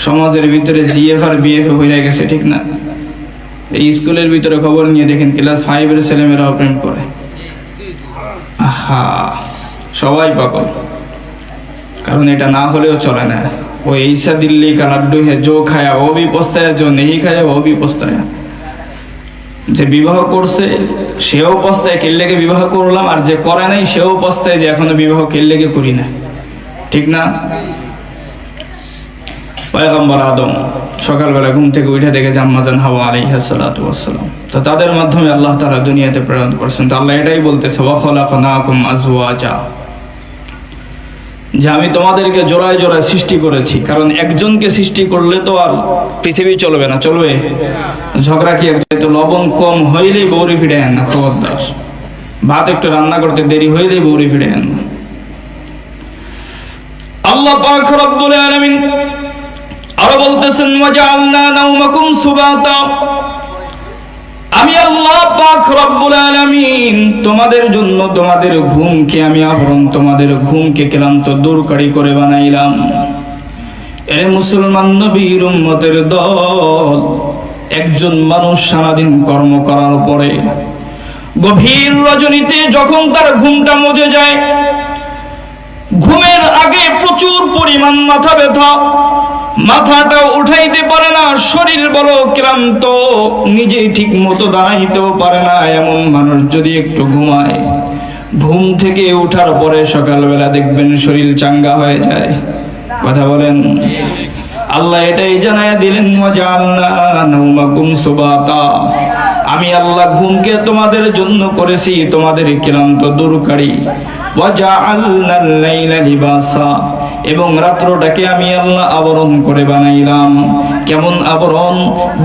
সমাজের ভিতরে জিএফ আর বিএফ হয়ে গেছে, ঠিক না? এই স্কুলের ভিতরে খবর নিয়ে দেখেন, ক্লাস 5 এর ছেলেমেয়েরাও প্রেম করে। আহা, সবাই পাগল। কারণ এটা না হলেও চলে না। वो ऐसा दिल्ली का लड्डू है, जो खाया वो भी पछताया, जो नहीं खाया वो भी पछताया। যে বিবাহ করছে সেও পস্তায় কেল্লেকে বিবাহ করলাম, আর যে করে নাই সেও পস্তায় যে এখনো বিবাহ কেল্লেকে করি না, ঠিক না? পয়গম্বর আদম সকালবেলা ঘুম থেকে উঠে দেখেছে আম্মাজান হাওয়া আলাইহিস সালাতু ওয়াস সালাম, তো তাদের মাধ্যমে আল্লাহ তাআলা দুনিয়াতে প্রেরণ করেছেন। তো আল্লাহ এটাই বলতেছে, ওয়া খালাকনাকুম আজওয়াজা, যে আমি তোমাদেরকে জোড়ায় জোড়ায় সৃষ্টি করেছি। কারণ একজনকে সৃষ্টি করলে তো আর পৃথিবী চলবে না, চলবে? ঝগড়া কি একটু লবণ কম হইলেই বৌরি ফিরে আন না, খবরদার। ভাত একটু রান্না করতে দেরি হইলেই বৌরি ফিরে আন না। আল্লাহ পাক রব্বুল আলামিন আরো বলতেছেন, ওয়াজআলনা নাওমাকুম সুবাতা, আমি আল্লাহ পাক রব্বুল আলামিন তোমাদের জন্য তোমাদের ঘুমকে আমি আবরণ, তোমাদের ঘুমকে ক্লান্ত দূরকারী করে বানাইলাম। এ মুসলমান নবীর উম্মতের দল, একজন মানুষ সারাদিন কর্ম করার পরে গভীর রজনীতে যখন তার ঘুমটা মজে যায়, ঘুমের আগে প্রচুর পরিমাণ মাথা ব্যথা, মাথাটা উঠাইতে পারে না, শরীর বড় ক্লান্ত, নিজে ঠিক মতো দাঁড়াইতেও পারে না, এমন মানুষ যদি একটু ঘুমায়, ঘুম থেকে ওঠার পরে সকালবেলা দেখবেন শরীর চাঙ্গা হয়ে যায়। কথা বলেন? আল্লাহ এটাই জানায়া দিলেন, ওয়াজআলনা নাওমাকুম সুবাতা, আমি আল্লাহ ঘুমকে তোমাদের জন্য করেছি তোমাদের ক্লান্ত দূরকারী। ওয়াজআলনাল লাইলা লিবাসা, এবং রাত্রটাকে আমি আল্লাহ আবরণ করে বানাইলাম। কেমন আবরণ?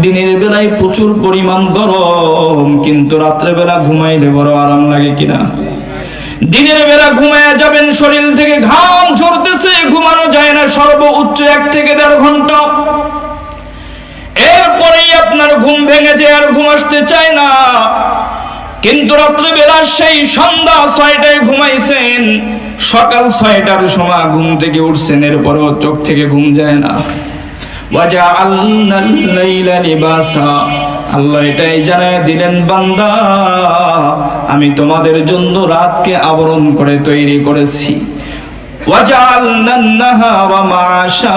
দিনের বেলায় প্রচুর পরিমাণ গরম, কিন্তু রাত্রে বেলা ঘুমাইলে বড় আরাম লাগে কিনা? দিনের বেলা ঘুমায়া যাবেন, শরীর থেকে ঘাম ঝরতেছে, ঘুমানো যায় না সর্বোচ্চ 1 থেকে 1.5 ঘন্টা। এরপরেই আপনার ঘুম ভেঙে যায়, আর ঘুম আসতে চায় না। কিন্তু রাত্রে বেলা সেই সন্ধ্যা 6টায় ঘুমাইছেন, সকাল 6টার সময় ঘুম থেকে উঠছেন, এরপরও চোখ থেকে ঘুম যায় না। ওয়াজআলনাল লাইলা লিবাসা, আল্লাহ এটাই জানায় দিলেন, বান্দা আমি তোমাদের জন্য রাতকে আবরণ করে তৈরি করেছি। ওয়াজআলনান নাহারা মাআশা,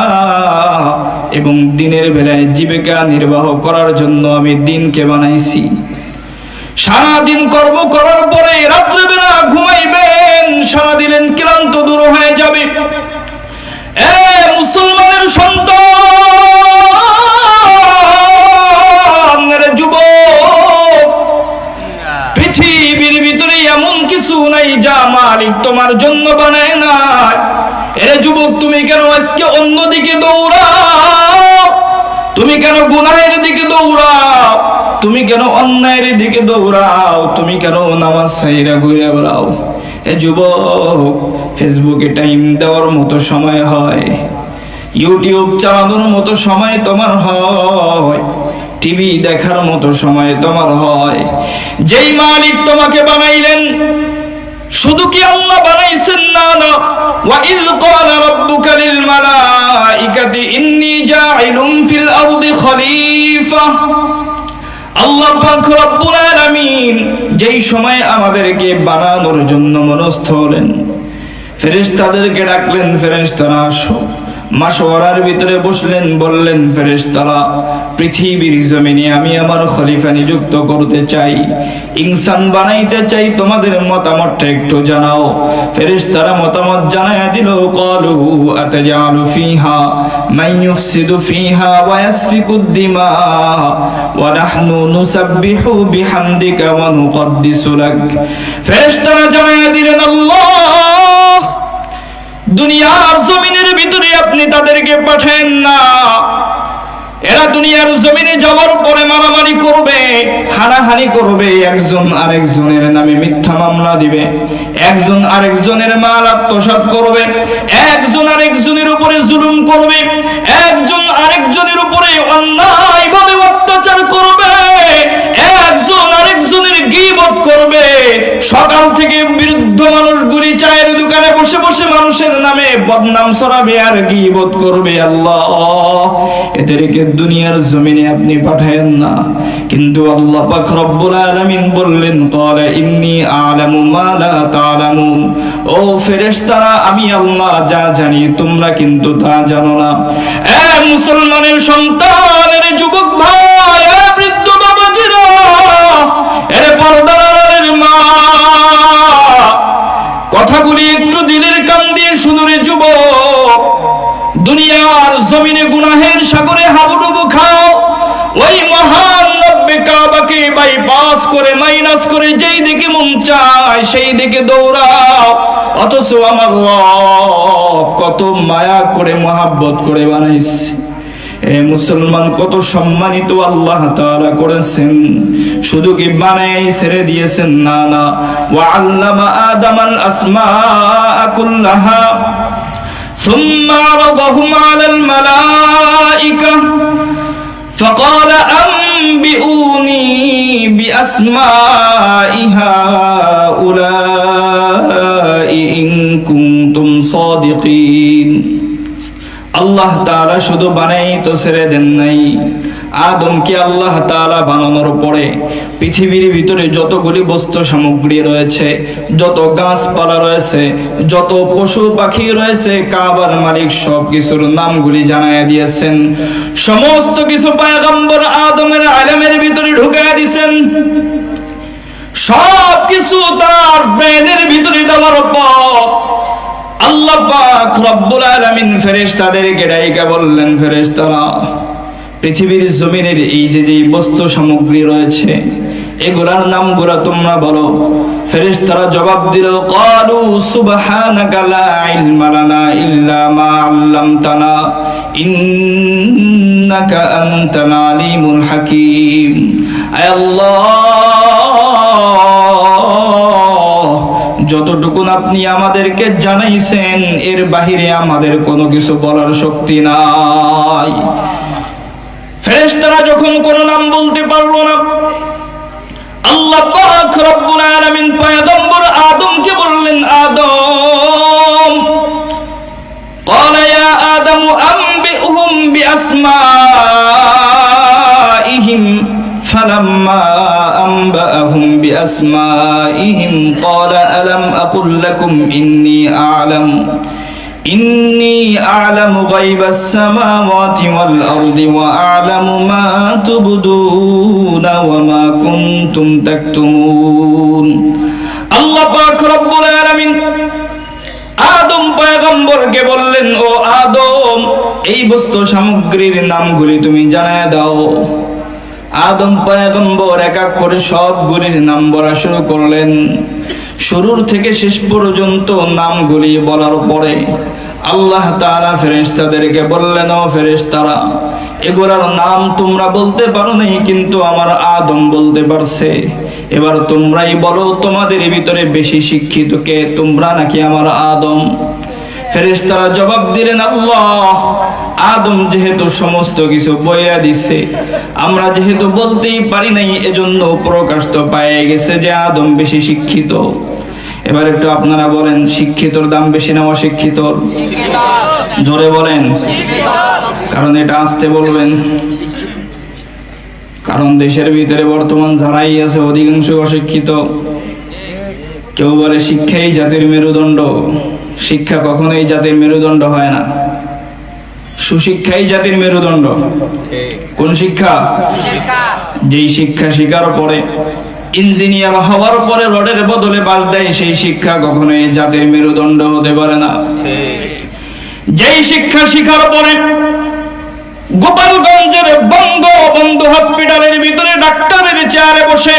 এবং দিনের বেলায় জীবিকা নির্বাহ করার জন্য আমি দিনকে বানাইছি। সারাদিন কর্ম করার পরে রাত্রেবেলা ঘুমাইবেন, সারাদিনের ক্লান্ত দূর হয়ে যাবে। এ মুসলমানের সন্তান, যুবক, পৃথিবীর ভিতরে এমন কিছু নাই যা মালিক তোমার জন্য বানায় না। এরে যুবক, তুমি কেন আজকে অন্যদিকে দৌড়াও? তুমি কেন গুনাহের দিকে দৌড়াও? তুমি কেন অন্যায়ের দিকে দৌড়াও? তুমি কেন নামাজ ছাইরা ঘুরে বেড়াও? এ যুবক, ফেসবুকে টাইম দেওয়ার মতো সময় হয়, ইউটিউব চালানোর মতো সময় তোমার হয়, টিভি দেখার মতো সময় তোমার হয়। যেই মালিক তোমাকে বানাইলেন, শুধু কি আল্লাহ বানাইছেন? না না, ওয়া ইয ক্বালা রাব্বুকা লিল মালাইকাতি ইন্নী জাইলুম ফিল আরদি খলিফা, আল্লাহ পাক রব্বুল আলামিন যেই সময় আমাদেরকে বানানোর জন্য মনস্থ হলেন, ফেরেশতাদেরকে ডাকলেন, ফেরেশতারা আসো। মাশওয়ারার ভিতরে বসলেন, বললেন, ফেরেশতারা পৃথিবীর জমিনে আমি আমার খলিফা নিযুক্ত করতে চাই, ইনসান বানাইতে চাই, তোমাদের মতামতটা একটু জানাও। ফেরেশতারা মতামত জানায়া দিল, ক্বালু আতাজালু ফিহা মান ইউফসিদু ফিহা ওয়া ইয়াসফিকুদ দিমা ওয়া নাহনু নুসাব্বিহু বিহামদিকা ওয়া নুকদ্দিসু লাক। ফেরেশতারা জানায়া দিলেন, আল্লাহ দুনিয়ার জমিনের ভিতরে আপনি তাদেরকে পাঠান না, এরা দুনিয়ার জমিনে যাওয়ার পরে মারামারি করবে, হানাহানি করবে, একজন আরেকজনের নামে মিথ্যা মামলা দিবে, একজন আরেকজনের মাল আত্মসাৎ করবে, একজন আরেকজনের উপরে জুলুম করবে, একজন আরেকজনের উপরে অন্যায়ভাবে অত্যাচার করবে, একজন আরেকজনের গীবত করবে। সকাল থেকে বৃদ্ধ মানুষগুলি চায়ের দোকানে বসে বসে মানুষের নামে বদনাম ছড়াবে আর গীবত করবে। আল্লাহ এদেরকে দুনিয়ার জমিনে আপনি পাঠায়েন না। কিন্তু আল্লাহ পাক রব্বুল আলামিন বললেন, ক্বালা ইন্নী আ'লামু মা লা তা'লামুন। ও ফেরেশতারা, আমি আল্লাহ যা জানি তোমরা কিন্তু তা জানো না। এ মুসলমানের সন্তানের যুবক ভাই, এ বৃদ্ধ বাবাজিরা, এর পর্দার আড়ালের মা, কথাগুলি একটু দিলের কান দিয়ে শুনুরে যুবক। দুনিয়ার জমিনে গুনাহের সাগরে হাবুডুবু খাও, ওই মহান রব্বে কাবাকে বাইপাস করে মাইনাস করে যেই দিকে মন চায় সেই দিকে দৌড়াও। অথচ আমার রব কত মায়া করে মহাব্বত করে বানাইছে। এ মুসলমান, কত সম্মানিত আল্লাহ তাআলা করেছেন। শুধু কি বানাই ছেড়ে দিয়েছেন? না না, ওয়া আল্লামা আদামাল আসমাআ কুল্লাহা সুম্মা আরাদাহুম আলাল মালাইকা فقال أنبئوني بأسماء هؤلاء إن كنتم صادقين। আল্লাহ তাআলা শুধু বানাই তো ছেড়ে দেন নাই। আদমকে আল্লাহ তাআলা বানানোর পরে পৃথিবীর ভিতরে যতগুলি বস্তু সামগ্রী রয়েছে, যত গাছপালা রয়েছে, যত পশু পাখি রয়েছে, কাবার মালিক সব কিছুর নামগুলি জানাইয়া দিয়েছেন। সমস্ত কিছু পয়গম্বর আদমের ইলমের ভিতরে ঢুকাইয়া দিয়েছেন। সব কিছু তার ব্রেনের ভিতরে দেওয়ার পর আল্লাহ পাক রব্বুল আলামিন ফেরেশতাদেরকে ডাইকা বললেন, ফেরেশতারা, পৃথিবীর জমিনের এই যে বস্তু সামগ্রী রয়েছে এগুলার নামগুলো তোমরা বলো। ফেরেশতারা জবাব দিল, ক্বালু সুবহানাকা লা ইলমা লানা ইল্লা মা আল্লামতানা ইন্নাকা আনতাল আলিমুল হাকীম। আয় আল্লাহ, যতটুকু আপনি আমাদেরকে জানাইছেন এর বাহিরে আমাদের কোনো কিছু বলার শক্তি নাই। ফেরেশতারা যখন কোন নাম বলতে পারলো না, আল্লাহ পাক রব্বুল আলামিন পয়গম্বর আদমকে বললেন, আদম, ক্বালা ইয়া আদম আনবিউহুম বিআসমাইহিম فلما أنبأهم بأسمائهم قال ألم أقل لكم إني أعلم غيب السماوات والأرض وأعلم ما تبدون وما كنتم تكتمون। الله পাক রব্বুল আলামিন আদম পয়গম্বরকে বললেন, ও আদম, এই বস্তু সামগ্রীর নামগুলি তুমি জানায় দাও। আদম পয়গম্বর এক এক করে সবগুলির নাম বলা শুরু করলেন। শুরুর থেকে শেষ পর্যন্ত নামগুলি বলার পরে আল্লাহ তাআলা ফেরেশতাদেরকে বললেন, ও ফেরেশতারা, এগুলোর নাম তোমরা বলতে পারো নাই, কিন্তু আমার আদম বলতে পারছে। এবার তোমরাই বলো, তোমাদের ভিতরে বেশি শিক্ষিত কে, তোমরা নাকি আমার আদম? ফেরেশতারা জবাব দিলেন, আল্লাহ, আদম যেহেতু সমস্ত কিছু বইয়া দিছে, আমরা যেহেতু বলতেই পারি নাই, এজন্য প্রকাশ তো পায়ে গেছে যে আদম বেশি শিক্ষিত। এবার একটু আপনারা বলেন, শিক্ষিতর দাম বেশি না অশিক্ষিতর? জোরে বলেন, কারণ এটা আসতে বলবেন। কারণ দেশের ভিতরে বর্তমান যারাই আছে অধিকাংশ অশিক্ষিত। কেউ বলে শিক্ষাই জাতির মেরুদণ্ড। শিক্ষা কখনোই জাতির মেরুদণ্ড হয় না। সুশিক্ষাই জাতির মেরুদণ্ড। কোন শিক্ষা? যেই শিক্ষা শিকার পরে ইঞ্জিনিয়ার হওয়ার পরে রডের বদলে বাস দেয়, সেই শিক্ষা কখনোই জাতির মেরুদণ্ড হতে পারে না। যেই শিক্ষা শিখার পরে গোপালগঞ্জের বঙ্গবন্ধু হসপিটালের ভিতরে ডাক্তারের চেয়ারে বসে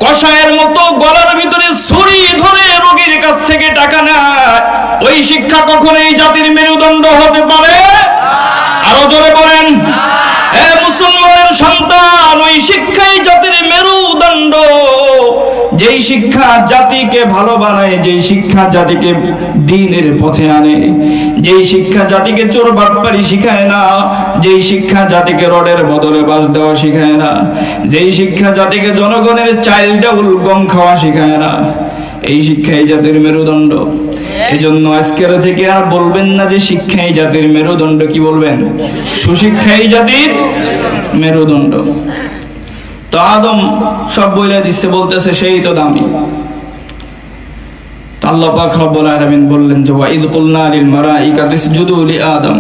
কষায়ের মতো গলার ভিতরে ছুরি ধরে রোগীর কাছ থেকে টাকা নেয়, ওই শিক্ষা কখনোই জাতির মেরুদণ্ড হতে পারে? আরো জোরে বলেন। হে মুসলমানের সন্তান, ওই শিক্ষাই জাতির মেরুদণ্ড। যেই শিক্ষা জাতিকে ভালো বানায়, যেই শিক্ষা জাতিকে দ্বীনের পথে আনে, যেই শিক্ষা জাতিকে চোর বাটপারি শিখায় না, যেই শিক্ষা জাতিকে রডের বদলে বাস দেওয়া শিখায় না, যেই শিক্ষা জাতিকে জনগণের চাইল ডাউল গম খাওয়া শিখায় না, এই শিক্ষাই জাতির মেরুদণ্ড। এজন্য আজকের থেকে আর বলবেন না যে শিক্ষাই জাতির মেরুদণ্ড, কি বলবেন? সুশিক্ষাই জাতির মেরুদণ্ড। তো আদম সব বইলা দিচ্ছে, বলতেছে সেই তো দামি। আল্লাহ পাক রব্বুল আলামিন বললেন যে ওয়া ইয কুলনা লিল মালাইকাতি ইসজুদু লি আদম,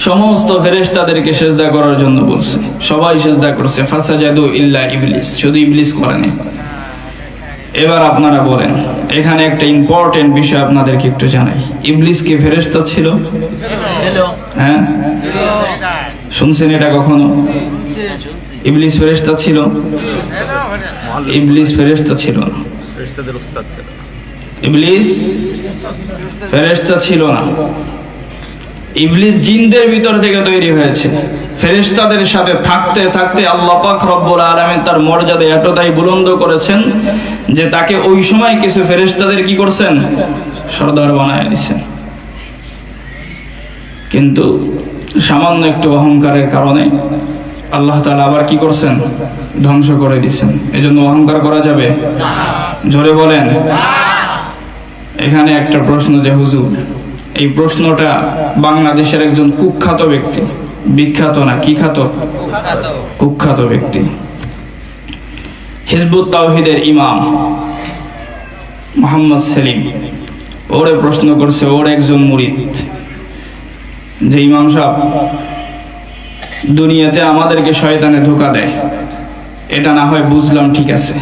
সমস্ত ফেরেশতাদেরকে সিজদা করার জন্য বলছে, সবাই সিজদা করছে, ফাসাজাদু ইল্লা ইবলিস, শুধু ইবলিস করেনি। এবার আপনারা বলেন, এখানে একটা ইম্পর্টেন্ট বিষয় আপনাদেরকে একটু জানাই, ইবলিস কি ফেরেশতা ছিল? হ্যাঁ, শুনছেন এটা কখনো? ইবলিস ফেরেশতা ছিল? ইবলিস ফেরেশতা ছিল না। ইবলিস ফেরেশতা ছিল না। ইবলিস জিনদের ভিতর থেকে তৈরি হয়েছে। ফেরেশতাদের সাথে থাকতে থাকতে আল্লাহ পাক রব্বুল আলামিন তার মর্যাদা এতটাই বুলন্দ করেছেন যে তাকে ওই সময় কিছু ফেরেশতাদের কি করছেন? সর্দার বানায় দিয়েছেন। কিন্তু সামান্য একটু অহংকারের কারণে আল্লাহ তাআলা আবার কি করছেন? ধ্বংস করে দিয়েছেন। এজন্য অহংকার করা যাবে? জোরে বলেন। এখানে একটা প্রশ্ন যে হুজুর, এই প্রশ্নটা বাংলাদেশের একজন কুখ্যাত ব্যক্তি, বিখ্যাত না, কি খ্যাত? কুখ্যাত ব্যক্তি, হিজবুত তাওহীদের ইমাম মোহাম্মদ সেলিম, ওরে প্রশ্ন করছে, ওর একজন মুরিদ, যে ইমাম সাহেব, দুনিয়াতে আমাদেরকে শয়তানে ধোঁকা দেয়, এটা না হয় বুঝলাম, ঠিক আছে,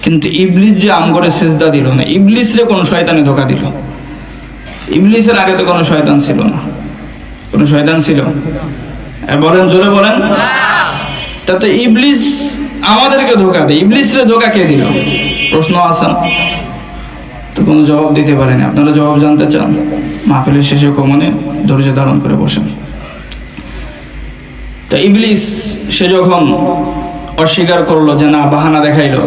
কিন্তু ইবলিস যে আমগরে সেজদা দিল না, ইবলিস রে কোন শয়তানে ধোঁকা দিল? ইবলিসের আগে তো কোনো শয়তান ছিল না। কোন শয়তান ছিল? বলেন, জোরে বলেন। তাতে ইবলিস আমাদেরকে ধোঁকা দেয়, ইবলিস রে ধোঁকা কে দিল? প্রশ্ন আসেন তো, কোনো জবাব দিতে পারেনি। আপনারা জবাব জানতে চান? মাহফিলের শেষে কমনে ধৈর্য ধারণ করে বসেন। তো ইবলিস সে যখন অস্বীকার করলো, যে না, বাহানা দেখাইলো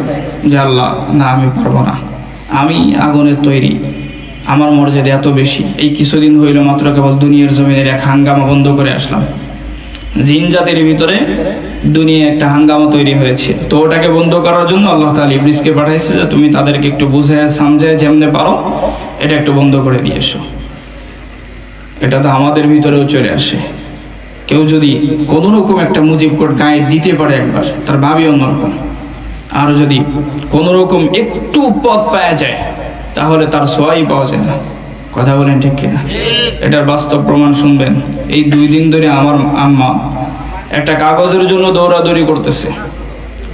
যে আল্লাহ না, আমি পারবো না, আমি আগুনের তৈরি, আমার মর্যাদা এত বেশি, এই কিছুদিন হইল মাত্র কেবল দুনিয়ার জমিনের এক হাঙ্গামা বন্ধ করে আসলাম, জিন জাতির ভিতরে দুনিয়া একটা হাঙ্গামা তৈরি হয়েছে, তো ওটাকে বন্ধ করার জন্য আল্লাহ তাআলা ইবলিসকে পাঠাইছে যে তুমি তাদেরকে একটু বুঝায় সমঝায় যেমনে পারো এটা একটু বন্ধ করে দিয়ে এসো। এটা তো আমাদের ভিতরেও চলে আসে। কেউ যদি কোন রকম একটা মুজিব কোড গায়ে দিতে পারে একবার, তার ভাবি অন্যরকম, আর যদি কোন রকম একটু পথ পাওয়া যায় তাহলে তার সোয়াই পাওয়া যায় না। কথা বলেন ঠিক কিনা? এটার বাস্তব প্রমাণ শুনবেন। এই 2 দিন ধরে আমার আম্মা একটা কাগজের জন্য দৌড়াদৌড়ি করতেছে,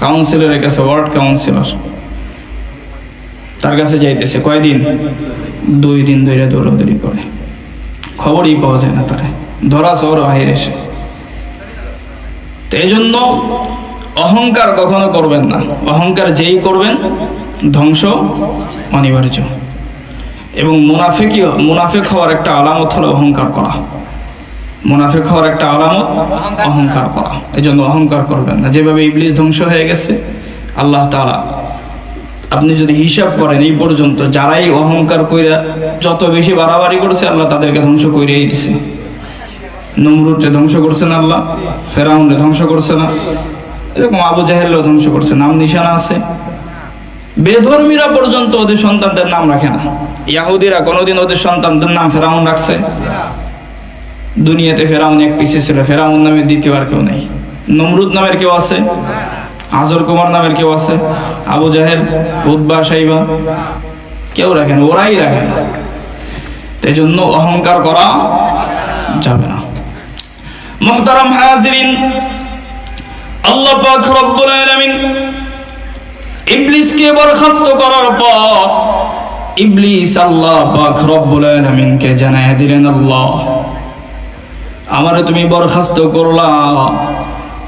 কাউন্সিলরের কাছে, ওয়ার্ড কাউন্সিলর, তার কাছে যাইতেছে। কয়দিন? 2 দিন ধরে দৌড়াদৌড়ি করে, খবরই পাওয়া যায় না, তারা ধরা শহর বাহির এসে। এই জন্য অহংকার কখনো করবেন না। অহংকার যেই করবেন ধ্বংস অনিবার্য। এবং মুনাফিক হওয়ার একটা আলামত হলো অহংকার করা। মুনাফিক হওয়ার একটা আলামত অহংকার করা। এই জন্য অহংকার করবেন না। যেভাবে ইবলিস ধ্বংস হয়ে গেছে, আল্লাহ তাআলা, আপনি যদি হিসাব করেন এই পর্যন্ত যারাই অহংকার কইরা যত বেশি বাড়াবাড়ি করছে, আল্লাহ তাদেরকে ধ্বংস কইরাই দিছে। নমরুদকে ধ্বংস করছেন আল্লাহ, ফেরাউনকে ধ্বংস করছে না, এরকম আবু জাহেলও ধ্বংস করছে, নাম নিশানা আছে। বেধর্মীরা পর্যন্ত ওদের সন্তানদের নাম রাখে না। ইহুদিরা কোনোদিন ওদের সন্তানদের নাম ফেরাউন রাখছে? দুনিয়াতে ফেরাউন এক পিসে ছিল, ফেরাউন নামের দ্বিতীয় আর কেউ নেই। নমরুদ নামের কেউ আছে? আজর কুমার নামের কেউ আছে? আবু জাহেল, উতবা, সাইবা কেউ রাখেন, ওরাই রাখে না। এই জন্য অহংকার করা যাবে না। মুহতারাম হাজিরিন, আল্লাহ পাক রব্বুল আলামিন ইবলিসকে বরখাস্ত করার পর ইবলিস আল্লাহ পাক রব্বুল আলামিনকে জানায় দিলেন, আল্লাহ, আমারে তুমি বরখাস্ত করলা,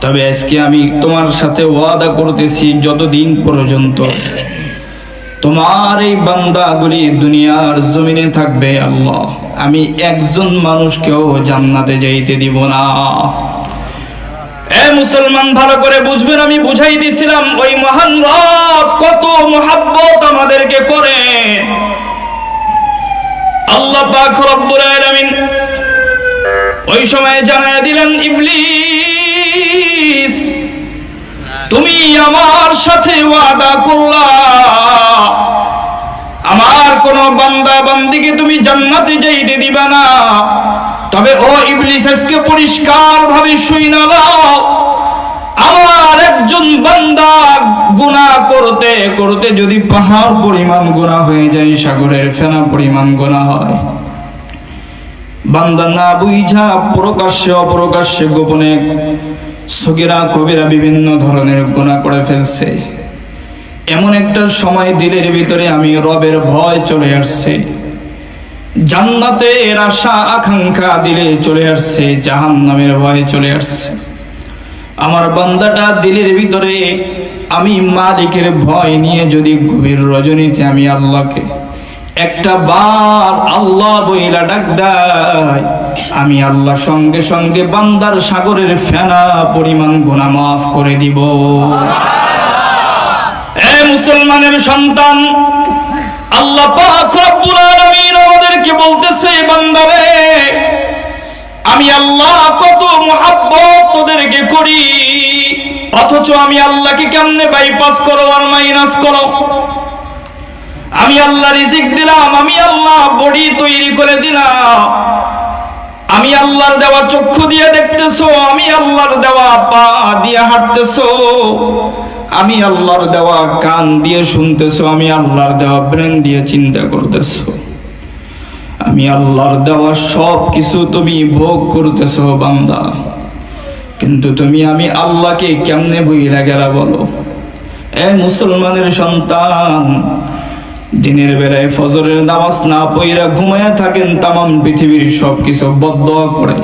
তবে আজকে আমি তোমার সাথে ওয়াদা করতেছি যতদিন পর্যন্ত তোমার এই বান্দাগুলি দুনিয়ার জমিনে থাকবে, আল্লাহ, আমি একজন মানুষকেও জান্নাতে যাইতে দিব না। এ মুসলমান, ভালো করে বুঝবেন, আমি বুঝাই দিছিলাম ওই মহান রব কত মুহাব্বত আমাদেরকে করে। আল্লাহ পাক রব্বুল আলামিন ওই সময় জানায় দিলেন, ইবলিস, তুমি আমার সাথে ওয়াদা করলা, আমার কোন বান্দা বান্দিকে তুমি জান্নাতে যাইতে দিবা না। তবে ও ইবলিস, আজকে পরিষ্কার ভাবে শুইনা নাও, আমার একজন বান্দা গুনাহ করতে করতে যদি পাহাড় পরিমাণ গুনাহ হয়ে যায়, সাগরের ফেনা পরিমাণ গুনাহ হয়, বান্দা না বুঝা প্রকাশ্যে অপ্রকাশ্যে গোপনে সগীরা কবিরা বিভিন্ন ধরনের গুনাহ করে ফেলছে, এমন একটা সময় দিলের ভিতরে আমি রবের ভয় চলে আসছে, জান্নাতের আশা আকাঙ্ক্ষা দিলে চলে আসছে, জাহান্নামের ভয় চলে আসছে। আমার বান্দাটা দিলের ভিতরে আমি মালিকের ভয় নিয়ে যদি গভীর রজনীতে আমি আল্লাহকে একটা বার আল্লাহ বইলা ডাক দেয়, আমি আল্লাহ সঙ্গে সঙ্গে বান্দার সাগরের ফেনা পরিমাণ গুনাহ মাফ করে দিব। এ মুসলমানের সন্তান, আল্লাহ পাক রব্বুল আলামিন আমাদেরকে বলতেছে, বান্দারে আমি আল্লাহ কত মুহাব্বত তোদেরকে করি, অথচ আমি আল্লাহকে কেমনে বাইপাস করো আর মাইনাস করো। আমি আল্লাহ রিজিক দিলাম, আমি আল্লাহ বডি তৈরি করে দিলাম, আমি আল্লাহর দেওয়া চক্ষু দিয়ে দেখতেছো, আমি আল্লাহর দেওয়া পা দিয়ে হাঁটতেছো, আমি আল্লাহর দেওয়া কান দিয়ে শুনতেছো, আমি আল্লাহর দেওয়া ব্রেন দিয়ে চিন্তা করতেছো, আমি আল্লাহর দেওয়া সব কিছু তুমি ভোগ করতেছো বান্দা। কিন্তু তুমি আমি আল্লাহকে কেমনে ভুইলা গেলা বলো? এ মুসলমানের সন্তান, দিনের বেলায় ফজরের নামাজ না পড়া ঘুমায়া থাকেন, তামাম পৃথিবীর সবকিছু বদদোয়া করে,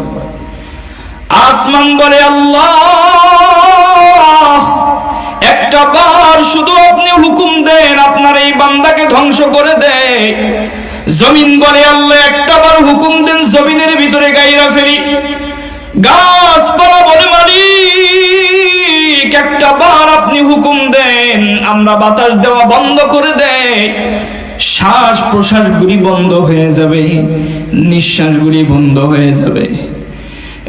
আসমান বলে আল্লাহ একটা বার শুধু আপনি হুকুম দেন আপনার এই বান্দাকে ধ্বংস করে দেয়। জমিন বলে আল্লাহ একটা বার হুকুম দেন জমিনের ভিতরে গাইরা ফেলি। গাছপালা বলে মালিক একটা বার আপনি হুকুম দেন আমরা বাতাস দেওয়া বন্ধ করে দেয়, শ্বাস প্রশ্বাস গুলি বন্ধ হয়ে যাবে, নিঃশ্বাস গুলি বন্ধ হয়ে যাবে।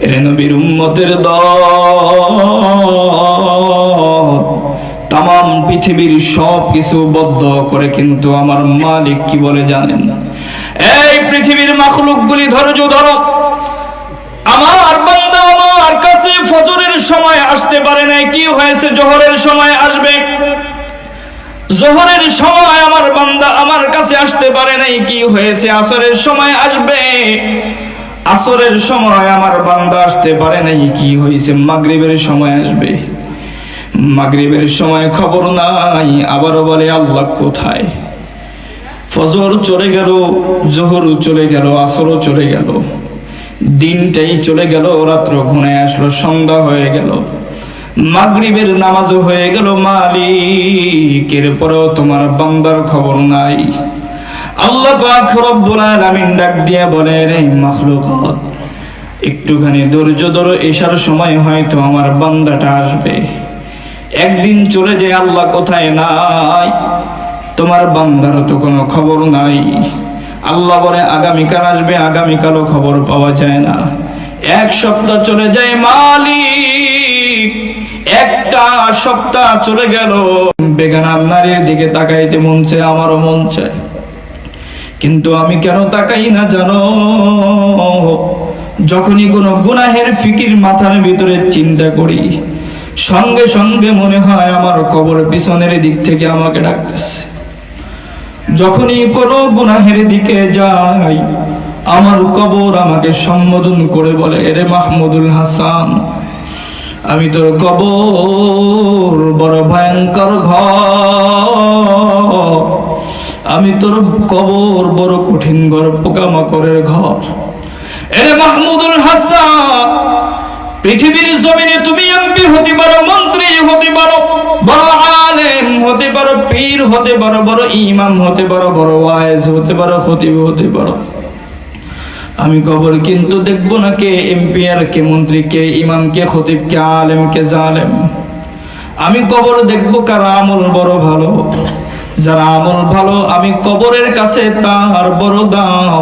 এরে নবীর উম্মতের দল, তামাম পৃথিবীর সব কিছু বদ্ধ করে, কিন্তু আমার মালিক কি বলে জানেন? এই পৃথিবীর মাখলুক গুলি ধৈর্য ধরো, আমার বান্দা আমার কাছে ফজরের সময় আসতে পারে নাই, কি হয়েছে? জোহরের সময় আসবে। জোহরের সময় আমার বান্দা আমার কাছে আসতে পারে নাই, কি হয়েছে? আসরের সময় আসবে। আসরের সময় আমার বান্দা আসতে পারে নাই, কি হয়েছে? মাগরিবের সময় আসবে। মাগরিবের সময় খবর নাই, আবারও বলে আল্লাহ কোথায়? ফজর চলে গেল, জোহর চলে গেল, আসরও চলে গেল, দিনটাই চলে গেল, রাত্র ঘুরে আসলো, সন্ধ্যা হয়ে গেল, মাগরিবের নামাজও হয়ে গেল। মালিক এরপরেও তোমার বান্দার খবর নাই। আল্লাহ পাক রব্বুল আলামিন ডাক দিয়ে বলে, রে মাখলুকাত একটুখানি ধৈর্য ধরো, এশার সময় হয়তো আমার বান্দাটা আসবে। একদিন চলে যায়, আল্লাহ কোথায় নাই, তোমার বান্দার তো কোনো খবর নাই। আল্লাহ বলে আগামীকাল আসবে, আগামীকালও খবর পাওয়া যায় না। এক সপ্তাহ চলে যায়, মালিক একটা সপ্তাহ চলে গেল, বেগানার নারীর দিকে তাকাইতে মন চায়, আমারও মন চায়, কিন্তু আমি কেন তাকাই না জানো? যখনই কোনো গুনাহের ফিকির মাথার ভিতরে চিন্তা করি, সঙ্গে সঙ্গে মনে হয় আমার কবর পিছনের দিক থেকে আমাকে ডাকতেছে। যখনই কোনো গুনাহের দিকে যাই, আমার কবর আমাকে সম্বোধন করে বলে, এরে মাহমুদুল হাসান, আমি তোর কবর বড় ভয়ঙ্কর ঘর, আমি তোর কবর বড় কঠিন ঘর, পোকামাকড়ের ঘর। এরে মাহমুদুল হাসান, পৃথিবীর জমিনে তুমি এমপি হতে পারো, মন্ত্রী হতে পারো, বড় আলেম হতে পারো, পীর হতে পারো, বড় ইমাম হতে পারো, বড় ওয়াইজ হতে পারো, খতিব হতে পারো, আমি কবর কিন্তু দেখবো না কে এমপি আর কে মন্ত্রী, কে ইমাম, কে খতিব, কে আলেম, কে জালেম। আমি কবর দেখবো কার আমল বড় ভালো। যারা আমল ভালো, আমি কবরের কাছে তার বড় দাম।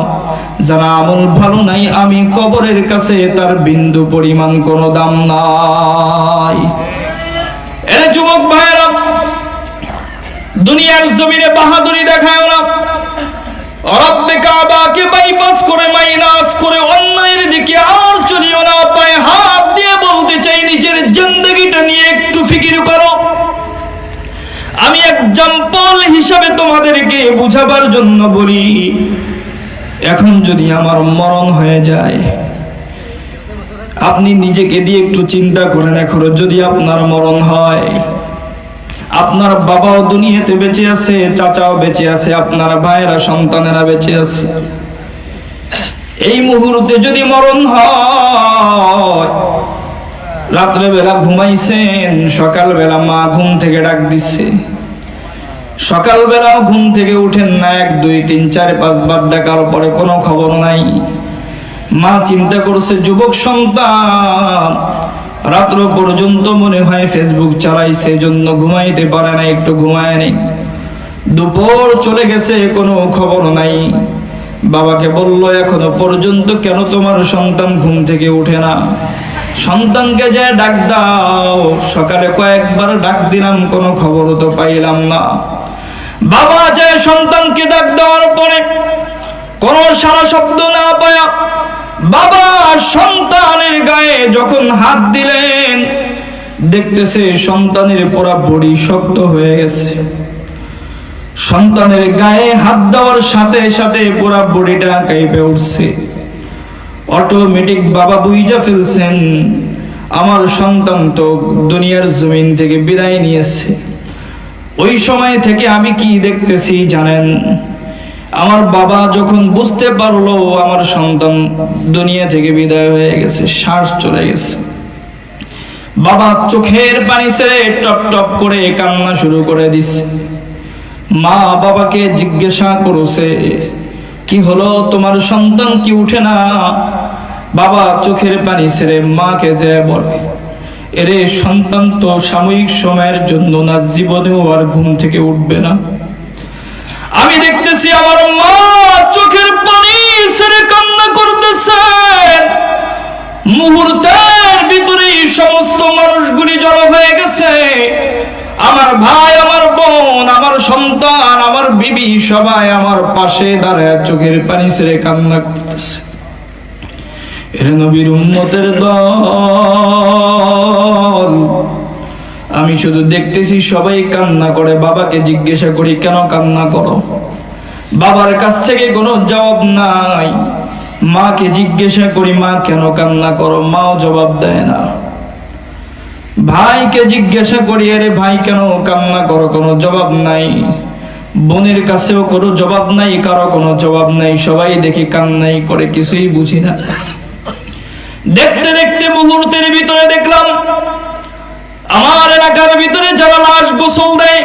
যারা আমল ভালো নাই, আমি কবরের কাছে তার বিন্দু পরিমাণ কোনো দাম নাই। এ যুবক ভাইরা, দুনিয়ার জমিনে বাহাদুরি দেখায় না, রব্বে কাবাকে বাইপাস করে মাইনাস করে অন্যায়ের দিকে আর চলিও না। পায়ে হাত দিয়ে বলতে চাই, নিজের জিন্দেগিটা নিয়ে একটু ফিকির করো। আমি এক্সাম্পল হিসাবে তোমাদেরকে বুঝাবার জন্য বলি, এখন যদি আমার মরণ হয়ে যায়, আপনি নিজেকে দিয়ে একটু চিন্তা করেন। এখন যদি আপনার মরণ হয়, আপনার বাবাও দুনিয়াতে বেঁচে আছে, চাচাও বেঁচে আছে, আপনার ভাইয়েরা সন্তানেরা বেঁচে আছে, এই মুহূর্তে যদি মরণ হয়, রাত্রে বেলা ঘুমাইছেন, সকালবেলা মা ঘুম থেকে ডাক দিচ্ছে, সকালবেলাও ঘুম থেকে উঠেন না, 1 2 3 4 5 বার ডাকার পরে কোনো খবর নাই। মা চিন্তা করছে যুবক সন্তান রাত্র পর্যন্ত মনে হয় ফেসবুক চালাইছে, জন্য ঘুমাইতে পারে না, একটু ঘুমায় নেই। দুপুর চলে গেছে, কোনো খবর নাই। বাবাকে বলল, এখনো পর্যন্ত কেন তোমার সন্তান ঘুম থেকে উঠে না? সন্তানকে যে ডাক দাও। সকালে কয়েকবার ডাক দিলাম, কোনো খবর তো পাইলাম না। বাবা যে সন্তানকে ডাক দেওয়ার পরে কোনো সারা শব্দ না পায়া বাবা সন্তানের গায়ে যখন হাত দিলেন, দেখতেছে সন্তানের পুরা বডি শক্ত হয়ে গেছে। সন্তানের গায়ে হাত দেওয়ার সাথে সাথে পুরা বডিটা কাঁপে উঠছে। অটোমেটিক বাবা বুঝা ফেলছেন, আমার সন্তান তো দুনিয়ার জমিন থেকে বিদায় নিয়েছে। ওই সময় থেকে আমি কি দেখতেছি জানেন? আমার বাবা যখন বুঝতে পারলো আমার সন্তান দুনিয়া থেকে বিদায় হয়ে গেছে, শ্বাস চলে গেছে, বাবা চোখের পানি ছেড়ে টপ টপ করে কান্না শুরু করে দিছে। মা বাবাকে জিজ্ঞাসা করছে, কি হলো, তোমার সন্তান কি উঠে না? বাবা চোখের পানি ছেড়ে মাকে যে বলে, এরে সন্তান তো সাময়িক সময়ের জন্য না, জীবনেও আর ঘুম থেকে উঠবে না। আমি দেখতেছি আমার মা চোখের পানি ছেড়ে কান্না করতেছে। মুহূর্তের ভিতরে সমস্ত মানুষগুলি জড়ো হয়ে গেছে। আমার ভাই, আমার বোন, আমার সন্তান, আমার বিবি সবাই আমার পাশে দাঁড়ায় চোখের পানি ছেড়ে কান্না করতেছে। এর নবীর উম্মতের দল। আমি শুধু দেখতেছি সবাই কান্না করে। বাবাকে জিজ্ঞাসা করি, কেন কান্না করো? বাবার কাছ থেকে কোনো জবাব নাই। মাকে জিজ্ঞাসা করি, মা কেন কান্না করো? মাও জবাব দেয় না। ভাইকে জিজ্ঞাসা করি, আরে ভাই কেন কান্না করো? কোনো জবাব নাই। বোনের কাছেও কোনো জবাব নাই, কারো কোনো জবাব নাই। সবাই দেখি কান্নাই করে, কিছুই বুঝি না। দেখতে দেখতে মুহূর্তের ভিতরে দেখলাম আমার এলাকার ভিতরে যারা লাশ গোসল দেয়,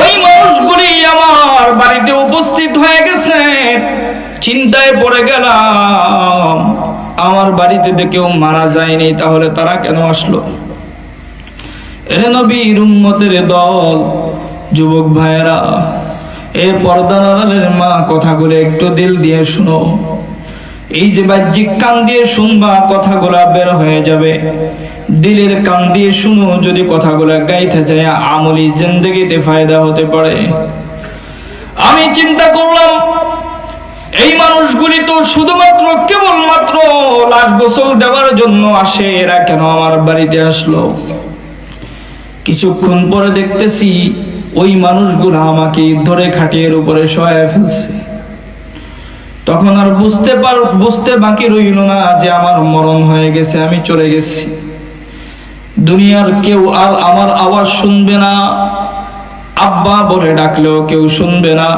ওই মানুষগুলি আমার বাড়িতে উপস্থিত হয়ে গেছে। চিন্তায় পড়ে গেলাম, আমার বাড়িতে কেউ মারা যায়নি, তাহলে তারা কেন আসলো? এরে নবীর উম্মতের দল, যুবক ভাইয়েরা, এ পর্দার আড়ালের মা, কথাগুলো একটু দিল দিয়ে শুনো। এই যে বাহ্যিক কান দিয়ে শুনবা, কথাগুলা বের হয়ে যাবে। দিলের কান দিয়ে শুনো, যদি কথাগুলা গাইতে যায় আমলি জিন্দেগিতে ফায়দা হতে পারে। আমি চিন্তা করলাম, এই মানুষগুলি তো শুধুমাত্র কেবলমাত্র লাশ গোসল দেওয়ার জন্য আসে, এরা কেন আমার বাড়িতে আসলো? কিছুক্ষণ পরে দেখতেছি ওই মানুষগুলো আমাকে ধরে খাটিয়ার উপরে শোয়ায় ফেলছে। তখন আর বুঝতে বাকি রইল না যে আমার মরণ হয়ে গেছে, আমি চলে গেছি। দুনিয়ার কেউ আর আমার আওয়াজ শুনবে না। আব্বা বলে ডাকলেও কেউ শুনবে না,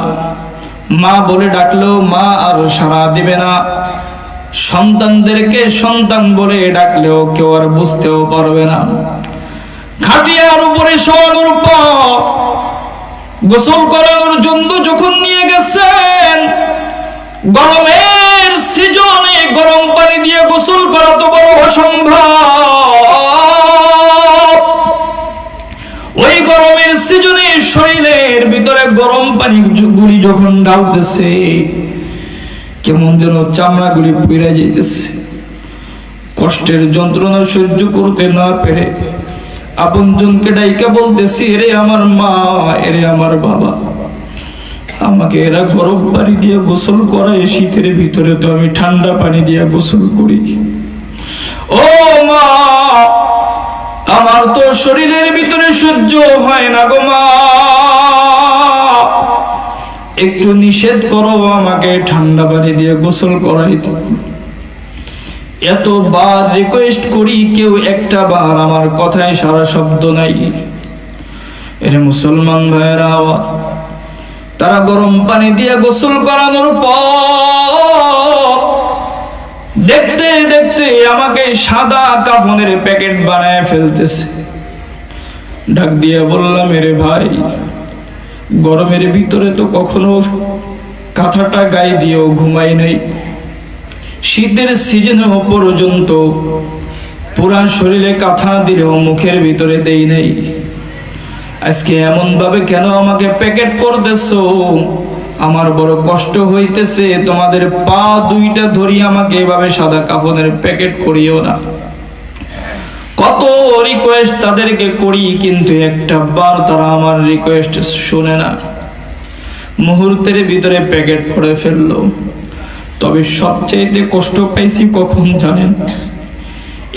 মা বলে ডাকলেও মা আর সাড়া দিবে না, সন্তানদেরকে সন্তান বলে ডাকলেও কেউ আর বুঝতেও পারবে না। খাটিয়ার উপরে শোয়ানোর পর গোসল করানোর জন্য যখন নিয়ে গেছেন, গরমের সিজনে গরম পানি দিয়ে গোসল করা তো বড় অসম্ভব। ওই গরমের সিজনে শরীরের ভিতরে গরম পানি গুলি যখন ঢালতেছে, কেমন যেন চামড়া গুলি পুড়ে যেতেছে। কষ্টের যন্ত্রণা সহ্য করতে না পেরে আপনজনকে ডাইকা বলতেছি, এরে আমার মা, এরে আমার বাবা, আমাকে এরা গরম পানি দিয়ে গোসল করায়, শীতের ভিতরে তো আমি ঠান্ডা পানি দিয়ে গোসল করি। ও মা, আমার তো শরীরের ভিতরে সহ্য হয় না গো মা, একটু নিষেধ করো আমাকে ঠান্ডা পানি দিয়ে গোসল করাইতে। এতবার রিকোয়েস্ট করি, কেউ একটা বার আমার কথায় সারা শব্দ নাই। এর মুসলমান ভাইয়েরা, তারা গরম পানি দিয়ে গোসল করানোর পর দেখতে দেখতে আমাকে সাদা কাফনের প্যাকেট বানায় ফেলতেছে। ডাক দিয়ে বললাম, এরে ভাই, গরমের ভিতরে তো কখনো কাঁথাটা গায়ে দিয়েও ঘুমাই নাই, শীতের সিজনেও পর্যন্ত পুরা শরীরে কাঁথা দিলেও মুখের ভিতরে দেই নাই, আজকে এমন ভাবে কেন আমাকে প্যাকেট করতেছো? আমার বড় কষ্ট হইতেছে, তোমাদের পা দুইটা ধরি আমাকে এভাবে সাদা কাফনের প্যাকেট করিও না। কত রিকোয়েস্ট তাদেরকে করি, কিন্তু একটা বার তারা আমার রিকোয়েস্ট শুনে না, মুহূর্তের ভিতরে প্যাকেট করে ফেললো। তবে সবচেয়ে কষ্ট পাইছি কখন জানেন?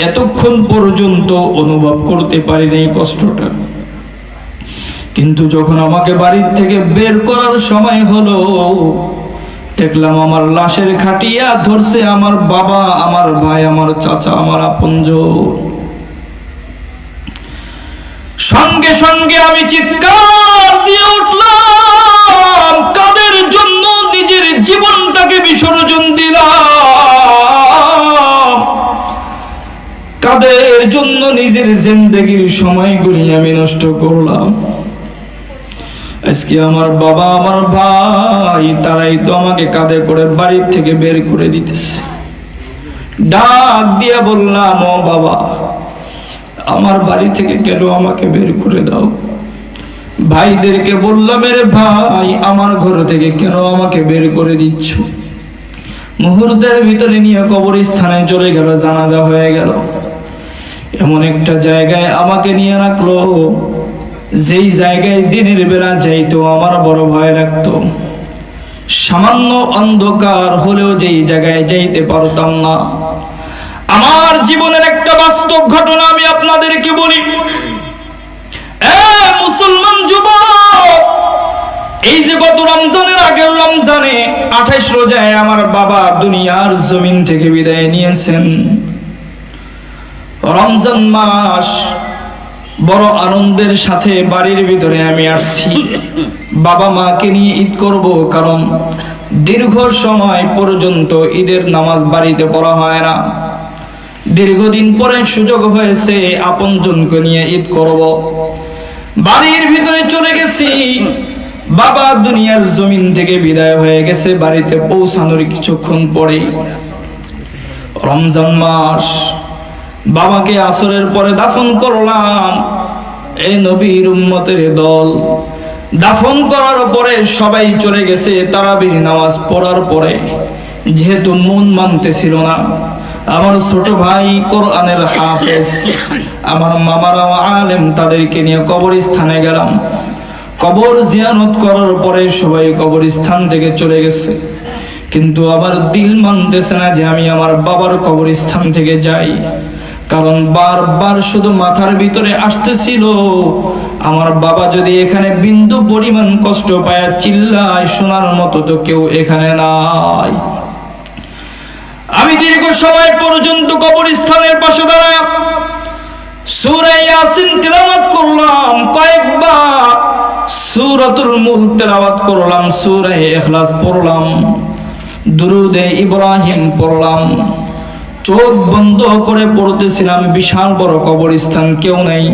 এতক্ষণ পর্যন্ত অনুভব করতে পারিনি এই কষ্টটা, কিন্তু যখন আমাকে বাড়ির থেকে বের করার সময় হলো, দেখলাম আমার লাশের খাটিয়া ধরছে আমার বাবা, আমার ভাই, আমার চাচা, আমার আপনজন। সঙ্গে সঙ্গে আমি চিৎকার দিয়ে উঠলাম, কাদের জন্য নিজের জীবনটাকে বিসর্জন দিলাম, কাদের জন্য নিজের জিন্দেগির সময়গুলি আমি নষ্ট করলাম। আজকে আমার বাবা, আমার ভাই, তারাই তো আমাকে কাঁধে করে বাড়ির থেকে বের করে দিতেছে। ডাক দিয়ে বললাম, ও বাবা, আমার বাড়ি থেকে কেন আমাকে বের করে দাও? ভাইদেরকে বললাম, এরে ভাই, আমার ঘর থেকে কেন আমাকে বের করে দিচ্ছ? মুহূর্তের ভিতরে নিয়ে কবরস্থানে চলে গেল, জানাজা হয়ে গেল। এমন একটা জায়গায় আমাকে নিয়ে রাখলো, যেই জায়গায় দিনের বেলা যাইতো আমার বড় ভয় লাগতো, সামান্য অন্ধকার হলেও যেই জায়গায় যাইতে পারতাম না। আমার জীবনের একটা বাস্তব ঘটনা আমি আপনাদেরকে বলি। মুসলমান যুবক, এই যে গত রমজানের আগের রমজানে 28 রোজায় আমার বাবা দুনিয়ার জমিন থেকে বিদায় নিয়েছেন। রমজান মাস বড় আনন্দের সাথে বাড়ির ভিতরে আমি আসছি, বাবা মাকে নিয়ে ঈদ করব, কারণ দীর্ঘ সময় পর্যন্ত ঈদের নামাজ বাড়িতে পড়া হয় না। দীর্ঘদিন পরে সুযোগ হয়েছে আপনজনকে নিয়ে ঈদ করব। বাড়ির ভিতরে চলে গেছি, বাবা দুনিয়ার জমিন থেকে বিদায় হয়ে গেছে। বাড়িতে পৌঁছানোর কিছুক্ষণ পরে রমজান মাস, বাবাকে আসরের পরে দাফন করলাম। এই নবীর উম্মতের দল দাফন করার পরে সবাই চলে গেছে তারাবির নামাজ পড়ার পরে। যেহেতু মন মানতেছিল না, আমার ছোট ভাই কোরআনের হাফেজ, আমার মামারা আলেম, তাদেরকে নিয়ে কবরস্থানে গেলাম। কবর জিয়ারত করার পরে সবাই কবরস্থান থেকে চলে গেছে, কিন্তু আমার দিল মানতেছে না যে আমি আমার বাবার কবরস্থান থেকে যাই। কারণ বারবার শুধু মাথার ভিতরে আসতেছিল, আমার বাবা যদি এখানে বিন্দু পরিমাণ কষ্ট পায় চিল্লায়, শোনার মতো তো কেউ এখানে নাই। আমি দীর্ঘ সময় পর্যন্ত কবরস্থানের পাশে দাঁড়ায় সূরা ইয়াসিন তিলাওয়াত করলাম, কয়েকবার সূরাতুল মুলক তিলাওয়াত করলাম, সূরা ইখলাস পড়লাম, দুরুদে ইব্রাহিম পড়লাম। চোখ বন্ধ করে পড়তেছিলাম। বিশাল বড় কবরস্থান, কেউ নাই।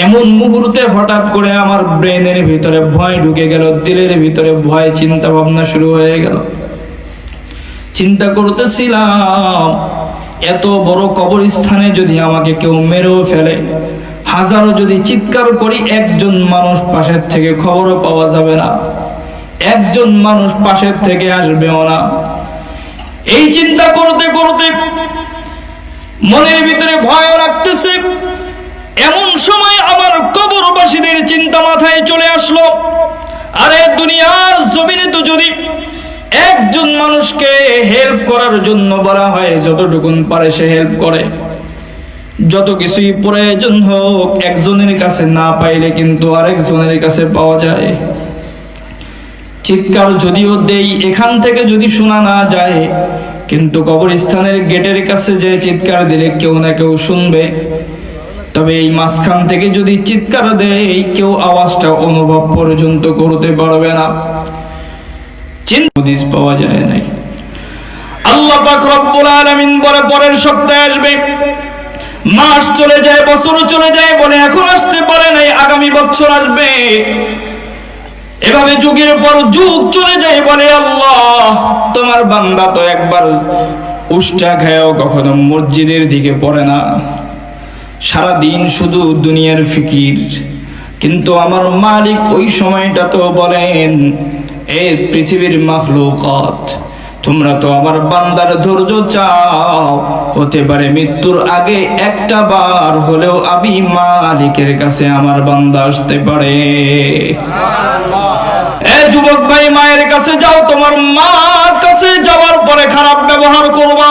এমন মুহূর্তে হঠাৎ করে আমার ব্রেনের ভিতরে ভয় ঢুকে গেল, দিলের ভিতরে ভয়, চিন্তা ভাবনা শুরু হয়ে গেল। চিন্তা করতেছিলাম, এত বড় কবরস্থানে যদি আমাকে কেউ মেরেও ফেলে, হাজারো যদি চিৎকার করি, একজন মানুষ পাশের থেকে খবরও পাওয়া যাবে না, একজন মানুষ পাশের থেকে আসবেও না। এই চিন্তা করতে করতে মনের ভিতরে ভয় রাখতেছে। এমন সময় আমার কবরবাসীদের চিন্তা মাথায় চলে আসলো, আরে দুনিয়ার জমিনে তো যদি একজন মানুষকে হেল্প করার জন্য বলা হয়, যতটুকুন পারে সে হেল্প করে, যত কিছুই প্রয়োজন হোক একজনের কাছে না পাইলে কিন্তু আরেকজনের কাছে পাওয়া যায়। চিৎকার যদিও দেই, এখান থেকে যদি শোনা না যায়, কিন্তু কবরস্থানের গেটের কাছে যে চিৎকার দিলে কেউ না কেউ শুনবে। তবে এই মাঝখান থেকে যদি চিৎকার দেয়, কেউ আওয়াজটা অনুভব পর্যন্ত করতে পারবে না। চিন্তা পাওয়া যায় নাই। আল্লাহ পাক রব্বুল আলামিন বলে পরের সপ্তাহে আসবে। মাস চলে যায়, বছর চলে যায়, বলে এখন আসতে পারে নাই, আগামী বছর আসবে। এভাবে যুগের পর যুগ চলে যায়, বলে আল্লাহ তোমার বান্দা তো একবার উষ্টা খায়ও কখনো মসজিদের দিকে পড়ে না, সারা দিন শুধু দুনিয়ার ফিকির। কিন্তু আমার মালিক ওই সময়টা তো বলেন, এই পৃথিবীর মাখলুকাত, তোমরা তো আমার বান্দার ধৈর্য চাও, হতে পারে মৃত্যুর আগে একটা বার হলেও আমি মালিকের কাছে আমার বান্দা আসতে পারে। এ যুবক ভাই, মায়ের কাছে যাও, তোমার মার কাছে যাওয়ার পরে খারাপ ব্যবহার করবা।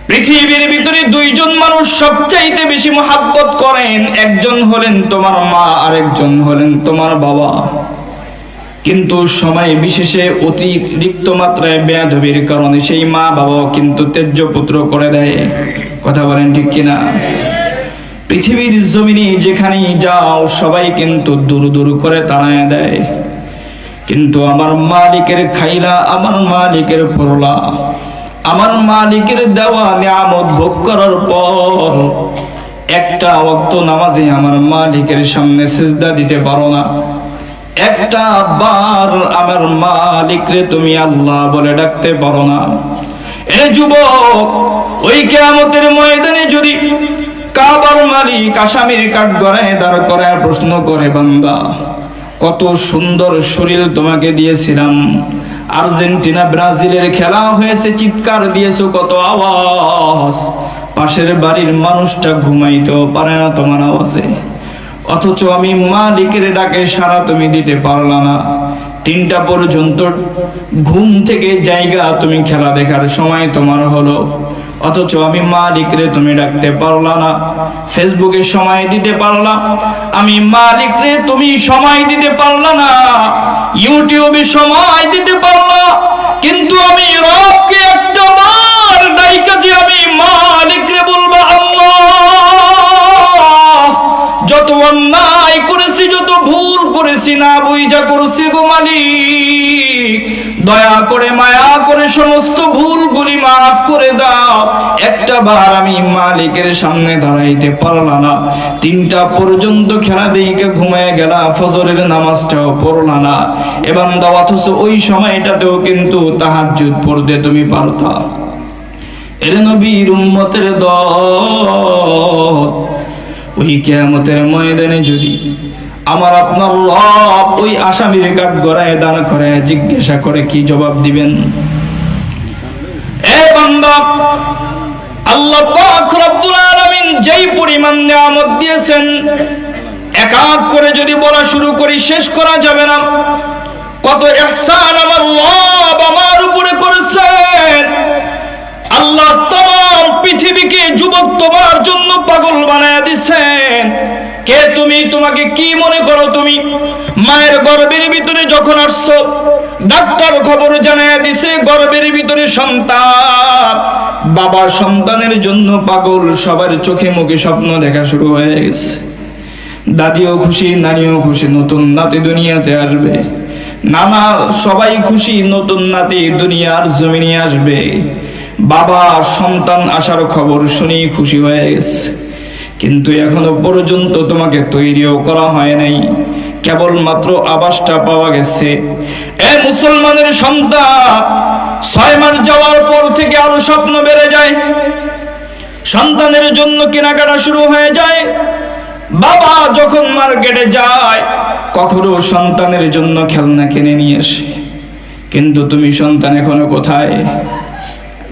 পৃথিবীর ভিতরে দুইজন মানুষ সবচাইতে বেশি মহাব্বত করেন, একজন হলেন তোমার মা, আরেকজন হলেন তোমার বাবা। কিন্তু সময় বিশেষে অতিরিক্ত মাত্রায় বেয়াদবির কারণে সেই মা বাবাও কিন্তু ত্যায্য পুত্র করে দেয়। কথা বলেন ঠিক কিনা? পৃথিবীর জমিনে যেখানেই যাও সবাই কিন্তু দূর দূর করে তাড়ায় দেয়, কিন্তু আমার মালিকের খাইলা, আমার মালিকের পড়লা, আমার মালিকের দেওয়া নিয়ামত ভোগ করার পর একটা ওয়াক্ত নামাজে আমার মালিকের সামনে সিজদা দিতে পারো না, একটা বার আমার মালিকরে তুমি আল্লাহ বলে ডাকতে পারো না। এ যুবক, ওই কিয়ামতের ময়দানে যদি কাবার মালিক আসামির কাঠগড়ায় দাঁড় করায় প্রশ্ন করে, বান্দা কত সুন্দর শরীর তোমাকে দিয়েছিলাম, আর্জেন্টিনা ব্রাজিলের খেলা হয়েছে, চিৎকার দিয়েছো কত আওয়াজ, পাশের বাড়ির মানুষটা ঘুমাইতেও পারে না তোমার আওয়াজে, অথচ আমি মালিকের ডাকে সাড়া তুমি দিতে পারলা না। 3টা পর্যন্ত ঘুম থেকে জায়গা তুমি খেলা দেখার সময় তোমার হলো, অথচ আমি মালিকরে তুমি ডাকতে পারলা না। ফেসবুকে সময় দিতে পারলা, আমি মালিকরে তুমি সময় দিতে পারলা না। ইউটিউবে সময় দিতে পারলা, কিন্তু আমি রবকে একটা বার ডাইকা যে আমি মালিকরে বলবো, আল্লাহ যত অন্যায় করেছি, যত ভুল করেছি, না বুঝা করছি গো মালিক, দয়া করে মায়া করে সমস্ত ভুলগুলি মাফ করে দাও। একটা বার আমি মালিকের সামনে দাঁড়াইতে পারলা না, 3টা পর্যন্ত খেলা দিকে ঘুমায় গেলা, ফজরের নামাজটাও পড়লা না। এবার দাও, অথচ ওই সময়টাতেও কিন্তু তাহাজ্জুদ পড়তে তুমি পারতা। এর নবীর উম্মতের দল, ওই কিয়ামতের ময়দানে যদি আমার আপনার রব ওই আসামির কাঠগড়ায় দাঁড় করে জিজ্ঞাসা করে, কি জবাব দিবেন? এ বান্দা, আল্লাহ পাক রব্বুল আলামিন যেই পরিমাণ নিয়ামত দিয়েছেন, এক এক করে যদি বলা শুরু করি শেষ করা যাবে না। কত ইহসান আমার রব আমার উপরে করেছেন। আল্লাহ তাম পৃথিবীকে যুবক তোমার জন্য পাগল বানায় দিচ্ছেন। কে তুমি? তোমাকে কি মনে করো? তুমি মায়ের গর্ভের ভিতরে যখন আসছো, ডাক্তার খবর জানায় দিছে গর্ভের ভিতরে সন্তান। বাবা সন্তানের জন্য পাগল, সবার চোখে মুখে স্বপ্ন দেখা শুরু হয়ে গেছে। দাদিও খুশি, নানিও খুশি, নতুন নাতি দুনিয়াতে আসবে। নানা সবাই খুশি, নতুন নাতি দুনিয়ার জমিনে আসবে। বাবা সন্তান আসার খবর শুনি খুশি হয়ে গেছে, কিন্তু এখনো পর্যন্ত তোমাকে তৈরিও করা হয় নাই, কেবলমাত্র আবাসটা পাওয়া গেছে। এ মুসলমানের সন্তান, 6 মাস যাওয়ার পর থেকে আরো স্বপ্ন বেড়ে যায়, সন্তানের জন্য কেনাকাটা শুরু হয়ে যায়। বাবা যখন মার্কেটে যায়, কখনো সন্তানের জন্য খেলনা কিনে নিয়ে আসে, কিন্তু তুমি সন্তান এখনো কোথায়?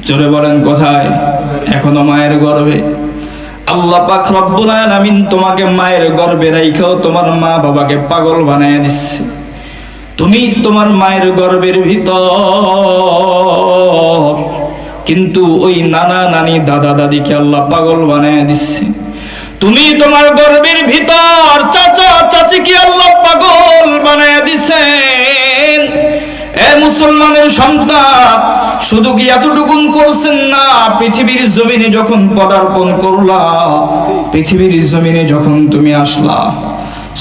জোরে বলেন কোথায়? এখনো মায়ের গর্ভে। আল্লাহ পাক রব্বুল আলামিন তোমাকে মায়ের গর্ভে রাইখাও তোমার মা বাবাকে পাগল বানায় দিচ্ছে। তুমি তোমার মায়ের গর্ভের ভিতর, কিন্তু ওই নানা নানি দাদা দাদিকে আল্লাহ পাগল বানায় দিচ্ছে। তুমি তোমার গর্ভের ভিতর চাচা চাচিকে আল্লাহ পাগল বানায় দিছেন। এ মুসলমানের সন্তান, শুধু কি এতটুকুন করছেন না, পৃথিবীর জমিনে যখন পদার্পণ করলা, পৃথিবীর জমিনে যখন তুমি আসলা,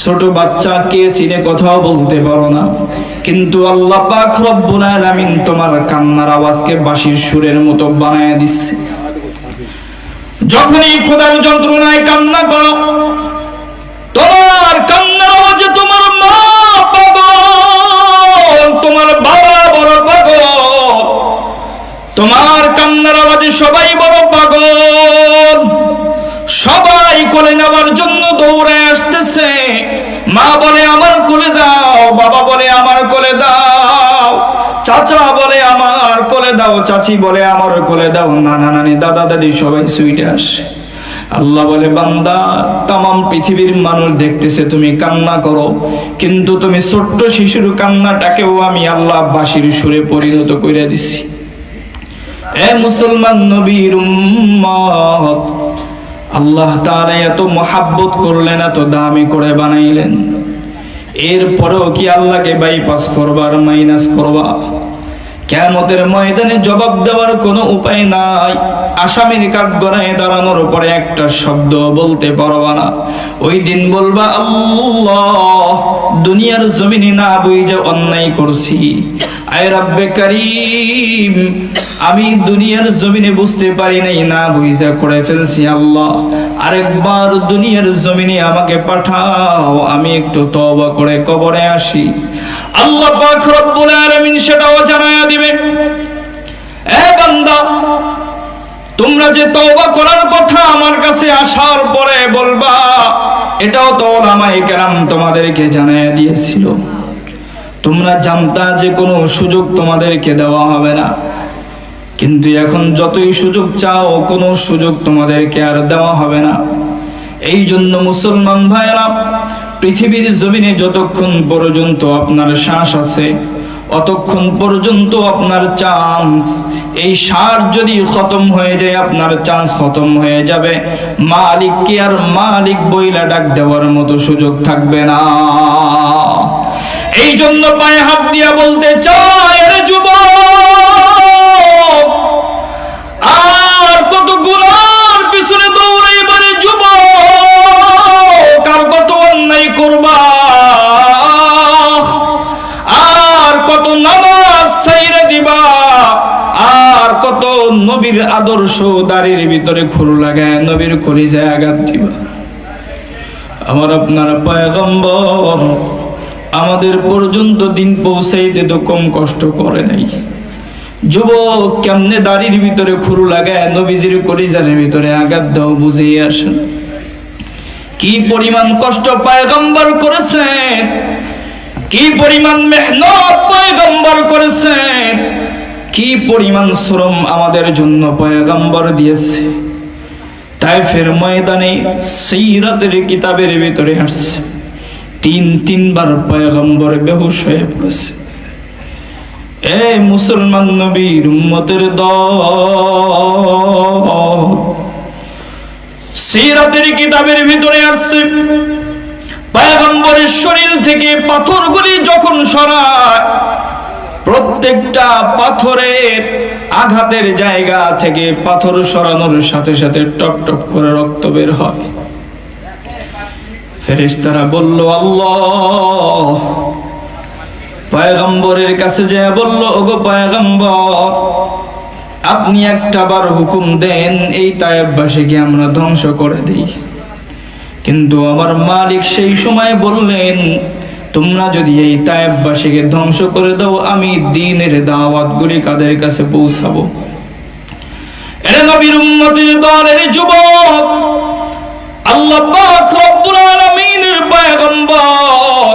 ছোট বাচ্চাকে চিনে কথাও বলতে পারো না, কিন্তু আল্লাহ পাক রব্বুল আলামিন তোমার কান্নার আওয়াজকে বাঁশির সুরের মতো বানায় দিচ্ছে। যখনই খোদার যন্ত্রণায় কান্না করো, তোমার কান্নার আওয়াজে তোমার মা পাগল, তোমার বাবা বড় পাগল, তোমার কান্নার আওয়াজে সবাই বড় পাগল, সবাই কোলে নেওয়ার জন্য দৌড়ে আসতেছে। মা বলে আমার কোলে দাও, বাবা বলে আমার কোলে দাও, চাচা বলে আমার কোলে দাও, চাচি বলে আমার কোলে দাও, নানা নানি দাদা দাদি সবাই সুইটে আসে। আল্লাহ বলে বান্দা, তামাম পৃথিবীর মানুষ দেখতেছে তুমি কান্না করো, কিন্তু তুমি ছোট্ট শিশুর কান্নাটাকেও আমি আল্লাহ বাঁশির সুরে পরিণত করে দিছি। এ মুসলমান নবীর উম্মত, আল্লাহ তাআলা এত মহাব্বত করলেন, এত দামি করে বানাইলেন, এরপরেও কি আল্লাহকে বাইপাস করবা আর মাইনাস করবা? কিয়ামতের ময়দানে জবাব দেওয়ার কোনো উপায় নাই। আসামির কাঠগড়ায় দাঁড়ানোর পরে একটা শব্দ বলতে পারবা না। ওই দিন বলবা আল্লাহ, দুনিয়ার জমিনে না বুঝে অন্যায় করছি, আয় রব্বে কারীম, আমি দুনিয়ার জমিনে বুঝতে পারি নাই, না বুঝা করে ফেলছি। আল্লাহ, আরেকবার দুনিয়ার জমিনে আমাকে পাঠাও, আমি একটু তওবা করে কবরে আসি। আল্লাহ পাক রব্বুল আলামিন সেটাও জানায়া দিবে। এ বান্দা, তোমরা যে তওবা করার কথা আমার কাছে আসার পরে বলবা, এটাও তো উলামায়ে কেরাম তোমাদেরকে জানায়া দিয়েছিল। তোমরা জানতা যে কোনো সুযোগ তোমাদেরকে দেওয়া হবে না, কিন্তু এখন যতই সুযোগ চাও, কোনো সুযোগ তোমাদেরকে আর দেওয়া হবে না। এই জন্য মুসলমান ভাইরা, পৃথিবীর জমিনে যতক্ষণ পর্যন্ত আপনার শ্বাস আছে, অতক্ষণ পর্যন্ত আপনার চান্স। এই শ্বাস যদি খতম হয়ে যায়, আপনার চান্স খতম হয়ে যাবে। মালিককে আর মালিক বইলা ডাক দেওয়ার মতো সুযোগ থাকবে না। এই জন্য পায়ে হাত দিয়া বলতে চাই, আরে যুবক, আর কত গুনার পিছনে দৌড়াইবারে যুবক, আর কত অন্যায় করবা, আর কত নামাজ ছাইরা দিবা, আর কত নবীর আদর্শ দাড়ির ভিতরে খুর লাগায় নবীর কলিজায় আঘাত দিবা। আমার আপনারা পয়গম্বর আমাদের পর্যন্ত দিন পৌঁছাইতে তো কম কষ্ট করে নাই। যুবক, কেমনে দাড়ির ভিতরে খুরু লাগায় নবীজির কলিজার ভিতরে আঘাত দাও, বুঝিয়ে আসেন। কি পরিমাণ কষ্ট পয়গম্বর করেছেন, কি পরিমাণ মেহনত পয়গম্বর করেছেন, কি পরিমাণ শ্রম আমাদের জন্য পয়গম্বর দিয়েছে। তাইফের ময়দানে সিরাতের কিতাবের ভিতরে আসছে, তিনবার পয়গম্বর বেহুশ হয়ে পড়েছে। এ মুসলমান নবীর উম্মতের দল, সিরাতের কিতাবের ভিতরে আসছে, পয়গম্বরের শরীর থেকে পাথরগুলি যখন সরায়, প্রত্যেকটা পাথরের আঘাতের জায়গা থেকে পাথর সরানোর সাথে সাথে টপ টপ করে রক্ত বের হয়। ফেরেশতারা বলল আল্লাহ, পয়গম্বরের কাছে যায় বলল, ওগো পয়গম্বর, আপনি একটা বার হুকুম দেন, এই তায়েববাসীকে আমরা ধ্বংস করে দেই। কিন্তু আমার মালিক সেই সময় বললেন, তোমরা যদি এই তায়েববাসীকে ধ্বংস করে দাও, আমি দ্বীনের দাওয়াতগুলি কাদের কাছে পৌঁছাবো? এরে নবীর উম্মতের দলের যুবক, আল্লাহ পাক রব্বুল আলামিনের পয়গম্বর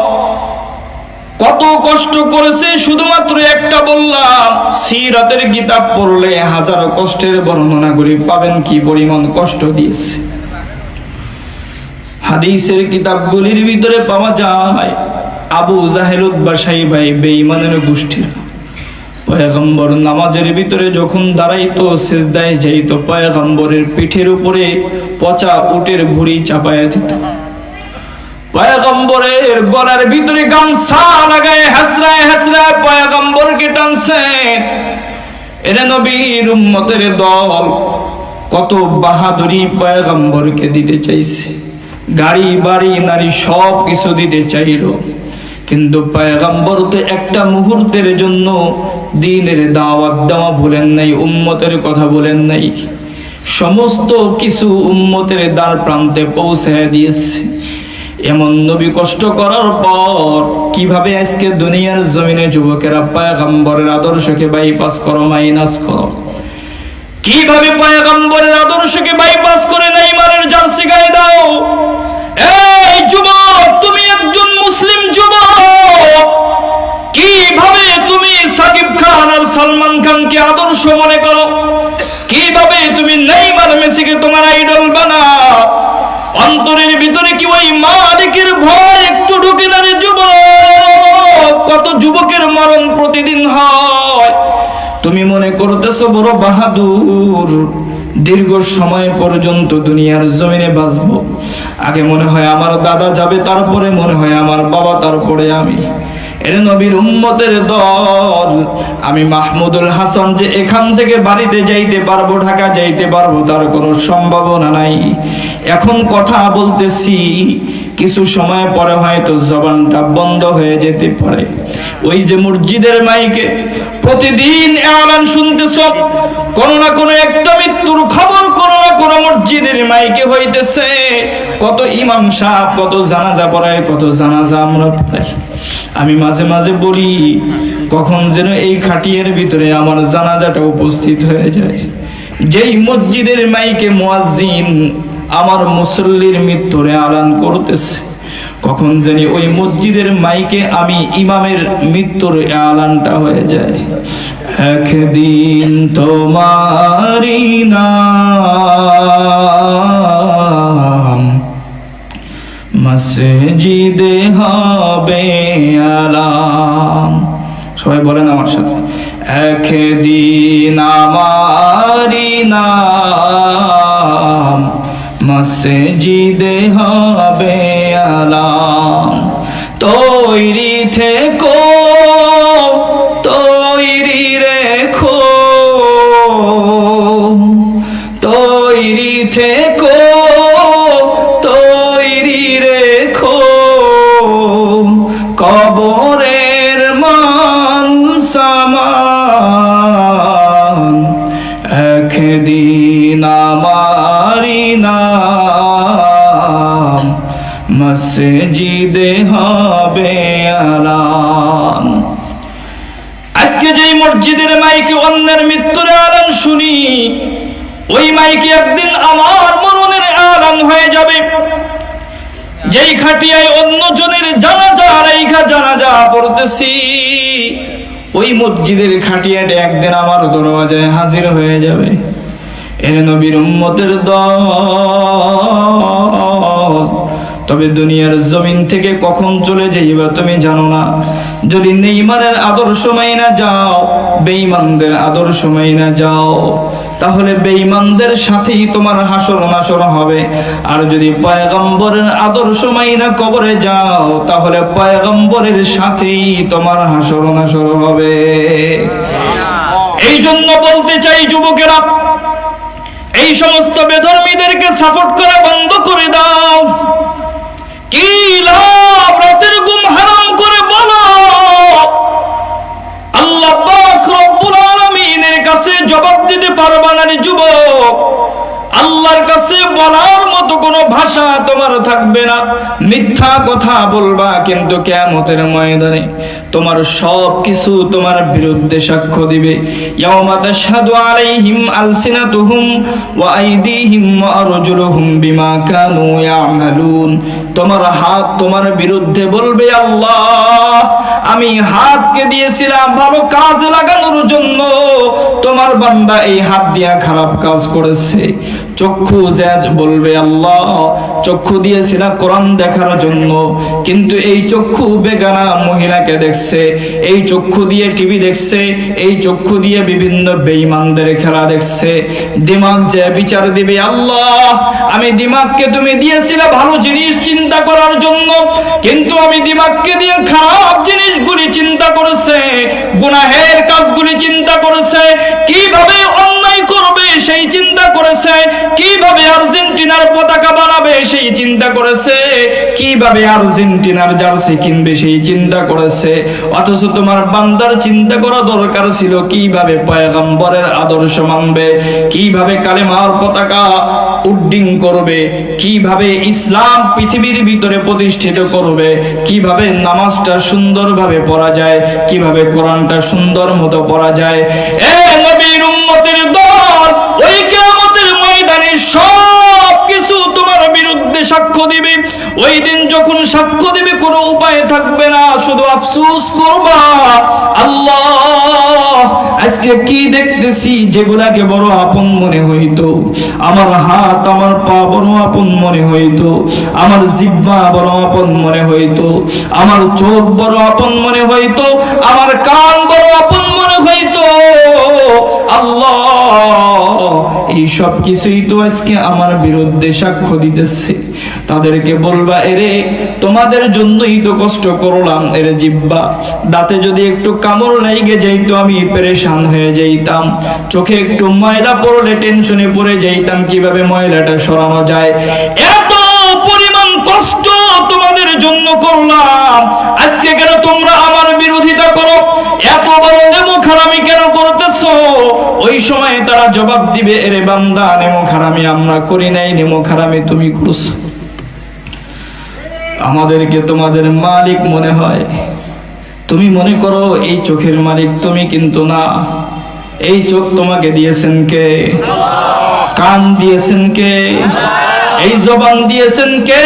কত কষ্ট করেছে, শুধুমাত্র একটা বললাম, সিরাতের কিতাব পড়লে হাজারো কষ্টের বর্ণনাগুলি পাবেন, কি পরিমাণ কষ্ট দিয়েছে। হাদিসের কিতাবগুলির ভিতরে পাওয়া যায় আবু জাহেল উতবা সাইবা বেঈমানের গোষ্ঠীর পয়গম্বর নামাজের ভিতরে যখন দাঁড়াইতো সিজদায় যাইতো পয়গম্বরের পিঠের উপরে পচা উটের ভুঁড়ি চাপায়া দিত, পয়গম্বরের গলার ভিতরে গামছা লাগায় হাসরায় হাসরায় পয়গম্বরকে টানছে। এরে নবীর উম্মতের দল কত বাহাদুরি পয়গম্বরকে দিতে চাইছে, গাড়ি বাড়ি নারী সব কিছু দিতে চাইল, কিন্তু পয়গম্বর তো একটা মুহূর্তের জন্য দ্বীনের দাওয়াত দেওয়া ভুলেন নাই, উম্মতের কথা বলেন নাই, সমস্ত কিছু উম্মতের দ্বার প্রান্তে পৌঁছায় দিয়েছে। এমন নবী কষ্ট করার পর কিভাবে আজকে দুনিয়ার জমিনে যুবকেরা পয়গম্বরের আদর্শকে বাইপাস করো, মাইনাস করো? কিভাবে পয়গম্বরের আদর্শকে বাইপাস করে নেইমারের জার্সি গায়ে দাও? এই যুবক, তুমি একজন মুসলিম যুবক, কিভাবে তুমি সাকিব খান আর সালমান খানকে আদর্শ মনে করো? কিভাবে তুমি নেইমার মেসিকে তোমার আইডল বানাও? অন্তরের ভিতরে কি ওই মালিকের ভয় একটু ঢুকে না রে যুবক? কত যুবকের মরণ প্রতিদিন হয়। তুমি মনে করতেছো বড় বাহাদুর, দীর্ঘ সময় পর্যন্ত দুনিয়ার জমিনে বাঁচবো। আগে মনে হয় আমার দাদা যাবে, তারপরে মনে হয় আমার বাবা, তারপরে আমি। এর নবীর উম্মতের দল, আমি মাহমুদুল হাসান যে এখান থেকে বাড়িতে যাইতে পারবো, ঢাকা যাইতে পারবো, তার কোনো সম্ভাবনা নাই। এখন কথা বলতেছি, কিছু সময় পরে হয়তো জবানটা বন্ধ হয়ে যেতে পারে। ওই যে মসজিদের মাইকে প্রতিদিন এলান শুনতেছ, কোনো না কোনো একটা মৃত্যুর খবর কোনো না কোনো মসজিদের মাইকে হইতেছে। কত ইমাম সাহেব কত জানাজা পড়ায়, কত জানাজা আমরা পড়াই। আমি মাঝে মাঝে বলি, কখন যেন এই খাটিয়ার ভিতরে আমার জানাজাটা উপস্থিত হয়ে যায়। যেই মসজিদের মাইকে মুয়াজ্জিন আমার মুসল্লির মৃত্যুর এলান করতেছে, কখন জানি ওই মসজিদের মাইকে আমি ইমামের মৃত্যুর এলানটা হয়ে যায়। একদিন তোমারি নাম মসজিদে হবে আলাম। সবাই বলেন আমার সাথে, একদিন আমারি নাম মসজিদে হবে আলাম। তৈরি থেকো, তৈরি রেখো, তৈরি থেকো, তৈরি রেখো, কবরের মান সামান। একদিন আমারি নাম মসজিদে হবে আলান। আজকে যেই মসজিদের মাইকে অন্যের মৃত্যুর আলান শুনি, ওই মাইকে একদিন আমার মরণের আলান হয়ে যাবে। যেই খাটিয়ায় অন্য জনের জানাজা রাইখা জানাজা পড়তেছি, ওই মসজিদের খাটিয়াটা একদিন আমার দরওয়াজায় হাজির হয়ে যাবে। এর নবীর উম্মতের দল, তবে দুনিয়ার জমিন থেকে কখন চলে যাইবা তুমি জানো না। যদি নেইমারের আদর্শ মাইনা যাও, বেঈমানদের আদর্শ মাইনা যাও, তাহলে বেঈমানদের সাথেই তোমার হাসর নাসর হবে। আর যদি পয়গম্বরের আদর্শ মাইনা কবরে যাও, তাহলে পয়গম্বরের সাথেই তোমার হাসর নাসর হবে। এই জন্য বলতে চাই যুবকেরা, এই সমস্ত বেধর্মীদেরকে সাপোর্ট করা বন্ধ করে দাও। কি লাভ রাতের ঘুম হারাম করে বলো? আল্লাহ পাক রব্বুল আলামিনের কাছে জবাব দিতে পারবা না রে যুবক। আল্লাহর কাছে বলার মতো কোনো ভাষা তোমার থাকবে না। মিথ্যা কথা বলবা, কিন্তু কিয়ামতের ময়দানে তোমার সব কিছু তোমার বিরুদ্ধে সাক্ষ্য দিবে। ইয়াউমা তাশহাদু আলাইহিম আলসিনাতুহুম ওয়া আইদিহিম ওয়া আরজুলুহুম বিমা কানু ইয়ামালুন। তোমার হাত তোমার বিরুদ্ধে বলবে, আল্লাহ আমি হাতকে দিয়েছিলাম ভালো কাজ লাগানোর জন্য, তোমার বান্দা এই হাত দিয়া খারাপ কাজ করেছে। চক্ষু বলবে, আল্লাহ আল্লাহ চক্ষু দিয়েছিলা কোরআন দেখার জন্য, কিন্তু এই চক্ষু বেগানা মহিলাকে দেখছে, এই চক্ষু দিয়ে টিভি দেখছে, এই চক্ষু দিয়ে বিভিন্ন বেঈমানদের খেলা দেখছে। দিমাগ যে বিচার দিবে, আল্লাহ আমি দিমাগকে তুমি দিয়েছিলে ভালো জিনিস চিন্তা করার জন্য, কিন্তু আমি দিমাগকে দিয়ে খারাপ জিনিসগুলি চিন্তা করেছে, গুনাহের কাজগুলি চিন্তা করেছে, কিভাবে অন্যায় করবে সেই চিন্তা করেছে, কিভাবে আর্জেন্টিনার পতাকা বানাবে সেই চিন্তা করেছে, কিভাবে আর্জেন্টিনার জার্সি কিনবে সেই চিন্তা করেছে। অথচ তোমার বান্দার চিন্তা করা দরকার ছিল কিভাবে পয়গম্বরের আদর্শ মানবে, কিভাবে কালেমার পতাকা উড্ডিং করবে, কিভাবে ইসলাম পৃথিবীর ভিতরে প্রতিষ্ঠিত করবে, কিভাবে নামাজটা সুন্দরভাবে পড়া যায়, কিভাবে কোরআনটা সুন্দর মতো পড়া যায়। এ নবীর উম্মতের দল, ওই কিয়ামতের ময়দানে সব কিছু তোমার বিরুদ্ধে সাক্ষ্য দিবে। ওই দিন যখন সাক্ষ্য দিবে কোনো উপায় থাকবে না, শুধু আফসোস করবা, আল্লাহ আজকে কি দেখতেছি যেগুলাকে বড় আপন মনে হইতো, আমার হাত আমার পা বড় আপন মনে হইতো, আমার জিহ্বা বড় আপন মনে হইতো, আমার চোখ বড় আপন মনে হইতো, আমার কান বড় আপন মনে হইতো, আল্লাহ এই সব কিছুই তো আজকে আমার বিরুদ্ধে সাক্ষ্য দিতেছে। তাদেরকে বলবা, এরে তোমাদের জন্যই তো কষ্ট করলাম, এরে জিহ্বা দাঁতে যদি একটু কামড় লেগে যাইতো আমি পেরেশান হয়ে যাইতাম, চোখে একটু ময়লা পড়লে টেনশনে পড়ে যাইতাম কিভাবে ময়লাটা সরানো যায়, এত পরিমাণ কষ্ট তোমাদের জন্য করলাম, আজকে কেন তোমরা আমার বিরোধিতা করো, এত বড় নেমুখ হারামি কেন করতেছো? ওই সময় তারা জবাব দিবে, এরে বান্দা নেমুখ হারামি আমরা করি নাই, নেমুখ হারামি তুমি করছো। আমাদেরকে তোমাদের মালিক মনে হয়, তুমি মনে করো এই চোখের মালিক তুমি, কিন্তু না। এই চোখ তোমাকে দিয়েছেন কে? কান দিয়েছেন কে? এই জবান দিয়েছেন কে?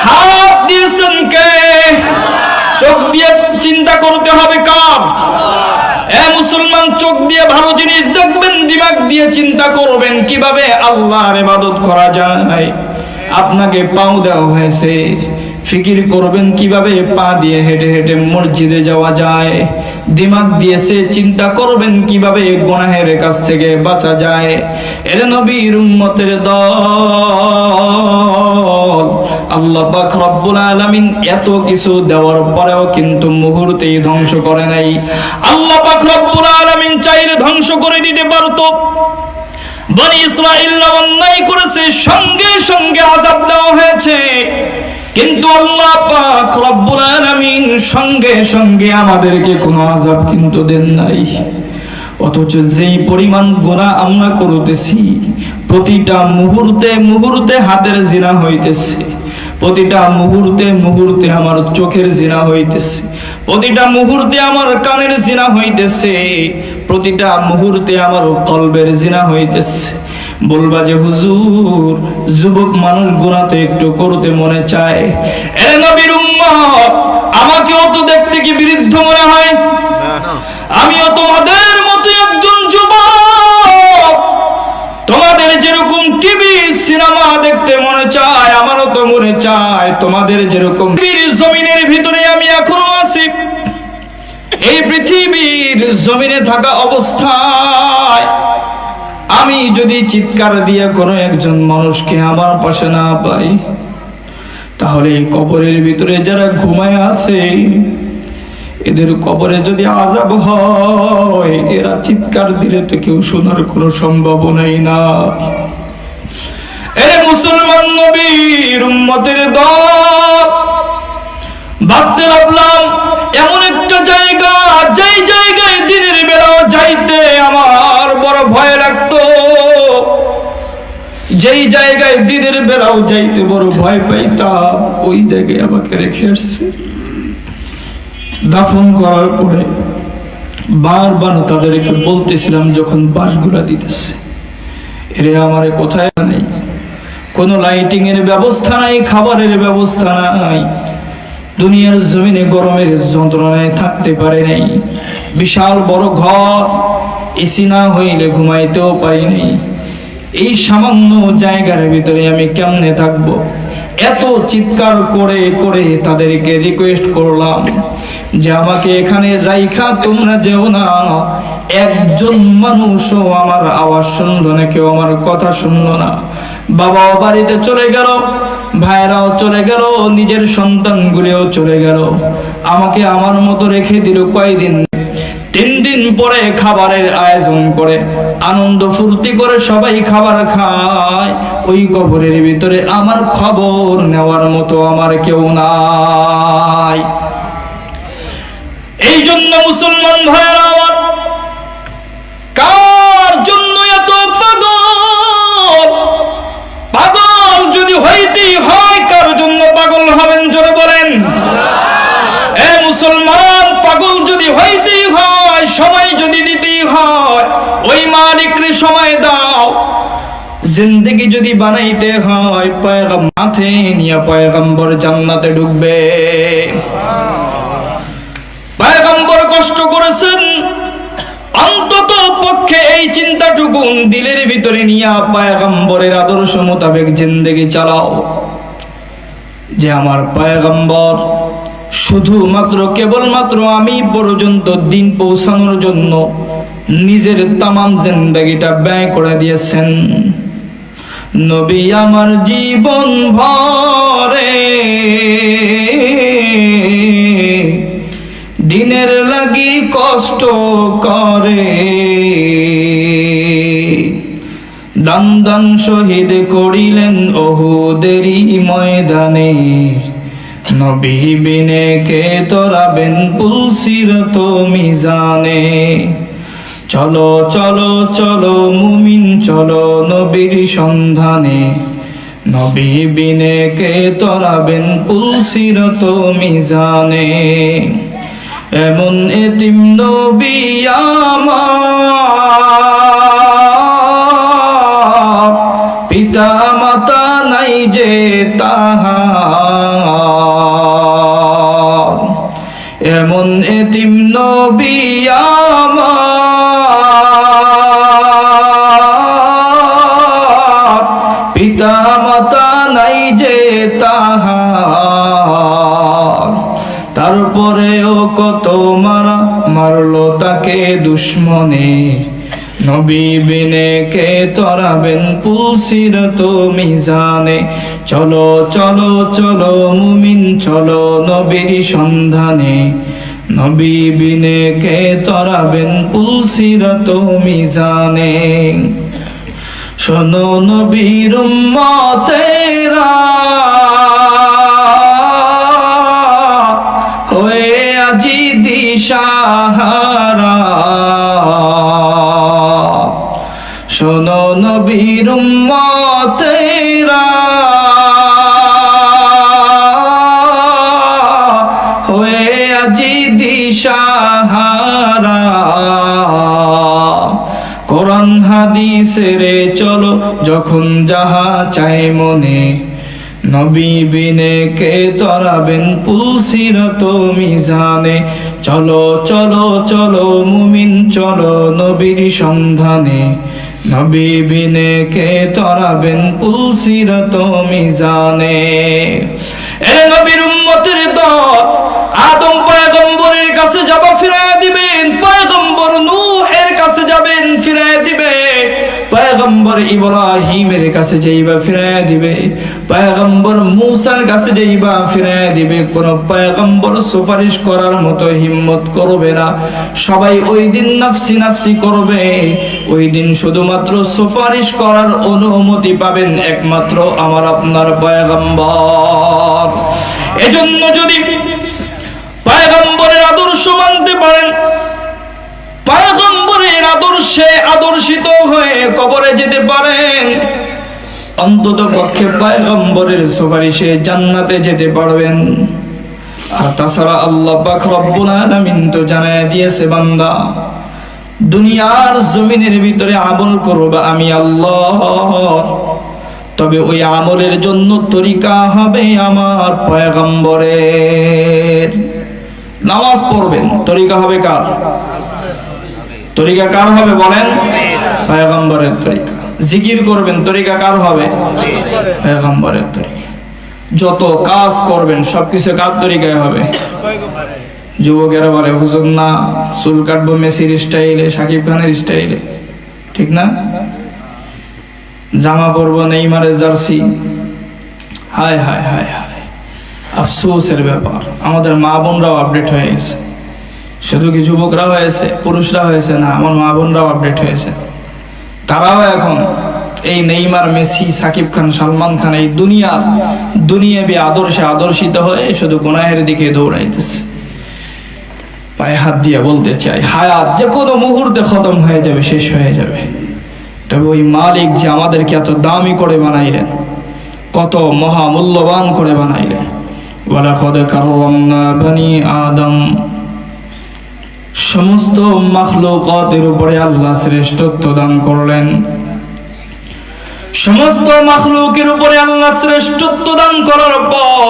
হাত দিয়েছেন কে? চোখ দিয়ে চিন্তা করতে হবে কার? এ মুসলমান, চোখ দিয়ে ভালো জিনিস দেখবেন, দিমাগ দিয়ে চিন্তা করবেন কিভাবে আল্লাহর ইবাদত করা যায়। আপনাকে পাও দেওয়া হয়েছে, ফিকির করবেন কিভাবে পা দিয়ে হেঁটে হেঁটে মসজিদে যাওয়া যায়। দিমাগ দিয়েছে, চিন্তা করবেন কিভাবে গুনাহের কাছ থেকে বাঁচা যায়। এর নবীর উম্মতের দল, আল্লাহ পাক রব্বুল আলামিন এত কিছু দেওয়ার পরেও কিন্তু মুহূর্তেই ধ্বংস করে নাই। আল্লাহ পাক রব্বুল আলামিন চাইলে ধ্বংস করে দিতে পারতো। বনি ইসরাঈল অন্যায় করেছে, সঙ্গে সঙ্গে আযাব দেওয়া হয়েছে, কিন্তু আল্লাহ পাক রব্বুল আলামিন সঙ্গে সঙ্গে আমাদেরকে কোনো আযাব কিন্তু দেন নাই। অথচ যেই পরিমাণ গুনাহ আমরা করতেছি, প্রতিটা মুহূর্তে মুহূর্তে হাতের জিনা হইতেছে, প্রতিটা মুহূর্তে মুহূর্তে আমার চোখের জিনা হইতেছে, প্রতিটা মুহূর্তে আমার কানের জিনা হইতেছে, প্রতিটা মুহূর্তে আমার কলবের জিনা হইতেছে। বলবা যে হুজুর, যুবক মানুষ গুনাহ তো একটু করতে মনে চায়। এ নবীর উম্মত, আমাকেও তো দেখতে কি বিরুদ্ধ মনে হয়? আমিও তোমাদের মতো একজন যুবক, তোমাদের যেরকম টিভি সিনেমা দেখতে মনে চায়, আমারও তো মনে চায় তোমাদের যেরকম। জমিনের ভিতরে আমি এখনো আছি, এই পৃথিবীর জমিনে থাকা অবস্থায় আমি যদি চিৎকার দিয়ে কোনো একজন মানুষকে আমার পাশে না পাই, তাহলে এই কবরের ভিতরে যারা ঘুমায় আছে, এদের কবরে যদি আযাব হয়, এরা চিৎকার দিলে তো কেউ শোনার কোনো সম্ভাবনাই না। এ মুসলমান নবীর উম্মতের দল, ভাবতে লাগলাম এমন একটা জায়গা, যেই জায়গায় দিনের বেলা যাইতে আমার বড় ভয় লাগতো, যেই জায়গায় দিনের বেলাও যাইতে বড় ভয় পাইতাম, ওই জায়গায় আমাকে রেখে আসছে। দাফন করার পরে বারবার তাদেরকে বলতেছিলাম, যখন বাসগুলা দিতেছে, এরে আমারে কোথায় নেই, কোনো লাইটিং এর ব্যবস্থা নাই, খাবারের ব্যবস্থা নাই, দুনিয়ার জমিনে গরমের যন্ত্রণায় থাকতে পারে নাই, বিশাল বড় ঘর, এসি না হইলে ঘুমাইতেও পারি নাই, এই সামান্য জায়গার ভিতরে আমি কেমনে থাকবো? এত চিৎকার করে করে তাদেরকে রিকোয়েস্ট করলাম যে আমাকে এখানে রাইখা তোমরা যেও না। একজন মানুষও আমার আওয়াজ শুনলো না, কেউ আমার কথা শুনলো না। বাবাও বাড়িতে চলে গেল, ভাইরাও চলে গেল, নিজের সন্তানগুলিও চলে গেল, আমাকে আমার মতো রেখে দিল। কয়দিন? 3 দিন পরে খাবারের আয়োজন করে আনন্দ ফুর্তি করে সবাই খাবার খায়। ওই কবরের ভিতরে আমার খবর নেওয়ার মতো আমার কেউ নাই। এই জন্য মুসলমান ভাইরা আমার, কার জন্য এত পাগল? পাগল যদি হইতেই হয়, কার জন্য পাগল হবেন জোরে বলেন? এ মুসলমান, পাগল যদি হইতেই হয়, সময় যদি দিতেই হয়, ওই মালিকের সময় দাও। জিন্দেগি যদি বানাইতে হয়, পয়গম্বর মাথে নিয়ে পয়গম্বর জান্নাতে ঢুকবে। পয়গম্বর কষ্ট করেছেন, অন্তত পক্ষে এই চিন্তাটুকু দিলের ভিতরে নিয়ে পয়গম্বরের আদর্শ মোতাবেক জিন্দেগি চালাও, যে আমার পয়গম্বর শুধুমাত্র কেবলমাত্র আমি পর্যন্ত দিন পৌঁছানোর জন্য নিজের তামাম জিন্দেগিটা ব্যয় করে দিয়েছেন। নবী আমার জীবন ভরে দিনের লাগি কষ্ট করে, দান দান শহীদ করিলেন ওহুদেরই ময়দানে। নবী বিনে কে তরাবেন পুলসিরত মিজানে। চলো চলো চলো মুমিন চলো নবীর সন্ধানে, নবী বিনে কে তরাবেন পুলসিরত মিজানে। এমন এতিম নবী আমার, পিতা মাতা নাই যে তাহার। এমন এতিম নবী আমার, পিতা মাতা নাই যে তাহার। তারপরেও কত মারা মারলো তাকে দুশ্মনে, নবী বিনে কে তরাবেন পুলসিরত মিজানে। চলো চলো চলো মুমিন চলো নবীর সন্ধানে, নবী বিনে কে তরাবেন পুলসিরত মিজানে। শোনো নবীর উম্মতেরা, হয়ে আজি দিশাহারা। শোনো নবীর উম্মতেরা, হয়ে আজি দিশাহারা। কোরআন হাদিসের চলো যখন যাহা চাই মনে, নবী বিনে কে তরাবেন পুলসিরত মিজানে। চলো চলো চলো মুমিন চলো নবীর সন্ধানে, নবী বিনে কে তরাবেন পুলসিরত মিজানে। এ নবীর উম্মতের দল, আদম পয়গম্বরের কাছে যাবা ফিরায় দিবেন, পয়গম্বর নূহের কাছে যাবেন ফিরায় দিবে, পয়গম্বর ইব্রাহিমের কাছে যাইবা ফিরায় দিবে, পয়গম্বর মুসার কাছে যাইবা ফিরায় দিবে। কোন পয়গম্বর সুপারিশ করার মতো হিম্মত করবে না, সবাই ওই দিন নাফসি নাফসি করবে। ওই দিন শুধুমাত্র সুপারিশ করার অনুমতি পাবেন একমাত্র আমার আপনার পয়গম্বর। এজন্য যদি পয়গম্বরের আদর্শ মানতে পারেন, পয়গম্বরের আদর্শে আদর্শিত হয়ে কবরে যেতে পারেন, অন্তত পক্ষে পয়গম্বরের সুপারিশে জান্নাতে যেতে পারবেন। আর তাছাড়া আল্লাহ পাক রব্বুল আলামিন তো জানায় দিয়েছে, বান্দা দুনিয়ার জমিনের ভিতরে আমল করবা আমি আল্লাহ, তবে ওই আমলের জন্য তরিকা হবে আমার পয়গম্বরের। নামাজ পড়বেন, তরিকা হবে কার? তরিকা কার হবে বলেন? পয়গম্বরের তরিকা। জিকির করবেন, তরিকা কার হবে? পয়গম্বরের তরিকা। যত কাজ করবেন সবকিছু কার তরিকায় হবে? যুবকেরা বলে হুজুর না, চুল কাটবো মেসির স্টাইলে, সাকিব খানের স্টাইলে, ঠিক না? জামা পরবো নেইমারের জার্সি। হায় হায় হায় হায়, আফসোসের ব্যাপার, আমাদের মা বোনরাও আপডেট হয়ে গেছে। শুধু কি যুবকরা হয়েছে, পুরুষরা হয়েছে না, আমার মা বোনরাও আপডেট হয়েছে। তারাও এখন এই নেইমার, মেসি, সাকিব খান, সালমান খান, এই দুনিয়াবি আদর্শে আদর্শিত হয়ে শুধু গুনাহের দিকে দৌড়াইতেছে। পায়ে হাত দিয়ে বলতে চাই, হায়াত যে কোনো মুহূর্তে খতম হয়ে যাবে, শেষ হয়ে যাবে। তবে ওই মালিক যে আমাদেরকে এত দামি করে বানাইলেন, কত মহামূল্যবান করে বানাইলেন। ওয়ালাকাদ কাররামনা বনি আদম, সমস্ত মাখলুকাতের উপরে আল্লাহ শ্রেষ্ঠত্ব দান করলেন। সমস্ত মাখলুকের উপরে আল্লাহ শ্রেষ্ঠত্ব দান করার পর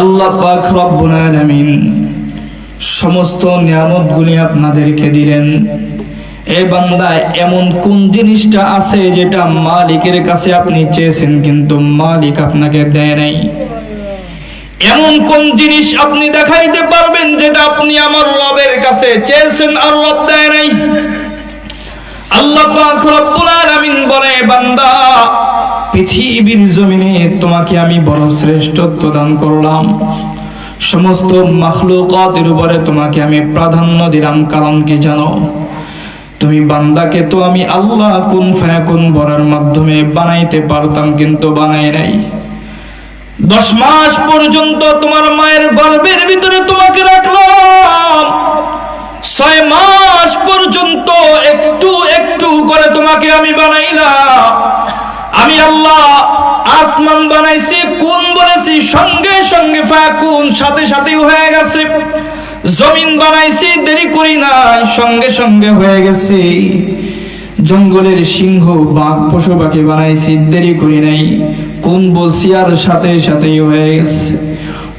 আল্লাহ পাক রব্বুল আলামিন সমস্ত নিয়ামতগুলি আপনাদেরকে দিলেন। এ বান্দা, এমন কোন জিনিসটা আছে যেটা মালিকের কাছে আপনি চেয়েছেন কিন্তু মালিক আপনাকে দেয় নাই? এমন কোন জিনিস আপনি দেখাইতে পারবেন যেটা আপনি আমার রবের কাছে চেয়েছেন আর রব দেয় নাই? আল্লাহ পাক রব্বুল আলামিন বলে, বান্দা, পৃথিবীর জমিনে তোমাকে আমি বড় শ্রেষ্ঠত্ব দান করলাম, সমস্ত মাখলুকাতের উপরে তোমাকে আমি প্রাধান্য দিলাম। কারণ কি জানো? তুমি বান্দাকে তো আমি আল্লাহ কুন ফায়াকুন বলার মাধ্যমে বানাইতে পারতাম, কিন্তু বানাই নাই। 10 মাস পর্যন্ত তোমার মায়ের গর্ভের ভিতরে তোমাকে রাখলাম, 6 মাস পর্যন্ত একটু একটু করে তোমাকে আমি বানাইলাম। আমি আল্লাহ আসমান বানাইছি, কোন বলেছি, সঙ্গে সঙ্গে ফায়াকুন, সাথে সাথেই হয়ে গেছে। জমিন বানাইছি, দেরি করি নাই, সঙ্গে সঙ্গে হয়ে গেছে। জঙ্গলের সিংহ, বাঘ, পশু পাখি বানাইছি, দেরি করি নাই, কোন বলছি আর সাথে সাথেই হয়ে গেছে।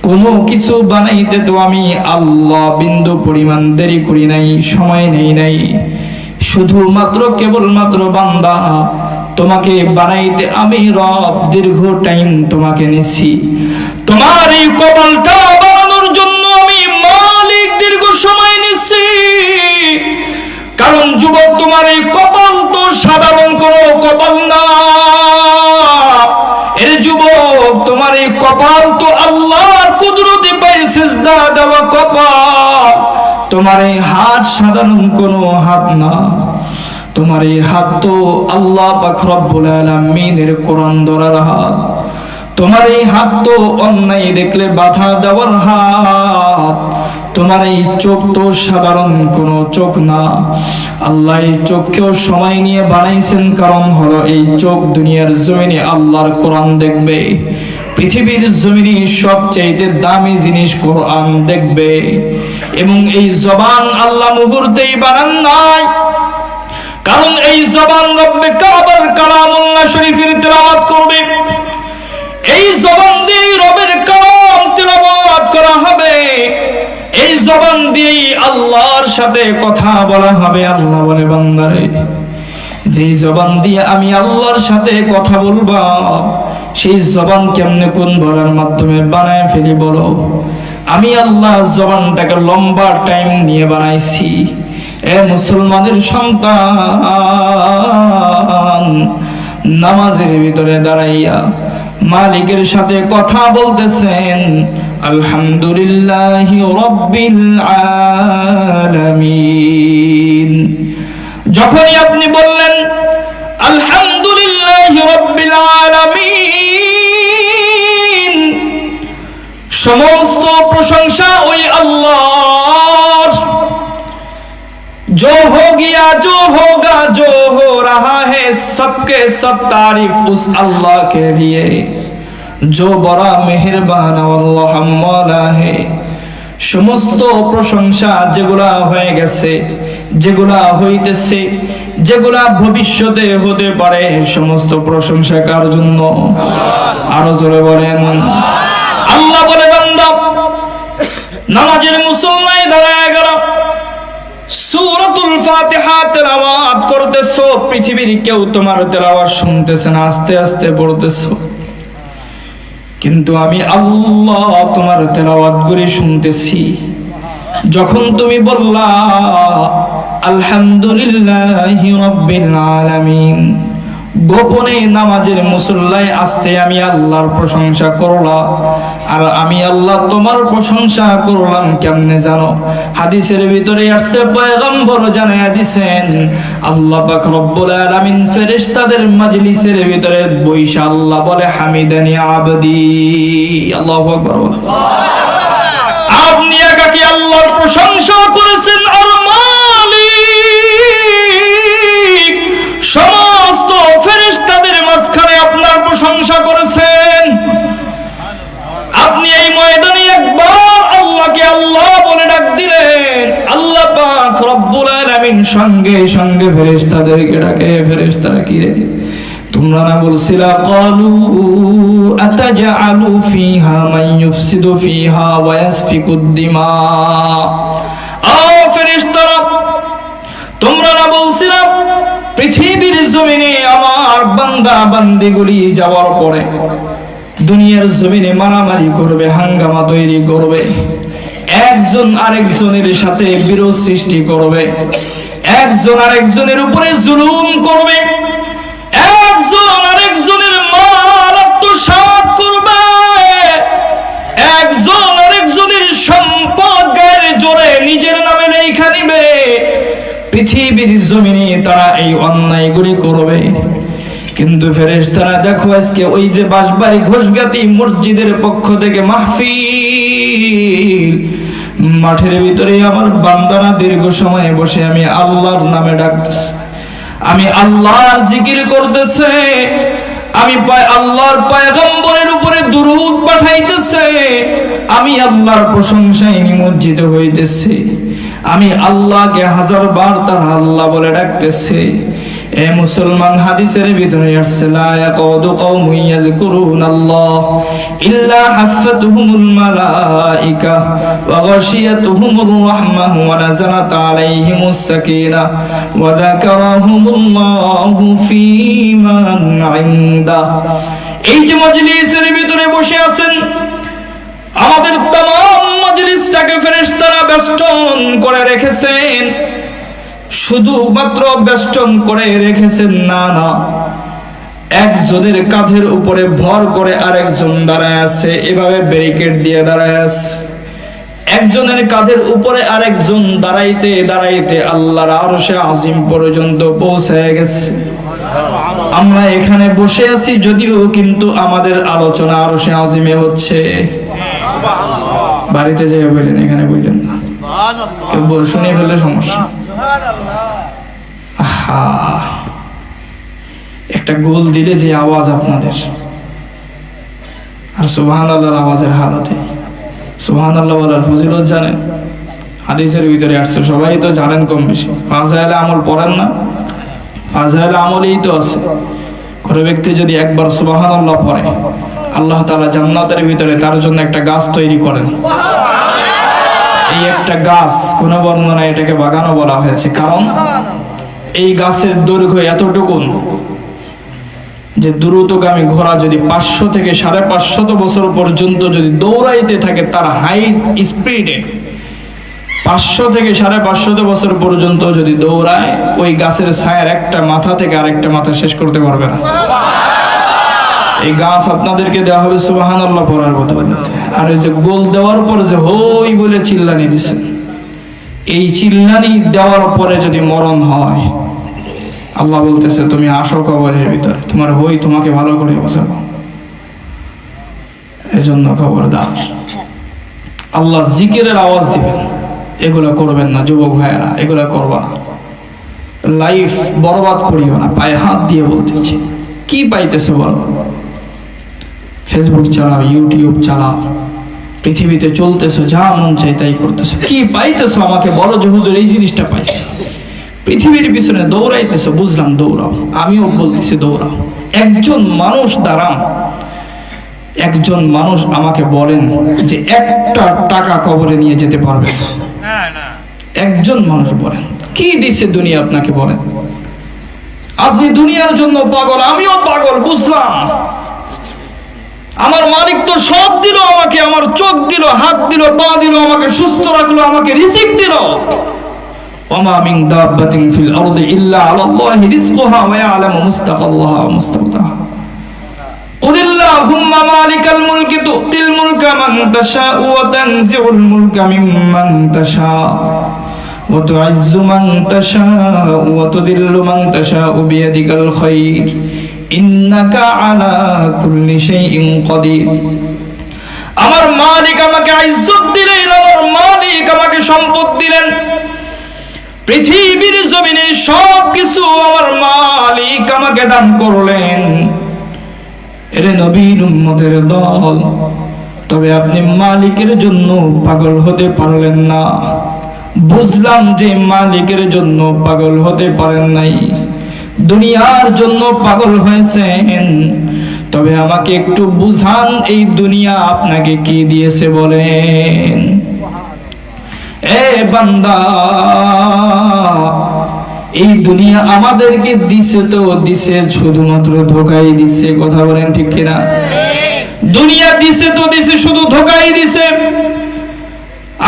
কোনো কিছু বানাইতে তো আমি আল্লাহ বিন্দু পরিমাণ দেরি করি নাই, সময় নেই নাই। শুধুমাত্র কেবলমাত্র বান্দা, তোমাকে বানাইতে আমি রব দীর্ঘ টাইম তোমাকে নিছি। তোমার এই কপালটা বানানোর জন্য আমি মালিক দীর্ঘ সময় নিছি। কারণ যুবক, তোমার এই কপাল তো সাধারণ কোনো কপাল না। এর যুবক, তোমার এই কপাল তো আল্লাহর কুদরতে পাই সিজদা দেওয়া কপাল। তোমার এই হাত সাধারণ কোনো হাত না, তোমার এই হাত তো আল্লাহ পাক রব্বুল আলামিনের কোরআন ধরার হাত। তোমার এই হাত তো অন্যায় দেখলে বাধা দেওয়ার হাত। তোমার এই চোখ তো সাধারণ কোনো চোখ না। আল্লাহ এই চোখকেও সময় নিয়ে বানাইছেন, কারণ হলো এই চোখ দুনিয়ার জমিনে আল্লাহর কোরআন দেখবে, পৃথিবীর জমিনে সবচেয়ে দামি জিনিস কোরআন দেখবে। এবং এই জবান আল্লাহ মুহূর্তেই বানান নাই, কারণ এই জবান রব্বে কাবার কালামুল্লাহ শরীফের তেলাওয়াত করবে। এই জবান দিয়ে রবের কালাম তেলাওয়াত করা হবে, এই জবান দিয়ে আল্লাহর সাথে কথা বলা হবে। আল্লাহ বলে, বান্দারে, যে জবান দিয়ে আমি আল্লাহর সাথে কথা বলবো, সেই জবান কেমনে কোন বলার মাধ্যমে বানায় ফেলি বলো? আমি আল্লাহ জবানটাকে লম্বা টাইম নিয়ে বানাইছি। এ মুসলমানের সন্তান, নামাজের ভিতরে দাঁড়াইয়া মালিকের সাথে কথা বলতেছেন, আলহামদুলিল্লাহি রাব্বিল আলামিন। যখনই আপনি বললেন আলহামদুলিল্লাহি রাব্বিল আলামিন, সমস্ত প্রশংসা ওই আল্লাহর। जो हो गया, जो होगा, जो हो रहा है, सबके सब तारीफ उस अल्लाह के लिए जो बड़ा मेहरबान अल्लाह मौला है। সমস্ত প্রশংসা যেগুলা হয়ে গেছে, যেগুলা হইতেছে, যেগুলা ভবিষ্যতে হতে পারে, সমস্ত প্রশংসা কার জন্য? আরো জোরে বলেন। আল্লাহ বলে, বান্দা, নামাজের মুসল্লায় দাঁড়ায় গেল, সূরাতুল ফাতিহা তেলাওয়াত করতেছো, পৃথিবীর কেউ তোমার তেলাওয়াত শুনতেছে না, আস্তে আস্তে পড়তেছো, কিন্তু আমি আল্লাহ তোমার তেলাওয়াত করে শুনতেছি। যখন তুমি বললা আলহামদুলিল্লাহি রাব্বিল আলামিন, গোপনে নামাজের মুসল্লায় আস্তে আমি আল্লাহর প্রশংসা করলাম। আর আমি আল্লাহ তোমার প্রশংসা করলাম কেমনে জানো? হাদিসের ভিতরে আসছে, পয়গম্বর জানায়া দিয়েছেন, আল্লাহ পাক রব্বুল আলামিন ফেরেশতাদের মাজলিসের ভিতরে বইসা আল্লাহ বলে, হামিদানি আবদি। আল্লাহু আকবার। আপনি একাকি আল্লাহর প্রশংসা করেছেন, আর মালিক সমস্ত ফেরেশতাদের মাঝখানে আপনার প্রশংসা করেছেন। আপনি এই ময়দানে একবার আল্লাহকে আল্লাহ বলে ডাক দিলেন, আল্লাহ পাক রব্বুল আলামিন সঙ্গে সঙ্গে ফেরেশতাদেরকে ডাকে। ফেরেশতারা কি রে, তোমরা না বলছিলা ক্বালু আতাজআলু ফিহা মান ইউফসিদু ফিহা ওয়া ইয়াসফিকুদ দিমা। ও ফেরেশতারা, তোমরা না বলছিলা পৃথিবীর জমিনে আমার বান্দা বান্দিগুলি যাওয়ার পরে দুনিয়ার জমিনে মারামারি করবে, হাঙ্গামা তৈরি করবে, একজন আরেকজনের সাথে বিরোধ সৃষ্টি করবে, একজন আরেকজনের উপরে জুলুম করবে, একজন আরেকজনের মাল আত্মসাৎ করবে, একজন আরেকজনের সম্পদ গায়ের জোরে নিজের নামে লেখা নিবে। পৃথিবীর জমিনে তারা এই অন্যায়গুলি করবে। কিন্তু ফেরেশতারা দেখো, আজকে ওই যে বাঁশবাড়ি ঘোষগাতি মসজিদের পক্ষ থেকে মাহফিল, মাঠের ভিতরে আমার বান্দারা দীর্ঘ সময় বসে আমি আল্লাহর নামে ডাকতেছে, আমি আল্লাহর জিকির করতেছে, আমি আল্লাহর পয়গম্বরের উপরে দুরূদ পাঠাইতেছে, আমি আল্লাহর প্রশংসায় নিমজ্জিত হইতেছি, আমি আল্লাহকে হাজার বার তার আল্লাহ বলে ডাকতেছি। এ মুসলমান, হাদিসের ভিতরে আসছে, লা ইয়াকুদু কওমুন ইয়াযকুরুনাল্লাহ ইল্লা হাফাতুহুমুল মালাইকা ওয়া গাশিয়াতুহুমুর রাহমাহ ওয়া নাযালাত আলাইহিমুস সাকিনাহ ওয়া যাকারাহুমুল্লাহু ফী মান ইনদা। এই যে মজলিসের ভিতরে বসে আছেন, আমাদের तमाम মজলিসটাকে ফেরেশতারা বেষ্টন করে রেখেছেন। শুধুমাত্র বেষ্টন করে রেখেছেন না, না, একজনের কাঁধের উপরে ভর করে আরেকজন দাঁড়ায় আছে, এভাবে ব্যারিকেড দিয়ে দাঁড়ায় আছে। একজনের কাঁধের উপরে আরেকজন দাঁড়াইতে দাঁড়াইতে আল্লাহর আরশে আজিম পর্যন্ত পৌঁছে গেছে। আমরা এখানে বসে আছি যদিও, কিন্তু আমাদের আলোচনা আরশে আজিমে হচ্ছে। বাড়িতে যাই বললেন, এখানে বললেন না, কেউ শুনে ফেললে সমস্যা। একটা গোল দিলে যে আওয়াজ আপনাদের, আর সুবহানাল্লাহর আওয়াজের হালতে সুবহানাল্লাহ বলার ফজিলত জানেন? হাদিসের ভিতরে আসছে, সবাই তো জানেন কম বেশি। ফাজাইলে আমল পড়েন না? ফাজাইলে আমলেই তো আছে। কোনো ব্যক্তি যদি একবার সুবহানাল্লাহ পড়ে, আল্লাহ তাআলা জান্নাতের ভিতরে তার জন্য একটা গাছ তৈরি করেন। এই একটা গাছ, কোন বর্ণনায় এটাকে বাগানও বলা হয়েছে, কারণ এই গাছের দৈর্ঘ্য এতটুকু যে দ্রুতগামী ঘোড়া যদি 500 থেকে 550 বছর পর্যন্ত যদি দৌড়াইতে থাকে, তার হাই স্পিডে 500 থেকে 550 বছর পর্যন্ত যদি দৌড়ায়, ওই গাছের ছায়ার একটা মাথা থেকে আরেকটা মাথা শেষ করতে পারবে না। এই গাছ আপনাদেরকে দেওয়া হবে সুবহানাল্লাহ পড়ার বদলে। আর এই যে গোল দেওয়ার পর যে হই বলে চিল্লানি দিছে, এই চিল্লানি দেওয়ার পরে যদি মরণ হয়, আল্লাহ বলতেছে তুমি আসো কবরের ভিতরে, তোমার হই তোমাকে ভালো করে বোঝাবো। এজন্য খবরদার, আল্লাহ জিকিরের আওয়াজ দিবেন, এগুলা করবেন না যুবক ভাইয়েরা, এগুলা করবা না। লাইফ বরবাদ করিও না। পায়ে হাত দিয়ে বলতেছি, কি পাইতেছো বলো? ফেসবুক চালাও, ইউটিউব চালাও, পৃথিবীতে চলতেছো, যা মন চাই তাই করতেছো, কি পাইতেছো আমাকে বলো যে হুজুর এই জিনিসটা পাইছি। পৃথিবীর পিছনে দৌড়াইতেছো, বুঝলাম, দৌড়াও, আমিও বলতেছি দৌড়াও। একজন মানুষ দাঁড়ান, একজন মানুষ আমাকে বলেন যে একটা টাকা কবরে নিয়ে যেতে পারবে না। একজন মানুষ বলেন, কি দিছে দুনিয়া আপনাকে বলেন? আপনি দুনিয়ার জন্য পাগল, আমিও পাগল, বুঝলাম। আমার মালিক তো সব দিল আমাকে, আমার চোখ দিল, হাত দিল, পা দিল, আমাকে সুস্থ রাখলো, আমাকে রিজিক দিল। ওমা মিন দাব্বাতিন ফিল আরদি ইল্লা আলাল্লাহি রিজকুহা ওয়া ইয়ালামু মুস্তাকাল্লাহা ওয়া মুস্তাওদাহা। কুলিল্লাহুম্মা মালিকাল মুলকি তু'তিল মুলকা মান তাশাউ ওয়া তানজিউল মুলকা মিম্মান তাশাউ ওয়া তু'ইজ্জু মান তাশাউ ওয়া তুযিল্লু মান তাশাউ বিয়াদিকাল খায়র ইন্নাকা আলা কুল্লি শাইইন কাদির। আমার মালিক আমাকে ইজ্জত দিলেন, আমার মালিক আমাকে সম্পদ দিলেন, পৃথিবীর জমিনে সবকিছু আমার মালিক আমাকে দান করলেন। এরে নবীর উম্মতের দল, তবে আপনি মালিকের জন্য পাগল হতে পারলেন না। বুঝলাম যে মালিকের জন্য পাগল হতে পারেন নাই, দুনিয়ার জন্য পাগল হয়েছেন। তবে আমাকে একটু বুঝান, এই দুনিয়া আপনাকে কি দিয়েছে বলেন? এ বান্দা, এই দুনিয়া আমাদেরকে দিছে তো দিছে, শুধুমাত্র ধোকাই দিছে। কথা বলেন ঠিক কিনা? দুনিয়া দিছে তো দিছে, শুধু ধোকাই দিছে।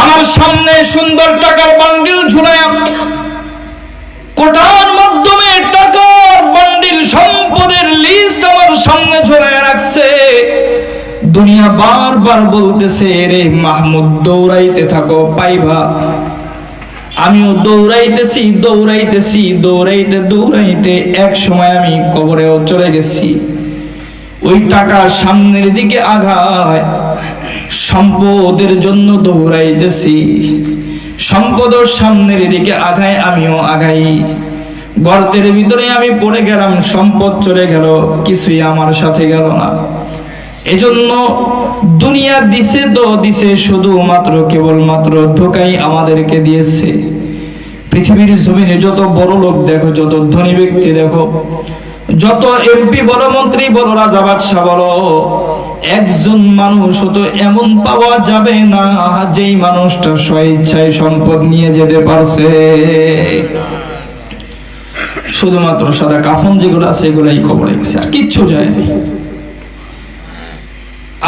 আমার সামনে সুন্দর টাকার বান্ডিল ঝুলায়, কোটার মাধ্যমে টাকার বান্ডিল, সম্পদের লিস্ট আমার সামনে ঝুলায় রাখছে। দুনিয়া বারবার বলতেছে, রে মাহমুদ দৌড়াইতে থাকো, পাইবা। আমিও দৌড়াইতেছি, দৌড়াইতেছি, দৌড়াইতে দৌড়াইতে এক সময় আমি কবরেও চলে গেছি। ওই টাকা সামনের দিকে আগায়, সম্পদের জন্য দৌড়াইতেছি। সম্পদ সামনের দিকে আগায়, আমিও আগাই। গর্তের ভিতরে আমি পড়ে গেলাম, সম্পদ চলে গেল, কিছুই আমার সাথে গেল না। এজন্য দুনিয়া দিছে তো দিছে, শুধুমাত্র কেবলমাত্র ধোঁকাই আমাদেরকে দিয়েছে। পৃথিবীর জমিনে যত বড় লোক দেখো, যত ধনী ব্যক্তি দেখো, যত এমপি বড়, মন্ত্রী বড়, রাজা বাদশাহ বড়, একজন মানুষ তো এমন পাওয়া যাবে না যেই মানুষটা স্বেচ্ছায় সম্পদ নিয়ে যেতে পারছে। শুধুমাত্র সাদা কাফন যেগুলো আছে এগুলাই কবরে গেছে, আর কিচ্ছু যায় না।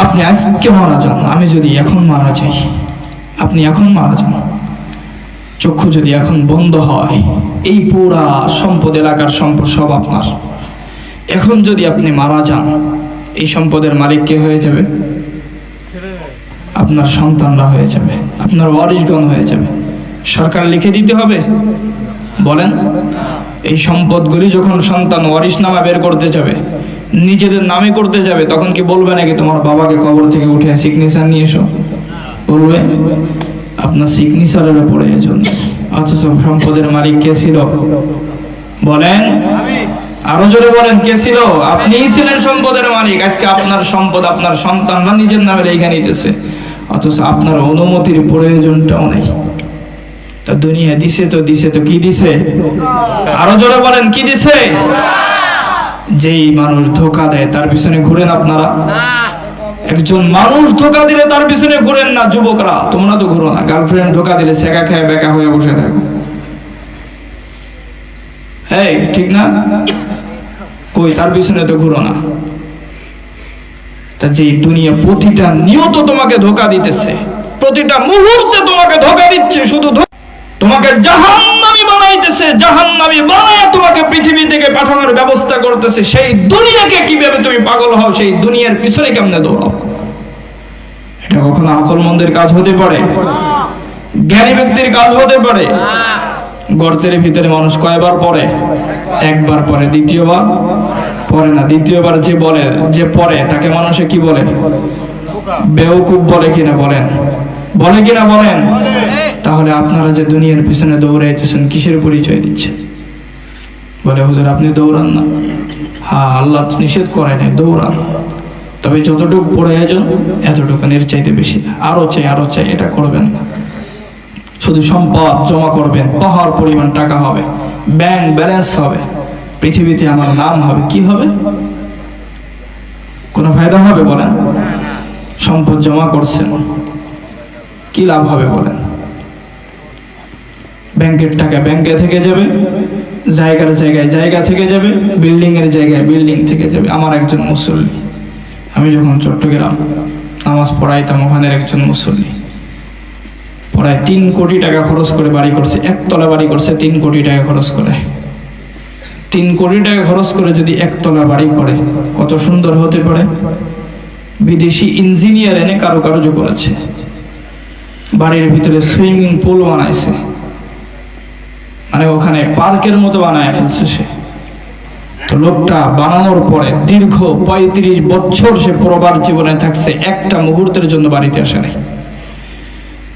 আপনি আজকে মারা যান, আমি যদি এখন মারা যাই, আপনি এখন মারা যান, চক্ষু যদি এখন বন্ধ হয়, এই পুরা সম্পদ, এলাকার সম্পদ সব আপনার। এখন যদি আপনি মারা যান, এই সম্পদের মালিক কে হয়ে যাবে? আপনার সন্তানরা হয়ে যাবে, আপনার ওয়ারিশগণ হয়ে যাবে। সরকার লিখে দিতে হবে? বলেন, এই সম্পদগুলি যখন সন্তান ওয়ারিশনামা বের করতে যাবে, নিজেদের নামে করতে যাবে, তখন কি বলবে নাকি তোমার বাবাকে কবর থেকে উঠে সিগনেচার নিয়ে এসো? বলবে? আপনার সিগনেচারের উপরে এজন্য। অথচ সম্পদের মালিক কে ছিল? বলেন, আরো জোরে বলেন, কে ছিল? আপনিই ছিলেন সম্পদের মালিক। আজকে আপনার সম্পদ আপনার সন্তানরা নিজের নামে রেখে নিতেছে, অথচ আপনার অনুমতির প্রয়োজনটাও নেই। তা দুনিয়া দিছে তো দিছে, তো কি দিছে? আরো জোরে বলেন, কি দিছে? যেই মানুষ ধোঁকা দেয় তার পিছনে ঘুরেন আপনারা? একজন মানুষ ধোঁকা দিলে তার পিছনে ঘুরেন না। যুবকরা, তোমরা তো ঘুরো না। গার্লফ্রেন্ড ধোঁকা দিলে সেকা খেয়ে বেকা হয়ে বসে থাকো, এই ঠিক না? কই, তার পিছনে তো ঘুরো না। তা যে দুনিয়া প্রতিটা নিয়ত তোমাকে ধোঁকা দিতেছে, প্রতিটা মুহূর্তে তোমাকে ধোঁকা দিচ্ছে, শুধু তোমাকে জাহান্নামী বানাইতেছে, জাহান্নামী বানায় তোমাকে পৃথিবী থেকে পাঠানোর ব্যবস্থা করতেছে। সেই দুনিয়াকে কিভাবে তুমি পাগল হও, সেই দুনিয়ার পিছনে কেমনে দৌড়াও? এটা কখনো আকলমন্দের কাজ হতে পারে? জ্ঞানী ব্যক্তির কাজ হতে পারে? গর্তের ভিতরে মানুষ কয়বার পড়ে? একবার পড়ে, দ্বিতীয়বার পড়ে না। দ্বিতীয়বার যে বলে, যে পড়ে, তাকে মানুষে কি বলে? বেওকুফ বলে কিনা বলেন? বলে কিনা বলেন? তাহলে আপনারা যে দুনিয়ার পিছনে দৌড়াইতেছেন, কিসের পরিচয় দিচ্ছে? বলে, হুজুর আপনি দৌড়ান না। হ্যাঁ, আল্লাহ নিষেধ করে নাই, দৌড়ান, তবে যতটুকু প্রয়োজন এতটুকু, এর চাইতে বেশি না। আরো চাই, আরো চাই, এটা করবেন না। শুধু সম্পদ জমা করবেন, পাহাড় পরিমাণ টাকা হবে, ব্যাংক ব্যালেন্স হবে, পৃথিবীতে আমার নাম হবে। কি হবে? কোনো ফায়দা হবে? বলেন। সম্পদ জমা করছেন, কি লাভ হবে বলেন? ব্যাংকের টাকা ব্যাংকে থেকে যাবে, জায়গার জায়গায় জায়গা থেকে যাবে, বিল্ডিং এর জায়গায় বিল্ডিং থেকে যাবে। আমার একজন মুসল্লি, আমি যখন চট্টগ্রাম নামাজ পড়াইতাম, ওখানের একজন মুসল্লি প্রায় 3 কোটি টাকা খরচ করে বাড়ি করছে, একতলা বাড়ি করছে 3 কোটি টাকা খরচ করে। 3 কোটি টাকা খরচ করে যদি একতলা বাড়ি করে কত সুন্দর হতে পারে। বিদেশি ইঞ্জিনিয়ার এনে কারুকার্য করেছে, বাড়ির ভিতরে সুইমিং পুল বানাইছে, মানে ওখানে পার্কের মতো বানায় ফেলছে সে। তো লোকটা বানানোর পরে দীর্ঘ 35 বছর সে প্রবাস জীবনে থাকছে, একটা মুহূর্তের জন্য বাড়িতে আসে নাই।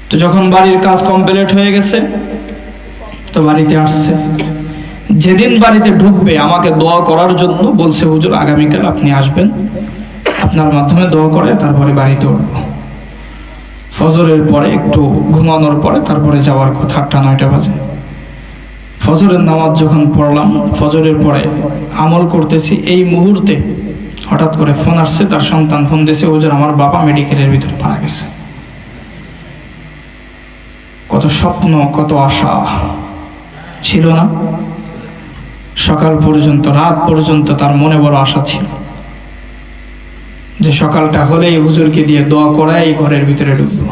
তো যখন বাড়ির কাজ কমপ্লিট হয়ে গেছে তো বাড়িতে আসছে। যেদিন বাড়িতে ঢুকবে আমাকে দোয়া করার জন্য বলছে, হুজুর আগামীকাল আপনি আসবেন, আপনার মাধ্যমে দোয়া করে তারপরে বাড়িতে উঠবো। ফজরের পরে একটু ঘুমানোর পরে তারপরে যাওয়ার কথা, 8-9টা বাজে। ফজরের নামাজ যখন পড়লাম, ফজরের পরে আমল করতেছি, এই মুহূর্তে হঠাৎ করে ফোন আসছে, তার সন্তান ফোন দিয়েছে, হুজুর আমার বাবা মেডিকেলের ভিতরে মারা গেছে। কত স্বপ্ন, কত আশা ছিল না? সকাল পর্যন্ত, রাত পর্যন্ত তার মনে বড় আশা ছিল যে সকালটা হলেই হুজুরকে দিয়ে দোয়া করায় এই ঘরের ভিতরে ঢুকবো।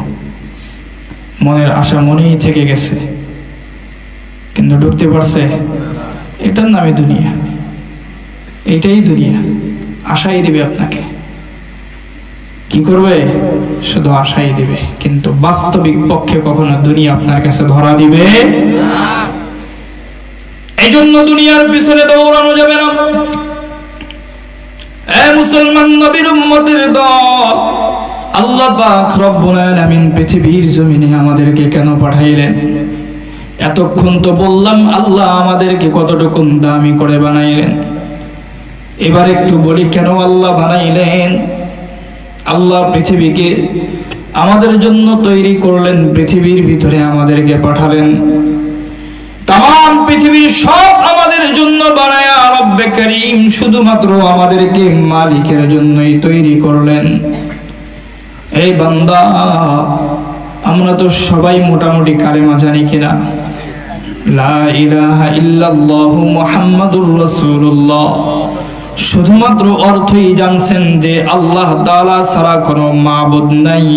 মনের আশা মনেই থেকে গেছে, কিন্তু ঢুকতে পারছে। এটার নামে দুনিয়া, এটাই দুনিয়া। আশাই দিবে আপনাকে, কি করবে? শুধু আশাই দিবে, কিন্তু বাস্তবিক পক্ষে কখনো দুনিয়া আপনার কাছে ধরা দিবে না। এই জন্য দুনিয়ার পিছনে দৌড়ানো যাবে না। মুসলমান নবীর উম্মতের দল, আল্লাহ পাক রব্বুল আলামিন পৃথিবীর জমিনে আমাদেরকে কেন পাঠাইলেন? এতক্ষণ তো বললাম আল্লাহ আমাদেরকে কতটুকু দামি করে বানাইলেন। এবার একটু বলি কেন আল্লাহ বানাইলেন। আল্লাহ পৃথিবীকে আমাদের জন্য তৈরি করলেন, পৃথিবীর ভিতরে আমাদেরকে পাঠালেন। তাম পৃথিবীর সব আমাদের জন্য বানায়া রব্বে করিম শুধুমাত্র আমাদেরকে মালিকের জন্যই তৈরি করলেন। এই বান্দা, আমরা তো সবাই মোটামুটি কালেমা জানি কিনা? লা ইলাহা ইল্লাল্লাহু মুহাম্মাদুর রাসূলুল্লাহ। শুধুমাত্র অর্থই জানছেন যে আল্লাহ তাআলা ছাড়া কোনো মাবুদ নাই,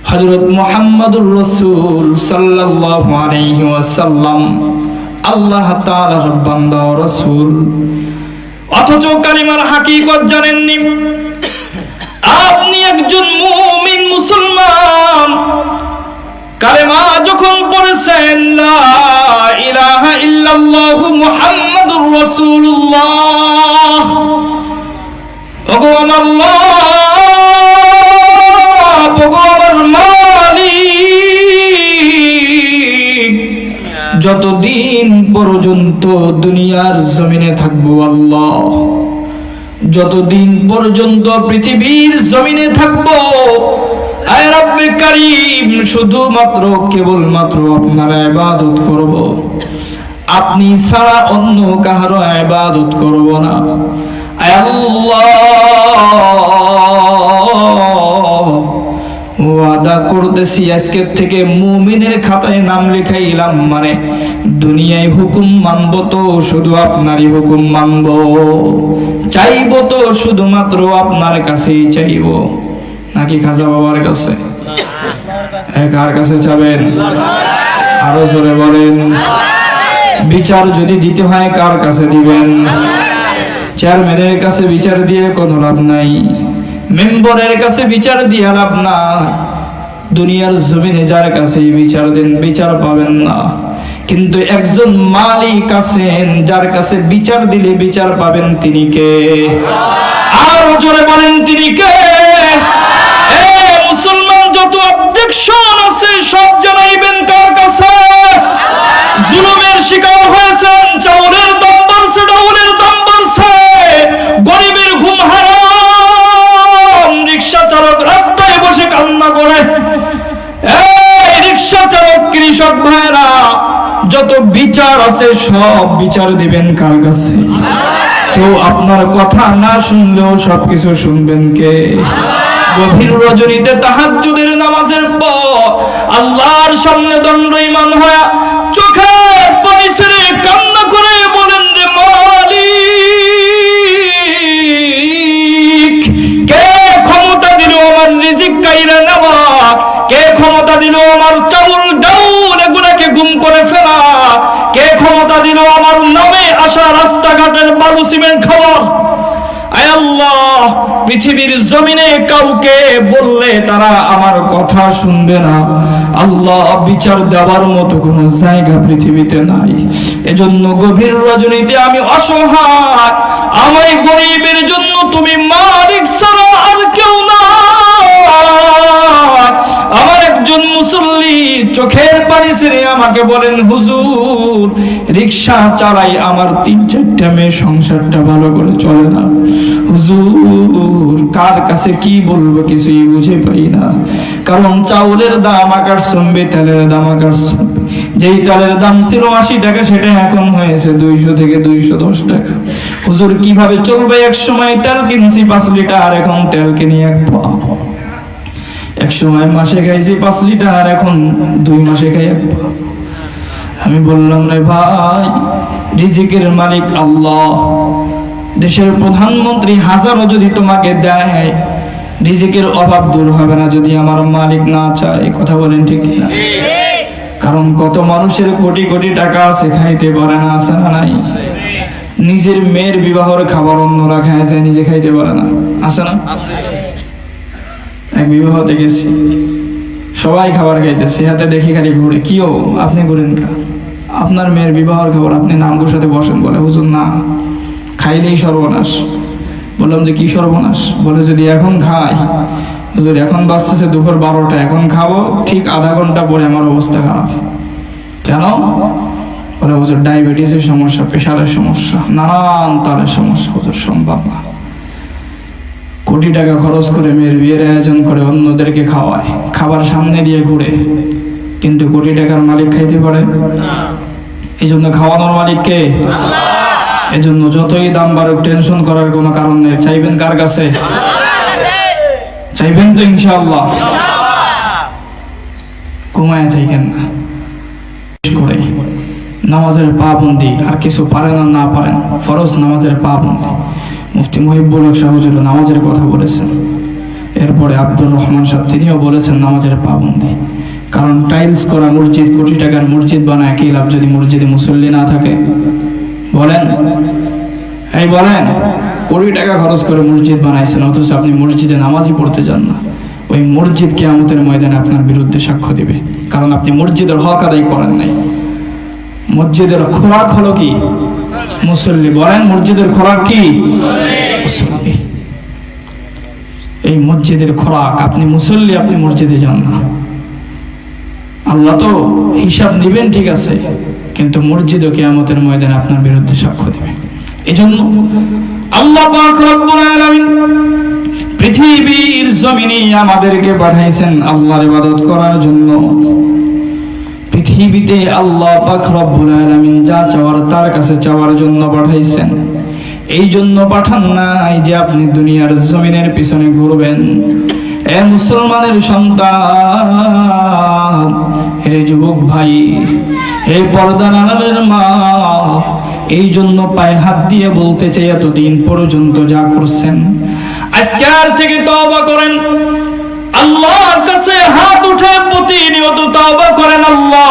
হযরত মুহাম্মাদুর রাসূল সাল্লাল্লাহু আলাইহি ওয়াসাল্লাম আল্লাহ তাআলার বান্দা ও রাসূল। অথচ কালিমার হাকিকত জানেননি। আপনি একজন মুমিন মুসলমান, কালেমা যখন পড়েছেন লা ইলাহা ইল্লাল্লাহু মুহাম্মাদুর রাসূলুল্লাহ, ওগো আমার রব, ওগো আমার মালিক, যতদিন পর্যন্ত দুনিয়ার জমিনে থাকবো আল্লাহ, যতদিন পর্যন্ত পৃথিবীর জমিনে থাকবো, আয় রব্বে কারীম শুধুমাত্র কেবলমাত্র আপনার ইবাদত করব। আপনি ছাড়া অন্য কারো ইবাদত করব না। আয় আল্লাহ, ওয়াদা করতেছি আজকে থেকে মুমিনের খাতায় নাম লেখাইলাম, মানে দুনিয়ায় হুকুম মানবো তো শুধু আপনারই হুকুম মানবো, চাইবো তো শুধুমাত্র আপনার কাছেই চাইবো। নাকি খাজা বাবার কাছে? কার কাছে চাবেন? আরো জোরে বলেন। বিচার যদি দিতে হয় কার কাছে দিবেন? চেয়ারম্যানের কাছে বিচার দিয়ে কোনো লাভ নাই, মেম্বারের কাছে বিচার দিয়ে লাভ নাই। দুনিয়ার জমিনে যার কাছে বিচার দেন বিচার পাবেন না, কিন্তু একজন মালিক আছেন যার কাছে বিচার দিলে বিচার পাবেন। তিনি কে? আরো জোরে বলেন, তিনি কে? মুসলমান যত অবজেকশন আছে সব জানাইবেন কার কাছে? জুলুমের শিকার হয়েছেন, চাউলের দাম বাড়ছে, ডাউলের দাম বাড়ছে, গরিবের ঘুম হারাম, রিকশা চালক রাস্তায় বসে কান্না করে। এই রিকশা চালক, কৃষক ভাইরা, যত বিচার আছে সব বিচার দিবেন কার কাছে? কেউ আপনার কথা না শুনলেও সবকিছু শুনবেন কে? গভীর রজনীতে তাহাজ্জুদের নামাজের পর আল্লাহর সামনে দণ্ডায়মান হয়ে কাইরা নেওয়া? কে ক্ষমতা দিল আমার চাউল ডাউল এগুলাকে গুম করে ফেলা? কে ক্ষমতা দিল আমার নামে আসা রাস্তাঘাটের বালু সিমেন্ট খাওয়া? আয় আল্লাহ, পৃথিবীর জমিনে কাউকে বললে তারা আমার কথা শুনবে না। আল্লাহ, বিচার দেওয়ার মতো কোনো জায়গা পৃথিবীতে নাই। এজন্য গভীর রজনীতে আমি অসহায়, আমায় গরিবের জন্য তুমি মালিক ছাড়া আর কেউ না। আমার একজন মুসল্লি চোখের পানি ছেড়ে আমাকে বলেন, হুজুর রিকশা চালাই, আমার 3-4টা মেয়ে, সংসারটা ভালো করে চলে না। হুজুর কার কাছে কি বলবো কিছুই বুঝে পাই না। কারণ চাউলের দাম আকাশ চুম্বে, তেলের দাম আকাশ চুম্বে। যেই তেলের দাম ছিল 80 টাকা, সেটা এখন হয়েছে 200 থেকে 210 টাকা। হুজুর কিভাবে চলবে? এক সময় তেল কিনছি 5 লিটার, এখন তেল কিনি 1 পোয়া। এক সময় মাসে খাইছি 5 লিটার, এখন 2 মাসে খাই 1 পোয়া। আমি বললাম, রে ভাই, রিজিকের মালিক আল্লাহ। দেশের প্রধানমন্ত্রী হাজারও যদি তোমাকে দেয়, রিজিকের অভাব দূর হবে না যদি আমার মালিক না চায়। কথা বলেন ঠিক না? কারণ কত মানুষের কোটি কোটি টাকা আছে, খাইতে পারে না, আছে না নাই? নিজের মেয়ের বিবাহের খাবার অন্যরা খায়, যায় নিজে খাইতে পারে না, আছে না? এক বিবাহতে গেছি, সবাই খাবার খাইতেছে, হাতে দেখি খালি ঘুরে। কিও আপনি ঘুরেন কা? আপনার মেয়ের বিবাহের খাবার আপনি নামগুর সাথে বসেন। বলে, হুজুর না, খাইলেই সর্বনাশ। বললাম যে কি সর্বনাশ? বলে, যদি এখন খাই, হুজুর এখন বাজতেছে দুপুর 12টা, এখন খাবো ঠিক আধা ঘন্টা পরে আমার অবস্থা খারাপ। কেন? বলে, হুজুর ডায়াবেটিসের সমস্যা, প্রেশারের সমস্যা, নানান তারের সমস্যা। হুজুর সম্ভব না। কোটি টাকা খরচ করে মেয়ের বিয়ের আয়োজন করে, অন্যদেরকে খাওয়ায়, খাবার সামনে দিয়ে ঘুরে, কিন্তু কোটি টাকার মালিক খাইতে পারে? এই জন্য খাওয়ানোর মালিক কে? এজন্য যতই দাম বাড়ুক টেনশন করার কোনো কারণ নেই। চাইবেন কার কাছে? চাইবেন তো ইনশাআল্লাহ। ঘুমায় থাকেন না। করে নামাজের পাবন্দি, আর কিছু পারেন আর না পারেন, ফরজ নামাজের পাবন্দি। মুফতি মুহিবুল হক সাহেব হুজুর নামাজের কথা বলেছেন। এরপরে আব্দুর রহমান সাহেব তিনিও বলেছেন নামাজের পাবন্দি। কারণ টাইলস করা মসজিদ, কোটি টাকার মসজিদ বানায় কি লাভ যদি মসজিদে মুসল্লি না থাকে? বলেন, এই বলেন, কোটি টাকা খরচ করে মসজিদ বানাইছেন, অথচ আপনি মসজিদে নামাজই পড়তে যান না। ওই মসজিদ কিয়ামতের ময়দানে আপনার বিরুদ্ধে সাক্ষ্য দিবে, কারণ আপনি মসজিদের হক আদায় করেন নাই। মসজিদের খোরাক হলো কি? মুসল্লি। বলেন, মসজিদের খোরাক কি? মুসল্লি। এই মসজিদের খোরাক, আপনি মুসল্লি, আপনি মসজিদে যান না। আল্লাহ তো হিসাব নিবেন ঠিক আছে, কিন্তু মসজিদও কিয়ামতের ময়দানে আপনার বিরুদ্ধে সাক্ষ্য দিবে। এজন্য আল্লাহ পাক রব্বুল আলামিন পৃথিবীর জমিনে আমাদেরকে পাঠাইছেন আল্লাহর ইবাদত করার জন্য। পৃথিবীতে আল্লাহ পাক রব্বুল আলামিন যা চাওয়ার তার কাছে চাওয়ার জন্য পাঠাইছেন। এই জন্য পাঠান নাই যে আপনি দুনিয়ার জমিনের পিছনে ঘুরবেন। এ মুসলমানের সন্তান, হে যুবক ভাই, হে পর্দার আড়ালের মা, এই জন্য পায়ে হাত দিয়ে বলতে চাই, এতদিন পর্যন্ত যা করছেন আজকের থেকে তওবা করেন। আল্লাহর কাছে হাত উঠে প্রতিনিয়ত তওবা করেন। আল্লাহ,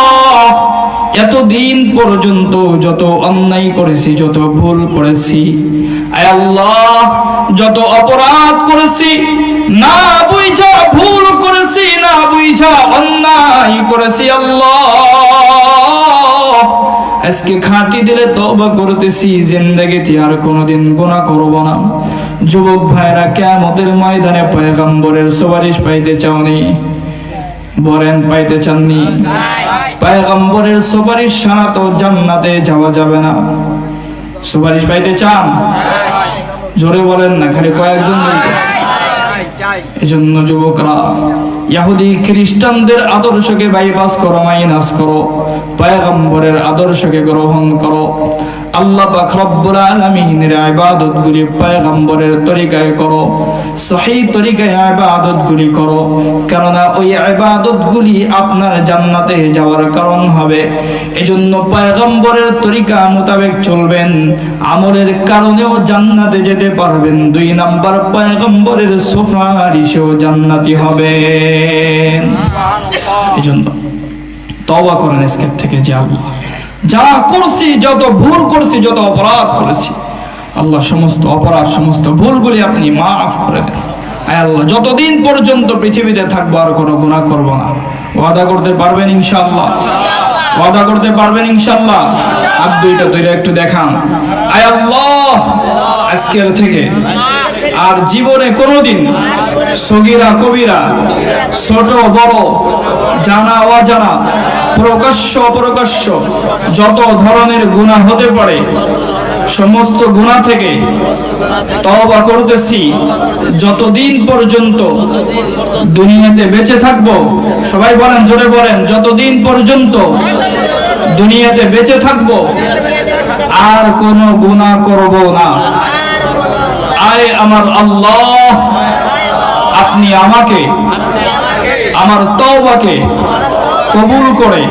এতদিন পর্যন্ত যত অন্যায় করেছি, যত ভুল করেছি, আয় আল্লাহ, যত অপরাধ করেছি, না বুঝা ভুল করেছি, না বুঝা অন্যায় করেছি, আল্লাহ আজকে খাঁটি দিলে তওবা করতেছি, জিন্দেগিতে আর কোনোদিন গুনাহ করব না। যুবক ভাইরা, কিয়ামতের ময়দানে পয়গম্বরের সুপারিশ পাইতে চাওনি? বলেন, পাইতে চাননি? পয়গম্বরের সুপারিশ ছাড়া তো জান্নাতে যাওয়া যাবে না। সুপারিশ পাইতে চান? জোরে বলেন না, খালি কয়েকজন বলতেছে। এজন্য যুবকরা, ইহুদি খ্রিস্টানদের আদর্শকে বাইপাস করো, মাইনাস করো, পয়গম্বরের আদর্শকে গ্রহণ করো। আল্লাহ পাক রব্বুল আলামিনের ইবাদতগুলি পয়গম্বরের তরিকায় করো, সহিহ তরিকায় ইবাদতগুলি করো, কেননা ওই ইবাদতগুলি আপনার জান্নাতে যাওয়ার কারণ হবে। এজন্য পয়গম্বরের তরিকা মোতাবেক চলবেন, আমলের কারণেও জান্নাতে যেতে পারবেন। 2 নাম্বার, পয়গম্বরের সুপারিশেও জান্নাতি হবেন। এজন্য তওবা করেন আজকের থেকে, যে আল্লাহ যা করছি, যত ভুল করছি, যত অপরাধ করেছি, আল্লাহ সমস্ত অপরাধ, সমস্ত ভুলগুলি আপনি মাফ করে দেন। আয় আল্লাহ, যতদিন পর্যন্ত পৃথিবীতে থাকবো আর কোনো গুনাহ করব না। ওয়াদা করতে পারবেন ইনশাআল্লাহ? ওয়াদা করতে পারবেন ইনশাআল্লাহ? হাত দুইটা তুলে একটু দেখান। আয় আল্লাহ, আজকের থেকে আর জীবনে কোনোদিন সগীরা কবিরা, ছোট বড়, জানা অজানা, প্রকাশ্য অপ্রকাশ্য যত ধরনের গুনাহ হতে পারে, সমস্ত গুনাহ থেকে তওবা করতেছি। যতদিন পর্যন্ত দুনিয়াতে বেঁচে থাকবো, সবাই বলেন, জোরে বলেন, যতদিন পর্যন্ত দুনিয়াতে বেঁচে থাকবো আর কোনো গুনাহ করব না। আয় আমার আল্লাহ, আপনি আমাকে, আমার তওবাকে কবুল করে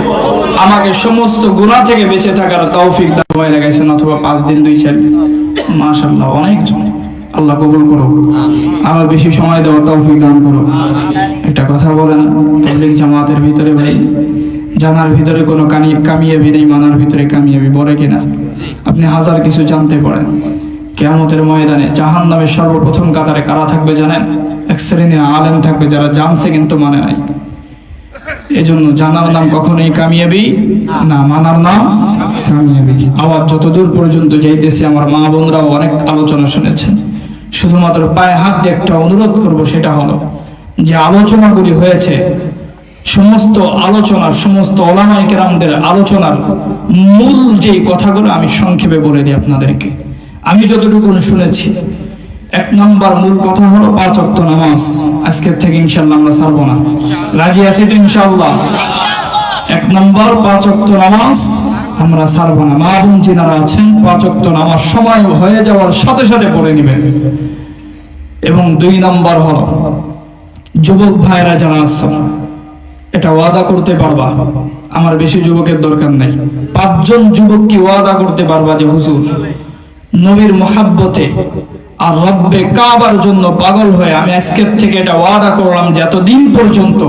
আমাকে সমস্ত গুনাহ থেকে বেঁচে থাকার তৌফিক দান। সময় লাগাইছেন অথবা 5 দিন 2-4 দিন, মাশাআল্লাহ অনেকজন। আল্লাহ কবুল করো, আরো বেশি সময় দেওয়ার তৌফিক দান করো। একটা কথা বলেন, তাবলীগ জামাতের ভিতরে ভাই, জানার ভিতরে কোনো কামিয়াবি নেই, মানার ভিতরে কামিয়াবি, বলে কিনা? আপনি হাজার কিছু জানতে পারেন, কিয়ামতের ময়দানে জাহান্নামের সর্বপ্রথম কাতারে কারা থাকবে জানেন? এক শ্রেণীর আলেম থাকবে যারা জানছে কিন্তু মানে নাই। এজন্য জানার নাম কখনোই কামিয়াবি না, মানার নাম কামিয়াবি। আওয়াজ যত দূর পর্যন্ত যাইতেছে, আমার মা বোনরাও অনেক আলোচনা শুনেছেন। শুধুমাত্র পায়ে হাত দিয়ে একটা অনুরোধ করব, সেটা হলো যে আলোচনাগুলি হয়েছে, সমস্ত আলোচনার, সমস্ত ওলামায়ে কেরামদের আলোচনার মূল যেই কথাগুলো আমি সংক্ষেপে বলে দিই আপনাদেরকে। আমি যতটুকু শুনেছি, 1 নম্বর মূল কথা হলো 5 ওয়াক্ত নামাজ। আজকের থেকে ইনশাআল্লাহ আমরা ছাড়বো না। রাজি আছি তো ইনশাআল্লাহ? 1 নম্বর 5 ওয়াক্ত নামাজ আমরা ছাড়বো না। মা বোন যিনারা আছেন, 5 ওয়াক্ত নামাজ সময় হয়ে যাওয়ার সাথে সাথে পড়ে নেবেন। এবং 2 নম্বর হলো যুবক ভাইরা যারা আছে, এটা ওয়াদা করতে পারবা, আমার বেশি যুবকের দরকার নাই, 5 জন যুবক কি ওয়াদা করতে পারবা যে হুজুর নবীর মহাব্বতে আর রব্বে কাবার জন্য পাগল হয়ে আমি আজকের থেকে এটা ওয়াদা করলাম যে এতদিন পর্যন্ত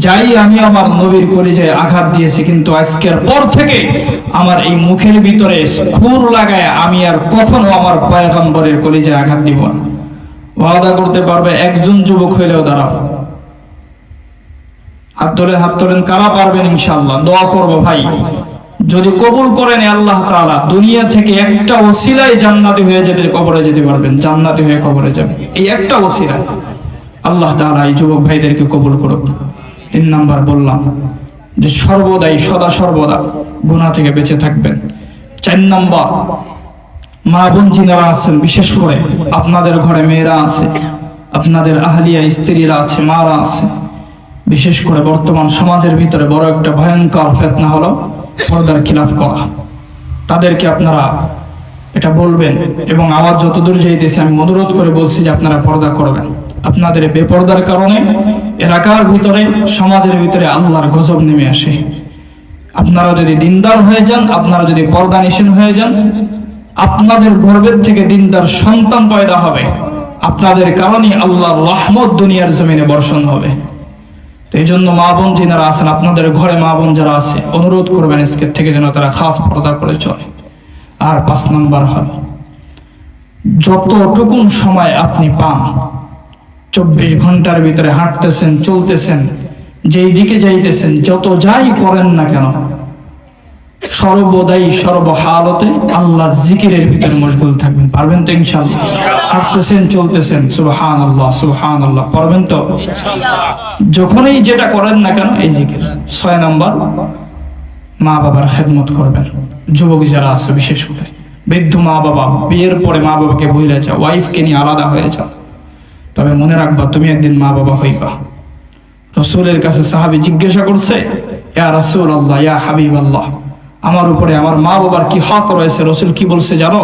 যাই আমি আমার নবীর কলিজায় আঘাত দিয়েছি, কিন্তু আজকের পর থেকে আমার এই মুখের ভিতরে খুর লাগায় আমি আর কখনো আমার পয়গম্বরের কলিজায় আঘাত দিব না। ওয়াদা করতে পারবে? একজন যুবক হইলেও দাঁড়াও, হাত তোলেন, কারা পারবেন? ইনশাআল্লাহ দোয়া করব ভাই, যদি কবুল করেন আল্লাহ তাআলা, দুনিয়া থেকে একটা ওসিলায় জান্নাতি হয়ে যেতে, কবরে যেতে পারবেন, জান্নাতি হয়ে কবরে যাবে। এই একটা ওসিলা আল্লাহ তাআলা এই যুবক ভাইদেরকে কবুল করুক। 3 নাম্বার বললাম যে সর্বদাই, সদা সর্বদা গুনাহ থেকে বেঁচে থাকবেন। 4 নাম্বার, মা বোন যিনারা আছেন, বিশেষ করে আপনাদের ঘরে মেয়েরা আছে, আপনাদের আহলিয়া স্ত্রীরা আছে, মারা আছে, বিশেষ করে বর্তমান সমাজের ভিতরে বড় একটা ভয়ঙ্কর ফিতনা হলো পর্দার খিলাফ করা। তাদেরকে আপনারা এটা বলবেন, এবং আওয়াজ যতদূর যাইতেছে আমি অনুরোধ করে বলছি যে আপনারা পর্দা করবেন। আপনাদের বেপর্দার কারণে এলাকার ভিতরে, সমাজের ভিতরে আল্লাহর গজব নেমে আসে। আপনারা যদি দিনদার হয়ে যান, আপনারা যদি পর্দা নিষেধ হয়ে যান, আপনাদের গর্ভের থেকে দিনদার সন্তান পয়দা হবে, আপনাদের কারণে আল্লাহর রহমত দুনিয়ার জমিনে বর্ষণ হবে। তো এই জন্য মা বোন যিনারা আছেন, আপনাদের ঘরে মা বোন যারা আছে, অনুরোধ করবেন আজকের থেকে যেন তারা খাস পর্দা করে চলে। আর 5 নম্বর হল, যতটুকুন সময় আপনি পান, 24 ঘন্টার ভিতরে হাঁটতেছেন, চলতেছেন, যেই দিকে যাইতেছেন, যত যাই করেন না কেন, সর্বদাই সর্বহালতে আল্লাহর জিকিরের ভিতরে মশগুল থাকবেন। পারবেন তো ইনশাআল্লাহ? হাঁটতেছেন, চলতেছেন, সুবহানাল্লাহ সুবহানাল্লাহ, পারবেন তো? যখনই যেটা করেন না কেন এই জিকির। 6 নম্বর, মা বাবার খেদমত করবেন। যুবক যারা আছে, বিশেষ করে বৃদ্ধ মা বাবা, বিয়ের পরে মা বাবাকে ভুলে যাও, ওয়াইফকে নিয়ে আলাদা হয়ে যাও, তবে মনে রাখবা তুমি একদিন মা বাবা হইবা। রাসূলের কাছে সাহাবী জিজ্ঞাসা করছে, ইয়া রাসূলুল্লাহ, ইয়া হাবিবাল্লাহ, আমার উপরে আমার মা বাবার কি হক রয়েছে। রাসূল কি বলছে জানো?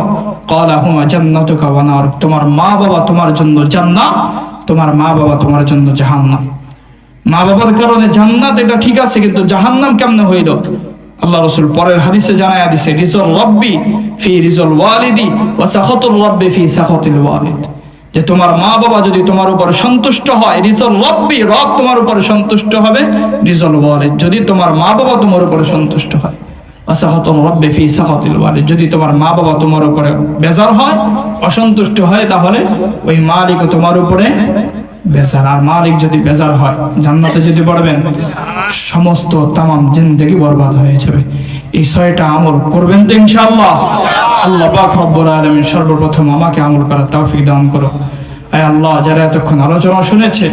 ক্বালা হুমা জান্নাতুকা ওয়া নারুক, তোমার মা বাবা তোমার জন্য জান্নাত, তোমার মা বাবা তোমার জন্য জাহান্নাম। মা বাবার কারণে জান্নাত এটা ঠিক আছে, কিন্তু জাহান্নাম কেমনে হইল? আল্লাহ রাসূল পরের হাদিসে জানায়া দিয়েছে, রিজল রাব্বি ফি রিজল ওয়ালিদি ওয়া সাখাতুর রাব্বি ফি সাখাতিল ওয়ালিদ, যে তোমার মা বাবা যদি তোমার উপরে সন্তুষ্ট হয়, রিজল রাব্বি, রব তোমার উপরে সন্তুষ্ট হবে, রিজল ওয়ালিদ যদি তোমার মা বাবা তোমার উপরে সন্তুষ্ট হয়, ওয়া সাখাতুর রাব্বি ফি সাখাতিল ওয়ালিদ যদি তোমার মা বাবা তোমার উপরে বেজার হয়, অসন্তুষ্ট হয়, তাহলে ওই মালিক তোমার উপরে বেজার। আর মালিক যদি বেজার হয়, জান্নাতে যদি পড়বেন, সমস্ত তামাম জিন্দেগি বরবাদ হয়ে যাবে। এই 6টা আমল করবেন তো ইনশাআল্লাহ? আল্লাহ পাক রব্বুল আলামিন সর্বপ্রথম আমাকে আমল করার তৌফিক দান করো। আয় আল্লাহ, যারা এতক্ষণ আলোচনা শুনেছে,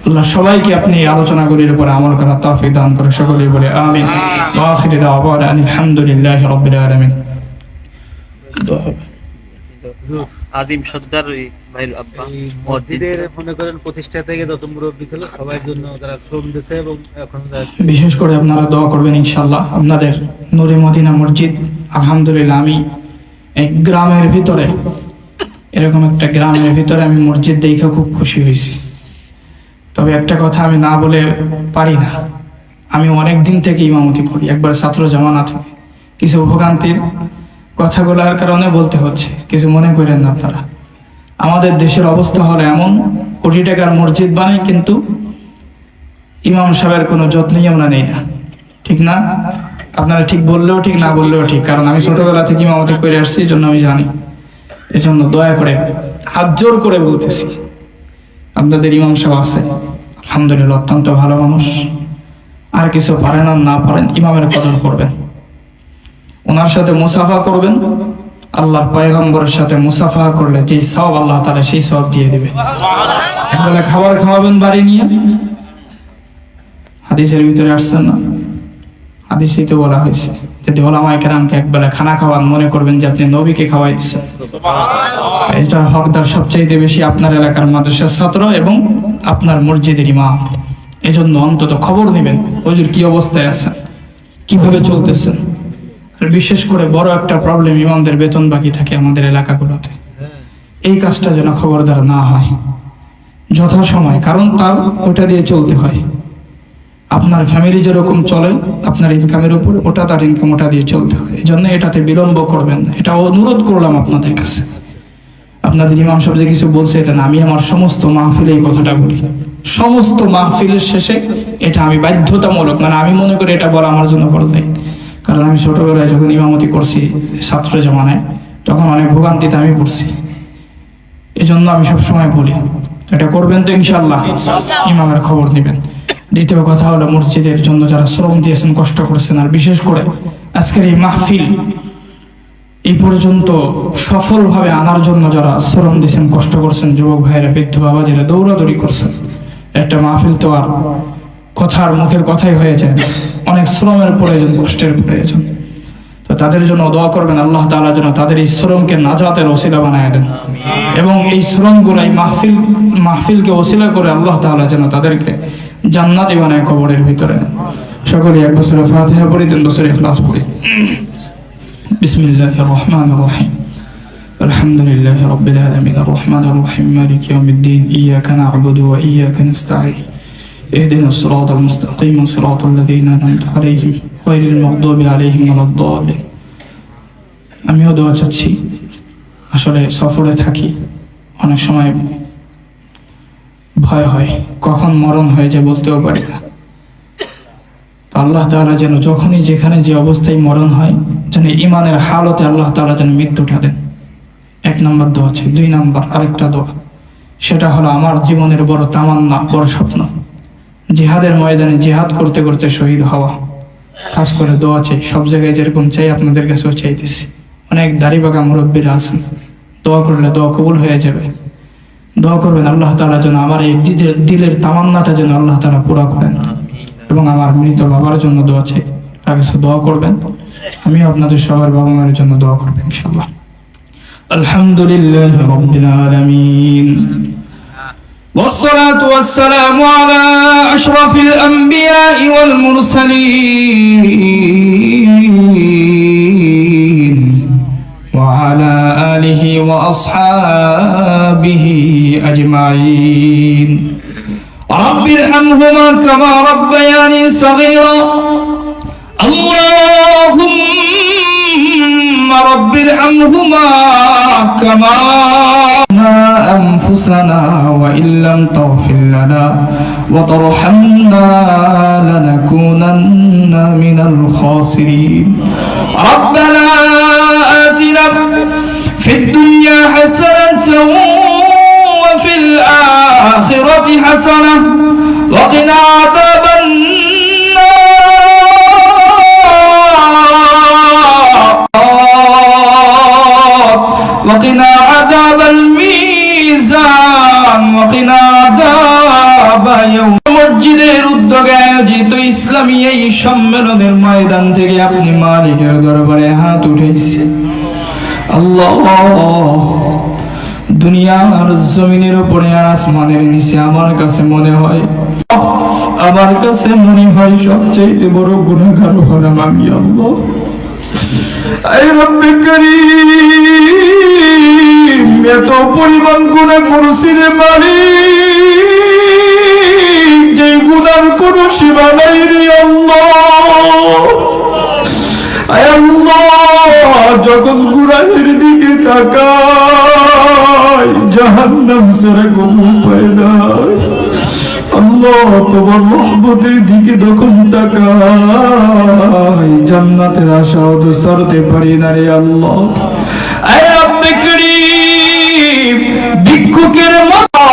আল্লাহ সবাইকে আপনি এই আলোচনাগুলির উপরে আমল করার তৌফিক দান করো। সকলেই বলে আমিন। ওয়া আখিরু দাওয়ানা আলহামদুলিল্লাহি রাব্বিল আলামিন। আদিম সর্দার ভাই আব্বা মসজিদের মনে করেন প্রতিষ্ঠা থেকে যত মুরব্বী ছিল সবার জন্য তারা শ্রম দিয়েছে, এবং এখন বিশেষ করে আপনারা দোয়া করবেন ইনশাআল্লাহ। আপনাদের নূরে মদিনা মসজিদ, আলহামদুলিল্লাহ, আমি এক গ্রামের ভিতরে, এরকম একটা গ্রামের ভিতরে আমি মসজিদ দেখে খুব খুশি হয়েছি। তবে একটা কথা আমি না বলে পারি না, আমি অনেক দিন থেকে ইমামতি করি, একবার ছাত্র জামানা থেকে। কিছু ভোগান্তির কথাগুলোর কারণে বলতে হচ্ছে, কিছু মনে করেন না আপনারা। আমাদের দেশের অবস্থা হলো এমন, কোটি টাকার মসজিদ বানাই, কিন্তু ইমাম সাহেবের কোনো যত্নই আমরা নেই না, ঠিক না? আপনারা ঠিক বললেও ঠিক, না বললেও ঠিক, কারণ আমি ছোটবেলা থেকে ইমামতি করে আসছি, এই জন্য আমি জানি। এজন্য দয়া করে হাত জোর করে বলতেছি, আপনাদের ইমাম সাহেব আছে, আলহামদুলিল্লাহ, অত্যন্ত ভালো মানুষ। আর কিছু পারেন আর না পারেন, ইমামের কদর করবেন, ওনার সাথে মুসাফা করবেন। আল্লাহর পয়গম্বরের সাথে মুসাফা করলে যে সওয়াব আল্লাহ তাআলা সেই সওয়াব দিয়ে দিবে। একবেলা খাবার খাওয়াবেন বাড়ি নিয়ে, হাদিসের ভিতরে আসছে না? হাদিসেই তো বলা হয়েছে, যদি ওলামায়ে কেরামকে একবেলা খানা খাওয়ান, মনে করবেন যে আপনি নবীকে খাওয়াই দিচ্ছেন। এটা হকদার সবচাইতে বেশি আপনার এলাকার মাদ্রাসার ছাত্র এবং আপনার মসজিদের ইমাম। এজন্য অন্তত খবর নেবেন, হুজুর কি অবস্থায় আছেন, কিভাবে চলতেছেন। আর বিশেষ করে বড় একটা প্রবলেম, ইমামদের বেতন বাকি থাকে আমাদের এলাকাগুলোতে। এই কাজটা যেন খবরদার না হয় যথাসময়, কারণ তার ওটা দিয়ে চলতে হয়। আপনার ফ্যামিলি যেরকম চলে আপনার ইনকামের উপর, ওটা তার ইনকাম, ওটা দিয়ে চলতে হয়। এই জন্য এটাতে বিলম্ব করবেন, এটা অনুরোধ করলাম আপনাদের কাছে। আপনাদের ইমাম সাহেব যে কিছু বলছে এটা না, আমি আমার সমস্ত মাহফিলে এই কথাটা বলি, সমস্ত মাহফিলের শেষে এটা আমি বাধ্যতামূলক, মানে আমি মনে করি এটা বলা আমার জন্য পর্যায়ে। কারণ আমি ছোটবেলায় যখন ইমামতি করছি ছাত্র জামানায়, তখন অনেক ভোগান্তিতে আমি পড়ছি। এই জন্য আমি সবসময় বলি এটা করবেন তো ইনশাআল্লাহ? ইমামের খবর নেবেন। দ্বিতীয় কথা হলো, মসজিদের জন্য যারা শ্রম দিয়েছেন, কষ্ট করেছেন, আর বিশেষ করে আজকের এই মাহফিল এই পর্যন্ত সফলভাবে আনার জন্য যারা শ্রম দিয়েছেন, কষ্ট করছেন, যুবক ভাইয়েরা, বৃদ্ধ বাবা যারা দৌড়াদৌড়ি করছেন, একটা মাহফিল তো আর কথার মুখের কথাই হয়ে যায়, অনেক শ্রমের প্রয়োজন, কষ্টের প্রয়োজন। তো তাদের জন্য দোয়া করবেন, আল্লাহ তাআলা যেন তাদের এই শ্রমকে নাজাতের ওসিলা বানায় দেন, এবং এই শ্রমগুলো এই মাহফিলকে ওসিলা করে আল্লাহ তাআলা যেন তাদেরকে জান্নাতি বানায় কবরের ভিতরে। সকলে এক বছর ফাতিহা পড়ি, 3 বছর ইখলাস পড়ি। বিসমিল্লাহির রহমানির রহিম। আলহামদুলিল্লাহি রাব্বিল আলামিন আর রহমানির রহিম মালিকি ইয়াউমিদ্দিন ইয়্যাকা না'বুদু ওয়া ইয়্যাকা নাস্তাঈন ইহদিনাস সিরাতাল মুস্তাকিম সিরাতাল লাযীনা আন'আমতা আলাইহিম গায়রিল মাগদুবি আলাইহিম ওয়ালাদ-দাল্লিন। আমিও দোয়া চাচ্ছি। আসলে সফরে থাকি, অনেক সময় ভয় হয় কখন মরণ হয়ে যায় বলতেও পারি না। আল্লাহ তাআলা যেন যখনই যেখানে যে অবস্থায় মরণ হয়, যেন ইমানের হালতে আল্লাহ তাআলা যেন মৃত্যুটা দেন। 1 নম্বর দোয়া আছে। 2 নম্বর আরেকটা দোয়া, সেটা হলো আমার জীবনের বড় তামান্না, বড় স্বপ্ন, জিহাদের ময়দানে জিহাদ করতে করতে শহীদ হওয়া। খাস করে দোয়া চাই, সব জায়গায় যেরকম চাই আপনাদের কাছেও চাইতেছি। অনেক দাড়িবাগা মুরব্বীরা আছেন, দোয়া করলে দোয়া কবুল হয়ে যাবে। দোয়া করবেন আল্লাহ তাআলা যেন আমার এই দিলের তামান্নাটা যেন আল্লাহ তাআলা পুরা করেন, এবং আমার মৃত বাবার জন্য দোয়া চাই, তার কাছে দোয়া করবেন। আমি আপনাদের সবার বাবা মায়ের জন্য দোয়া করবেন ইনশাআল্লাহ। আলহামদুলিল্লাহি রাব্বিল আলামিন والصلاة والسلام على أشرف الأنبياء والمرسلين وأصحابه أجمعين رب ارحمهما كما ربياني صغيرا اللهم رب ارحمهما كما أنفسنا وإن لم تغفر لنا وترحمنا لنكونن من الخاسرين ربنا آتنا في الدنيا حسنة وفي الآخرة حسنة وقنا عذاب وقنا عذاب الميزان وقنا عذاب يوم মসজিদের উদ্যোগে আয়োজিত ইসলামী এই সম্মেলনের ময়দান থেকে আপনি মালিকের দরবারে হাত উঠাইছেন আল্লাহ দুনিয়ার জমিনের উপরে আসমানের নিচে আমার কাছে মনে হয় সবচেয়ে বড় গুনাহগার হলাম আমি আল্লাহ আয় রব্বে কারীম এত পরিমাণ গুনাহ করছি রে মালিক যে গুনার কোনো সীমা নাই রে আল্লাহ আয় আল্লাহ যখন গুনাহের দিকে তাকাই জাহান্নাম ছাড়া কোনো উপায় নাই আল্লাহ তোমার রহমতের দিকে যখন তাকাই জান্নাতের আশাও তো ছাড়তে পারি না রে আল্লাহ আয় রব্বে কারীম ভিক্ষুকের মতো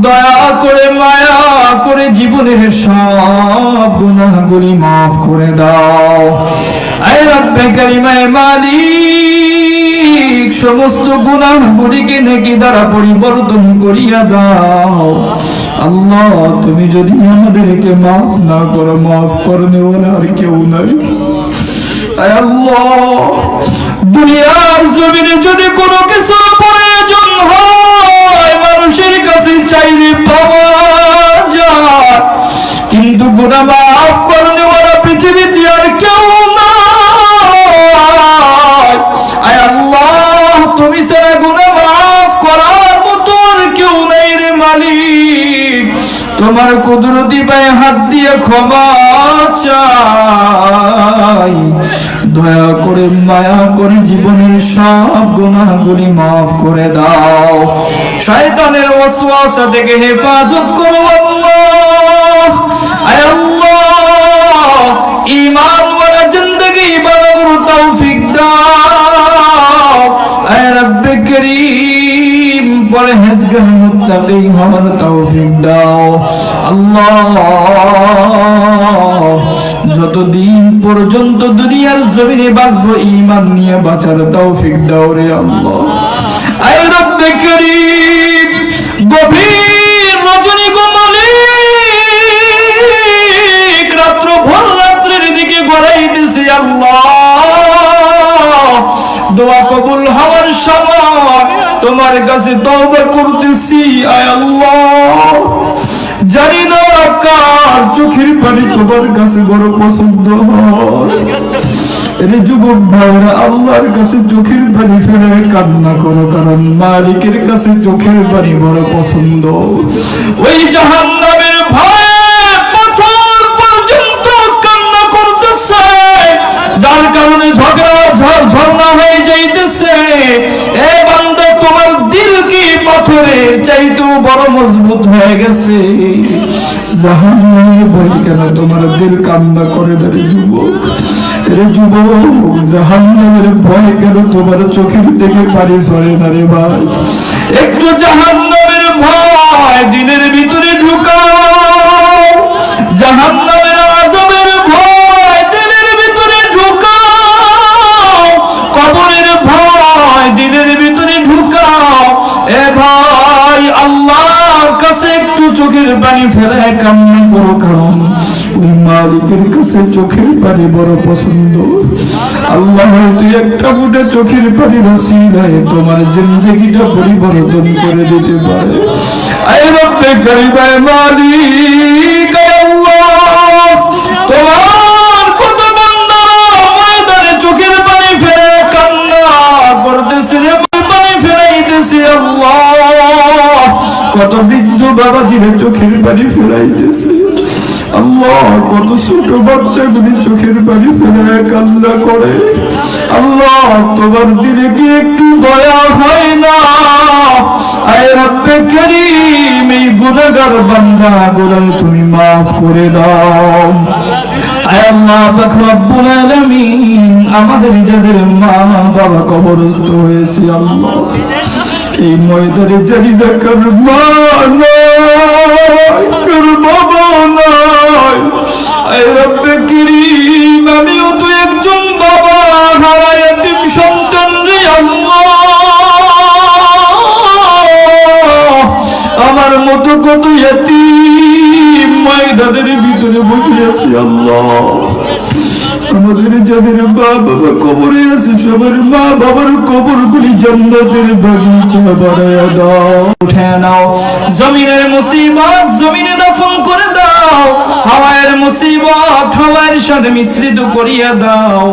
দয়া করে মায়া করে জীবনের সব গুনাহগুলি মাফ করে দাও আয় রব্বে কারীম আয় মালিক সমস্ত গুনাহগুলিকে নেকি দ্বারা পরিবর্তন করিয়া দাও আল্লাহ তুমি যদি আমাদেরকে মাফ না করো মাফ করনে ওরা আর কেউ নাই আয় আল্লাহ দুনিয়ার জমিনে যদি কোনো কিছু প্রয়োজন হয় মানুষের কাছে চাইলে পাওয়া যায় কিন্তু গুনাহ মাফ করনে ওরা পৃথিবীতে আর কেউ নাই আয় আল্লাহ তুমি ছাড়া গুনাহ মাফ করার মতো আর কেউ নাই রে মালিক তোমার কুদরতি পায়ে হাত দিয়ে ক্ষমা চাই দয়া করে মায়া করে জীবনের সব গুনাহগুলি মাফ করে দাও শয়তানের ওয়াসওয়াসা থেকে হেফাজত করো আল্লাহ আয় আল্লাহ ঈমান ওয়ালা জিন্দেগি বানানোর তৌফিক দাও আয় রব্বে কারীম পরহেজগার মুত্তাকি হওয়ার তৌফিক দাও আল্লাহ যতদিন পর্যন্ত দুনিয়ার জমিনে বাঁচবো ঈমান নিয়ে বাঁচার তৌফিক দাও রে আল্লাহ আয় রব্বে কারীম গভীর রজনী গো মালিক রাত্র ভোর রাত্রের দিকে গড়াইতেছে আল্লাহ দোয়া কবুল হওয়ার সময় তোমার কাছে তওবা করতেছি আয় আল্লাহ জানি না কার চোখের পানি তোমার কাছে বড় পছন্দ হয় রে যুবক ভাইরা আল্লাহর কাছে চোখের পানি ফেলে কান্না করো কারণ মালিকের কাছে চোখের পানি বড় পছন্দ ওই জাহান্নামের ভয়ে পাথর পর্যন্ত কান্না করতেছে যার কারণে ঝর্ণা হয়ে যাইতেছে এ বান্দা তোমার দিল কি পাথরের চাইতেও বড় মজবুত হয়ে গেছে জাহান্নামের ভয় কেন তোমার দিল কান্না করে রে যুবক রে যুবক জাহান্নামের ভয় কেন তোমার চোখের থেকে পানি ঝরে না রে ভাই একটু জাহান্নামের ভয় দিনের ভিতরে ঢুকাও জাহান্নামের আযাবের ভয় দিনের ভিতরে ঢুকাও কবরের ভয় দিনের ভিতরে ঢুকাও এ ভাই আল্লাহর কাছে একটু চোখের পানি ফেলে কান্না করো কারণ ওই মালিকের কাছে চোখের পানি বড় পছন্দ আল্লাহ হয়তো একটা ফুটে চোখের পানি রসিলায় তোমার জিন্দেগিটা পরিবর্তন করে দিতে পারে আয় রব্বে কারীম আয় মালিক আল্লাহ তোমার কত বান্দারা ময়দানে চোখের পানি ফেলে কান্না করতেছে পানি ফেলাইতে কত বৃদ্ধ বাবাজিরা চোখের পানি ফেলাইতেছে আল্লাহ, কত ছোট বাচ্চাগুলি চোখের পানি ফেলে কান্না করে আল্লাহ, তোমার দিলে কি একটু দয়া হয় না? আয় রব্বে করিম, এই গুনাহগার বান্দাগুলো তুমি মাফ করে দাও। আয় আল্লাহ পাক রব্বুল আলামিন, আমাদের যাদের মা বাবা কবরস্থ হয়েছে আল্লাহ, এই ময়দানে জানি না কার মা নাই, কার বাবা নাই। আয় রব্বে করিম, আমিও তো একজন বাবা হারা এতিম সন্তান রে আল্লাহ, আমার মতো কত এতিম ময়দানের ভিতরে বসে আছে আল্লাহ। আমাদের যাদের মা বাবা কবরে আছে সবার মা বাবার কবরগুলি জান্নাতের বাগিচা বানায়া দাও, উঠে নাও। জমিনের মুসিবত জমিনে দফন করে দাও, হাওয়ার মুসিবত হাওয়ার সাথে মিশ্রিত করিয়া দাও।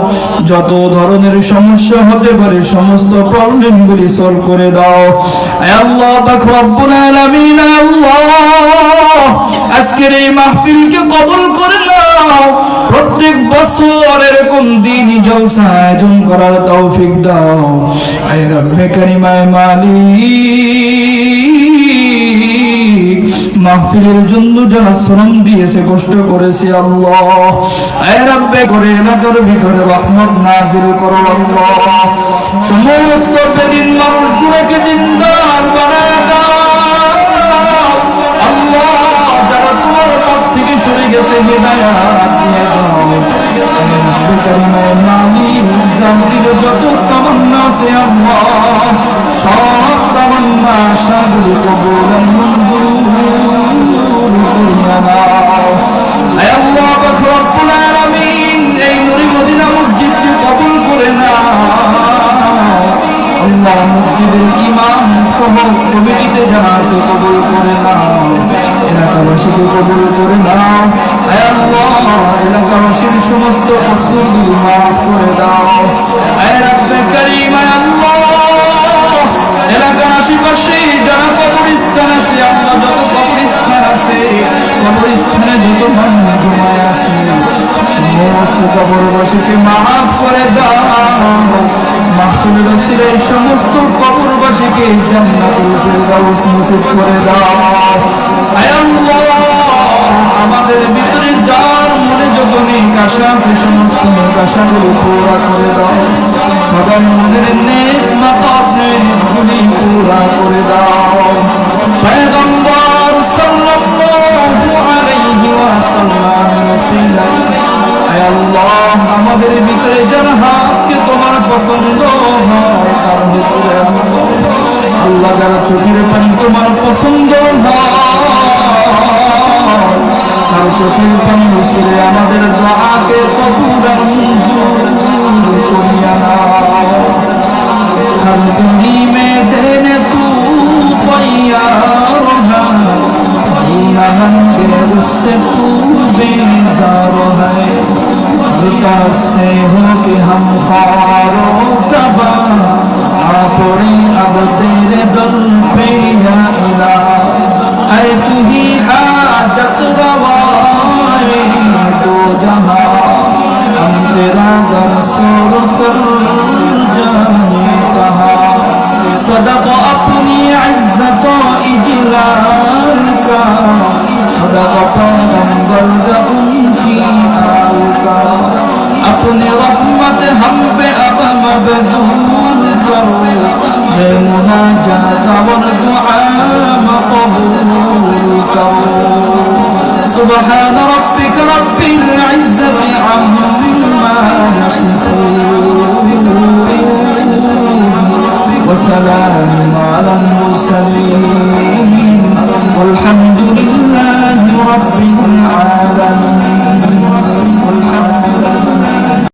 যত ধরনের সমস্যা হতে পারে সমস্ত প্রবলেম গুলি সলভ করে দাও। আয় আল্লাহ পাক রব্বুল আলামিন, আল্লাহ আজকের এই মাহফিলকে কবুল করে নাও। প্রত্যেক বছর এরকম দিনই জলসা আয়োজন করার তৌফিক দাও। আয় রব্বে কারীম, আয় মালিক, মাহফিলের জন্য যারা শ্রম দিয়েছে কষ্ট করেছে আল্লাহ, আয় রব্বে করে এলাকার ভিতরে রহমত নাযিল করো আল্লাহ। সমস্ত বেদিন মানুষগুলোকে দিনদার বানায় দাও আল্লাহ, যারা তোমার পথ থেকে সরে গেছে হিদায়াত দিয়ে দাও। রব্বে কারীম, আয় মালিক, জানতির যত তামান্না আছে আল্লাহ, সব তামান্না আশাগুলি কবুল মঞ্জুর করিয়া নাও। আয় আল্লাহ পাক রব্বুল আলামিন, এই নূরে মদিনা মসজিদকে কবুল করে নাও আল্লাহ। মসজিদের ইমাম সহ কমিটিতে যারা আছে কবুল করে নাও, এলাকাবাসীকে কবুল করে নাও। আয় আল্লাহ, এলাকাবাসীর সমস্ত কসুরগুলি মাফ করে দাও। আয় রব্বে কারীম, আয় আল্লাহ, এলাকার আশেপাশে যারা কবরস্থান আছে আল্লাহ, যত কবরস্থান আছে, কবরস্থানে যত মানুষ ঘুমায় আছে সমস্ত কবরবাসীকে মাফ করে দাও। মাহফিলের ওসিলায় সমস্ত কবরবাসীকে জান্নাতুল ফেরদাউস নসিব করে দাও। আয় আল্লাহ, আমাদের ভিতরে যার মনে যত নেক আশা আছে সমস্ত নেক আশাগুলো পুরা করে দাও। সবার মনের নেক মাকাসিদগুলি পুরা করে দাও। পয়গম্বর সাল্লাল্লাহু আলাইহি ওয়াসাল্লাম ওসিলা, আয় আল্লাহ, আমাদের ভিতরে যার হাতকে তোমার পছন্দ হয় তার ভিতরে আল্লাহ, যারা চোখের পানি তোমার পছন্দ হয় তার চোখের পানি মিশিয়ে আমাদের দোয়াকে কবুল মঞ্জুর করিয়া নাও। हर दुनी में देने तू तैयार है, जीना हम के उससे तू बेजार है। तरफ से हो कि हम खारो तबाह आ पड़ी अब तेरे दर पे या इलाह। ऐ तू ही हाजत रवाए तो जहां हम तेरा दर सोर कर जाए कहा। सदक अपनी इज्जत इजलाल का, सदक पैगंबर उनकी आल का। अपने रहमत हम पे अब मबदूल करो, ये मुनाजात और दुआ मक़बूल करो। सुब्हान रब्बिक रब्बिल इज्जति अम्मा यसिफून, وسلام على المرسلين والحمد لله رب العالمين।